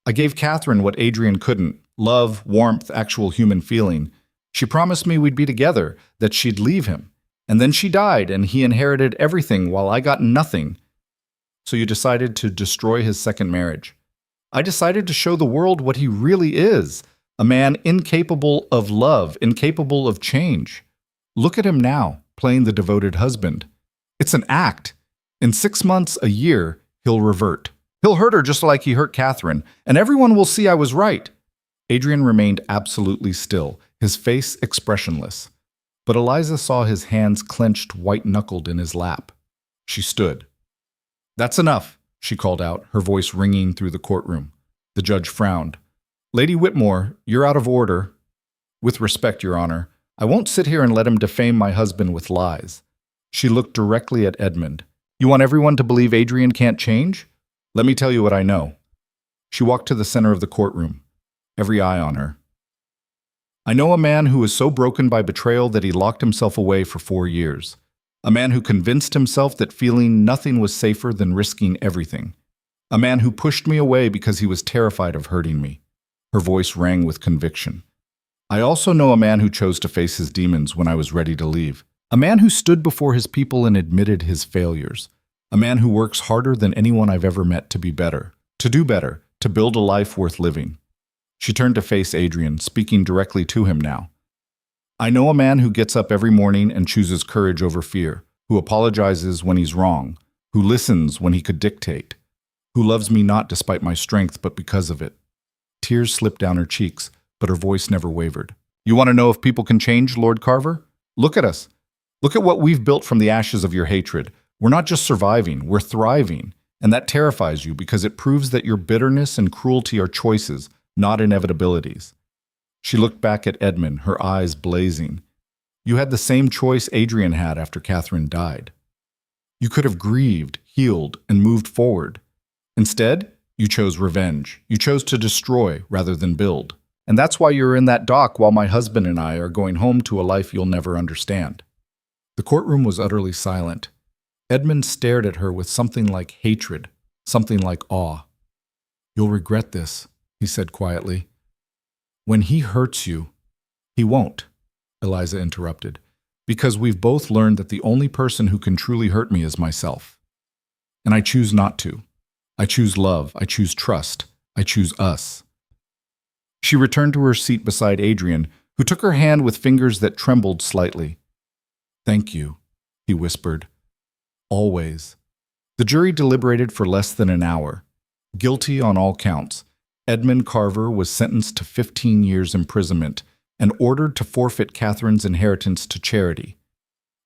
I gave Catherine what Adrian couldn't: love, warmth, actual human feeling. She promised me we'd be together, that she'd leave him. And then she died, and he inherited everything while I got nothing. So you decided to destroy his second marriage." "I decided to show the world what he really is, a man incapable of love, incapable of change. Look at him now, playing the devoted husband. It's an act. In 6 months, a year, he'll revert. He'll hurt her just like he hurt Catherine, and everyone will see I was right." Adrian remained absolutely still, his face expressionless. But Eliza saw his hands clenched white-knuckled in his lap. She stood. "That's enough," she called out, her voice ringing through the courtroom. The judge frowned. "Lady Whitmore, you're out of order." With respect, Your Honor, I won't sit here and let him defame my husband with lies. She looked directly at Edmund. You want everyone to believe Adrian can't change? Let me tell you what I know. She walked to the center of the courtroom, every eye on her. I know a man who was so broken by betrayal that he locked himself away for 4 years. A man who convinced himself that feeling nothing was safer than risking everything. A man who pushed me away because he was terrified of hurting me. Her voice rang with conviction. I also know a man who chose to face his demons when I was ready to leave. A man who stood before his people and admitted his failures. A man who works harder than anyone I've ever met to be better, to do better, to build a life worth living. She turned to face Adrian, speaking directly to him now. I know a man who gets up every morning and chooses courage over fear, who apologizes when he's wrong, who listens when he could dictate, who loves me not despite my strength but because of it. Tears slipped down her cheeks, but her voice never wavered. You want to know if people can change, Lord Carver? Look at us. Look at what we've built from the ashes of your hatred. We're not just surviving, we're thriving. And that terrifies you because it proves that your bitterness and cruelty are choices, not inevitabilities. She looked back at Edmund, her eyes blazing. You had the same choice Adrian had after Catherine died. You could have grieved, healed, and moved forward. Instead, you chose revenge. You chose to destroy rather than build. And that's why you're in that dock while my husband and I are going home to a life you'll never understand. The courtroom was utterly silent. Edmund stared at her with something like hatred, something like awe. You'll regret this, he said quietly. When he hurts you, he won't, Eliza interrupted, because we've both learned that the only person who can truly hurt me is myself. And I choose not to. I choose love. I choose trust. I choose us. She returned to her seat beside Adrian, who took her hand with fingers that trembled slightly. Thank you, he whispered. Always. The jury deliberated for less than an hour. Guilty on all counts, Edmund Carver was sentenced to 15 years imprisonment and ordered to forfeit Catherine's inheritance to charity.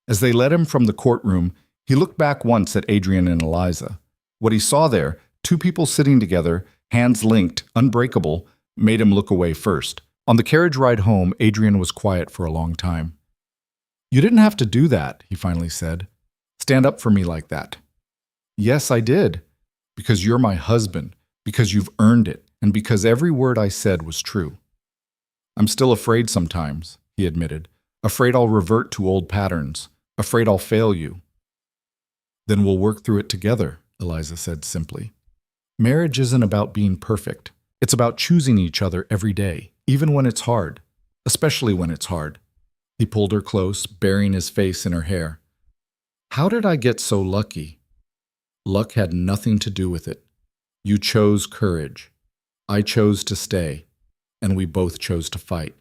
As they led him from the courtroom, he looked back once at Adrian and Eliza. What he saw there, two people sitting together, hands linked, unbreakable, made him look away first. On the carriage ride home, Adrian was quiet for a long time. You didn't have to do that, he finally said. Stand up for me like that. Yes, I did. Because you're my husband, because you've earned it, and because every word I said was true. I'm still afraid sometimes, he admitted. Afraid I'll revert to old patterns. Afraid I'll fail you. Then we'll work through it together, Eliza said simply. Marriage isn't about being perfect. It's about choosing each other every day, even when it's hard, especially when it's hard. He pulled her close, burying his face in her hair. How did I get so lucky? Luck had nothing to do with it. You chose courage. I chose to stay, and we both chose to fight.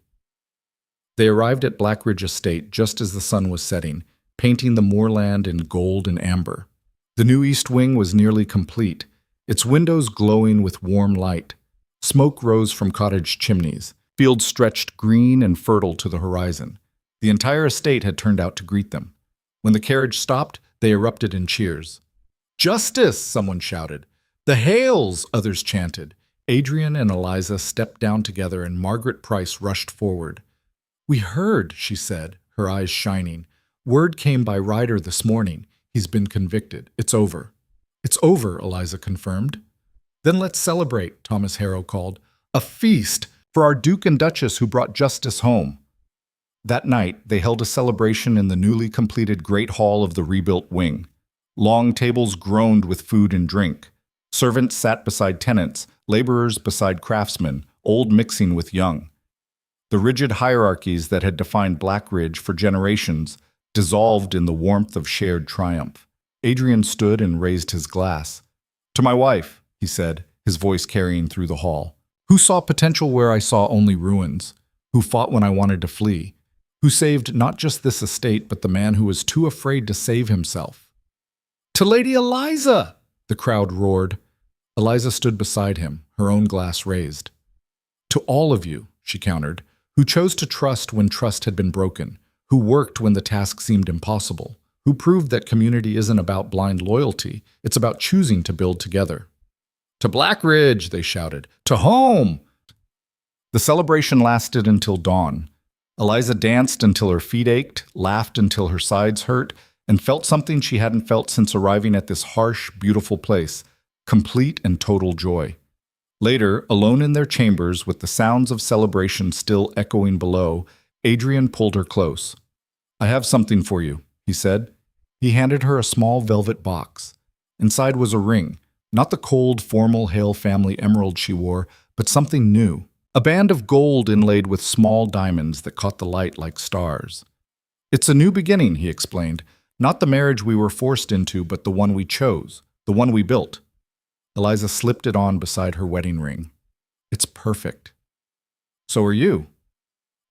They arrived at Blackridge Estate just as the sun was setting, painting the moorland in gold and amber. The new east wing was nearly complete, its windows glowing with warm light. Smoke rose from cottage chimneys. Fields stretched green and fertile to the horizon. The entire estate had turned out to greet them. When the carriage stopped, they erupted in cheers. Justice! Someone shouted. The Hales! Others chanted. Adrian and Eliza stepped down together and Margaret Price rushed forward. We heard, she said, her eyes shining. Word came by Ryder this morning. He's been convicted. It's over. It's over, Eliza confirmed. Then let's celebrate, Thomas Harrow called. A feast for our Duke and Duchess who brought justice home. That night, they held a celebration in the newly completed Great Hall of the rebuilt wing. Long tables groaned with food and drink. Servants sat beside tenants, laborers beside craftsmen, old mixing with young. The rigid hierarchies that had defined Blackridge for generations dissolved in the warmth of shared triumph. Adrian stood and raised his glass. To my wife, he said, his voice carrying through the hall, who saw potential where I saw only ruins, who fought when I wanted to flee, who saved not just this estate but the man who was too afraid to save himself. To Lady Eliza! The crowd roared. Eliza stood beside him, her own glass raised. To all of you, she countered, who chose to trust when trust had been broken, who worked when the task seemed impossible, who proved that community isn't about blind loyalty, it's about choosing to build together. To Blackridge, they shouted. To home! The celebration lasted until dawn. Eliza danced until her feet ached, laughed until her sides hurt, and felt something she hadn't felt since arriving at this harsh, beautiful place, complete and total joy. Later, alone in their chambers with the sounds of celebration still echoing below, Adrian pulled her close. "I have something for you," he said. He handed her a small velvet box. Inside was a ring, not the cold, formal Hale family emerald she wore, but something new. A band of gold inlaid with small diamonds that caught the light like stars. "It's a new beginning," he explained. "Not the marriage we were forced into, but the one we chose, the one we built." Eliza slipped it on beside her wedding ring. "It's perfect." "So are you."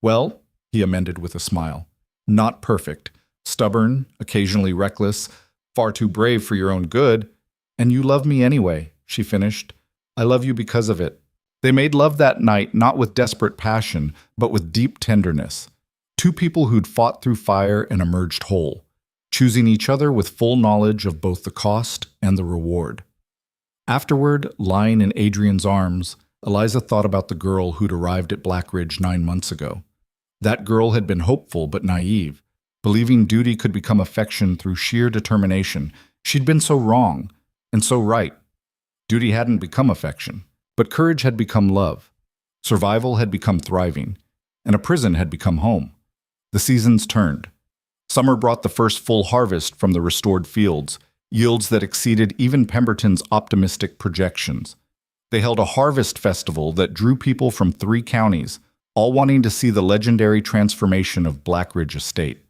"Well," he amended with a smile, "not perfect. Stubborn, occasionally reckless, far too brave for your own good. And you love me anyway," she finished. "I love you because of it." They made love that night not with desperate passion, but with deep tenderness. Two people who'd fought through fire and emerged whole, choosing each other with full knowledge of both the cost and the reward. Afterward, lying in Adrian's arms, Eliza thought about the girl who'd arrived at Blackridge 9 months ago. That girl had been hopeful but naive, believing duty could become affection through sheer determination. She'd been so wrong, and so right. Duty hadn't become affection, but courage had become love. Survival had become thriving, and a prison had become home. The seasons turned. Summer brought the first full harvest from the restored fields, yields that exceeded even Pemberton's optimistic projections. They held a harvest festival that drew people from 3 counties, all wanting to see the legendary transformation of Blackridge Estate.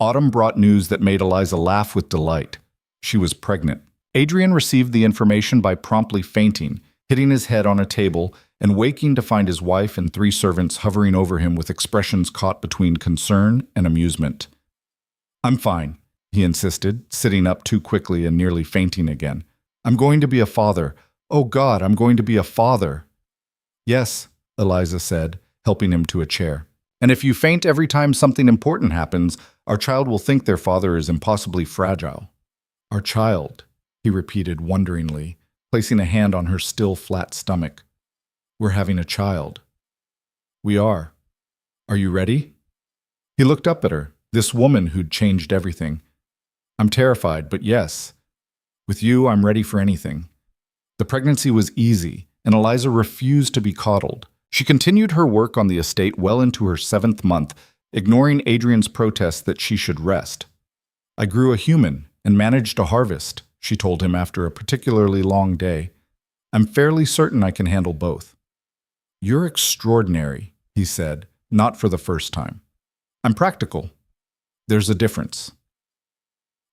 Autumn brought news that made Eliza laugh with delight. She was pregnant. Adrian received the information by promptly fainting, hitting his head on a table, and waking to find his wife and 3 servants hovering over him with expressions caught between concern and amusement. "I'm fine," he insisted, sitting up too quickly and nearly fainting again. "I'm going to be a father. Oh God, I'm going to be a father." "Yes," Eliza said, helping him to a chair. "And if you faint every time something important happens, our child will think their father is impossibly fragile." "Our child," he repeated wonderingly, placing a hand on her still flat stomach. "We're having a child." "We are. Are you ready?" He looked up at her, this woman who'd changed everything. "I'm terrified, but yes. With you, I'm ready for anything." The pregnancy was easy, and Eliza refused to be coddled. She continued her work on the estate well into her 7th month, ignoring Adrian's protest that she should rest. "I grew a human and managed a harvest," she told him after a particularly long day. "I'm fairly certain I can handle both." "You're extraordinary," he said, not for the first time. "I'm practical. There's a difference."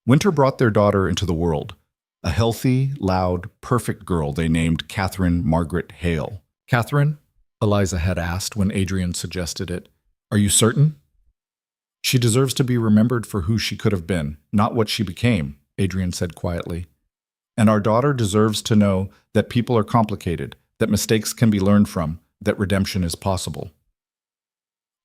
Winter brought their daughter into the world, a healthy, loud, perfect girl they named Catherine Margaret Hale. "Catherine?" Eliza had asked when Adrian suggested it. "Are you certain?" "She deserves to be remembered for who she could have been, not what she became," Adrian said quietly. "And our daughter deserves to know that people are complicated, that mistakes can be learned from, that redemption is possible."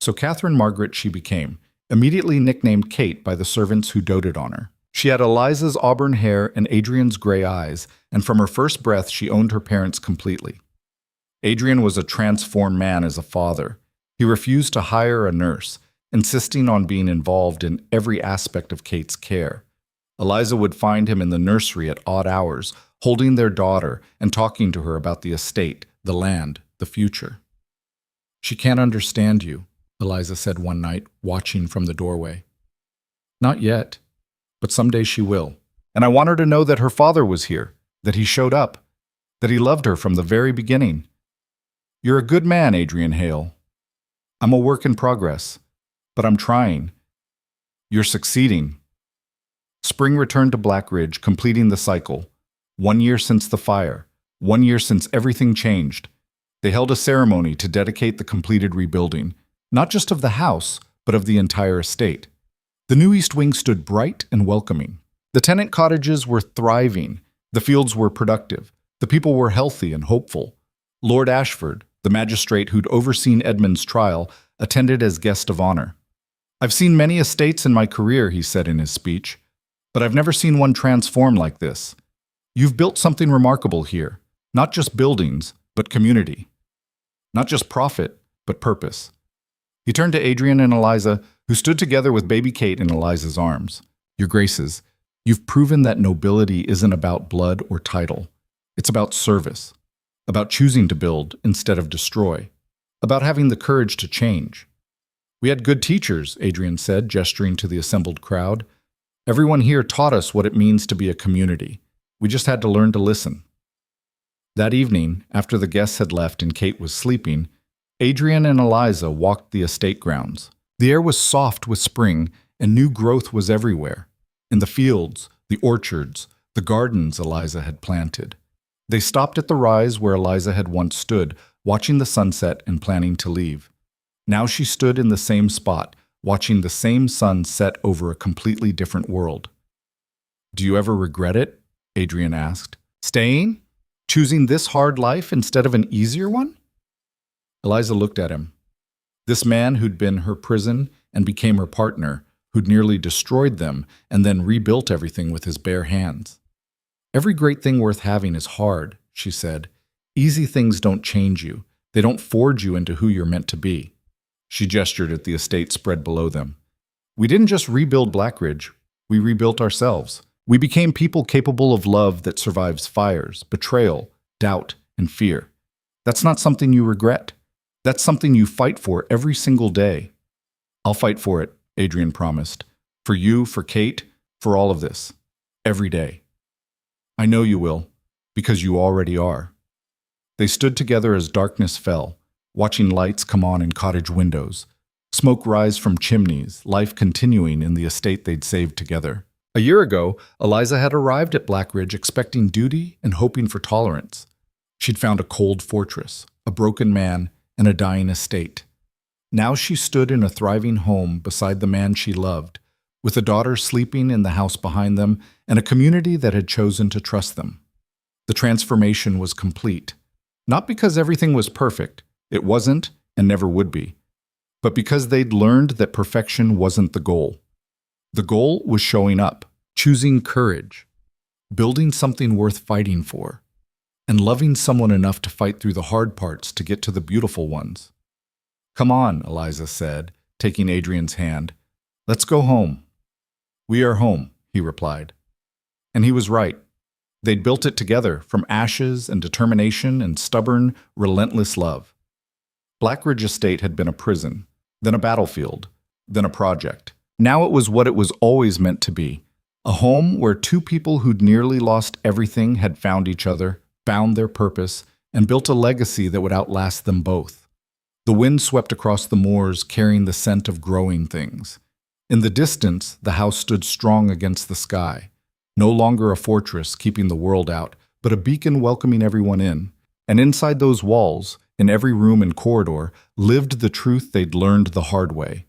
So Catherine Margaret she became, immediately nicknamed Kate by the servants who doted on her. She had Eliza's auburn hair and Adrian's gray eyes, and from her first breath she owned her parents completely. Adrian was a transformed man as a father. He refused to hire a nurse, insisting on being involved in every aspect of Kate's care. Eliza would find him in the nursery at odd hours, holding their daughter and talking to her about the estate, the land, the future. "She can't understand you," Eliza said one night, watching from the doorway. "Not yet, but someday she will. And I want her to know that her father was here, that he showed up, that he loved her from the very beginning. You're a good man, Adrian Hale. I'm a work in progress, but I'm trying. You're succeeding." Spring returned to Blackridge, completing the cycle. 1 year since the fire, 1 year since everything changed. They held a ceremony to dedicate the completed rebuilding, not just of the house, but of the entire estate. The new East Wing stood bright and welcoming. The tenant cottages were thriving. The fields were productive. The people were healthy and hopeful. Lord Ashford, the magistrate who'd overseen Edmund's trial, attended as guest of honor. "I've seen many estates in my career," he said in his speech, "but I've never seen one transform like this. You've built something remarkable here, not just buildings, but community. Not just profit, but purpose. He turned to Adrian and Eliza, who stood together with baby Kate in Eliza's arms. Your Graces, you've proven that nobility isn't about blood or title. It's about service, about choosing to build instead of destroy, about having the courage to change. We had good teachers, Adrian said, gesturing to the assembled crowd. Everyone here taught us what it means to be a community. We just had to learn to listen. That evening, after the guests had left and Kate was sleeping, Adrian and Eliza walked the estate grounds. The air was soft with spring, and new growth was everywhere. In the fields, the orchards, the gardens Eliza had planted. They stopped at the rise where Eliza had once stood, watching the sunset and planning to leave. Now she stood in the same spot, watching the same sun set over a completely different world. Do you ever regret it? Adrian asked. Staying? Choosing this hard life instead of an easier one? Eliza looked at him. This man who'd been her prison and became her partner, who'd nearly destroyed them and then rebuilt everything with his bare hands. Every great thing worth having is hard, she said. Easy things don't change you. They don't forge you into who you're meant to be. She gestured at the estate spread below them. We didn't just rebuild Blackridge, we rebuilt ourselves. We became people capable of love that survives fires, betrayal, doubt, and fear. That's not something you regret. That's something you fight for every single day. I'll fight for it, Adrian promised. For you, for Kate, for all of this. Every day. I know you will, because you already are. They stood together as darkness fell, watching lights come on in cottage windows, smoke rise from chimneys, life continuing in the estate they'd saved together. A year ago, Eliza had arrived at Blackridge expecting duty and hoping for tolerance. She'd found a cold fortress, a broken man, and a dying estate. Now she stood in a thriving home beside the man she loved, with a daughter sleeping in the house behind them and a community that had chosen to trust them. The transformation was complete, not because everything was perfect, it wasn't and never would be, but because they'd learned that perfection wasn't the goal. The goal was showing up, choosing courage, building something worth fighting for, and loving someone enough to fight through the hard parts to get to the beautiful ones. Come on, Eliza said, taking Adrian's hand. Let's go home. We are home, he replied. And he was right. They'd built it together from ashes and determination and stubborn, relentless love. Blackridge Estate had been a prison, then a battlefield, then a project. Now it was what it was always meant to be, a home where two people who'd nearly lost everything had found each other, found their purpose, and built a legacy that would outlast them both. The wind swept across the moors, carrying the scent of growing things. In the distance, the house stood strong against the sky, no longer a fortress keeping the world out, but a beacon welcoming everyone in. And inside those walls, in every room and corridor, lived the truth they'd learned the hard way.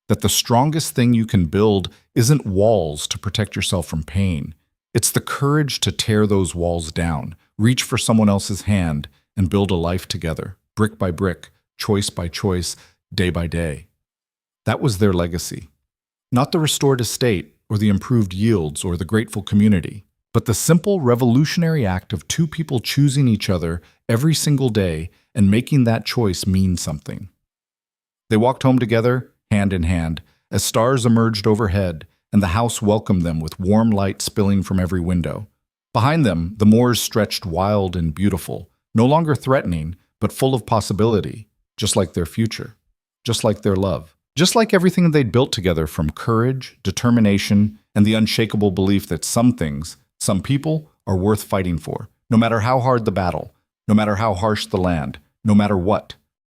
That the strongest thing you can build isn't walls to protect yourself from pain. It's the courage to tear those walls down, reach for someone else's hand, and build a life together, brick by brick, choice by choice, day by day. That was their legacy. Not the restored estate, or the improved yields, or the grateful community, but the simple revolutionary act of two people choosing each other every single day and making that choice mean something. They walked home together, hand in hand, as stars emerged overhead, and the house welcomed them with warm light spilling from every window. Behind them, the moors stretched wild and beautiful, no longer threatening, but full of possibility, just like their future, just like their love, just like everything they'd built together from courage, determination, and the unshakable belief that some things, some people, are worth fighting for, no matter how hard the battle, no matter how harsh the land, no matter what.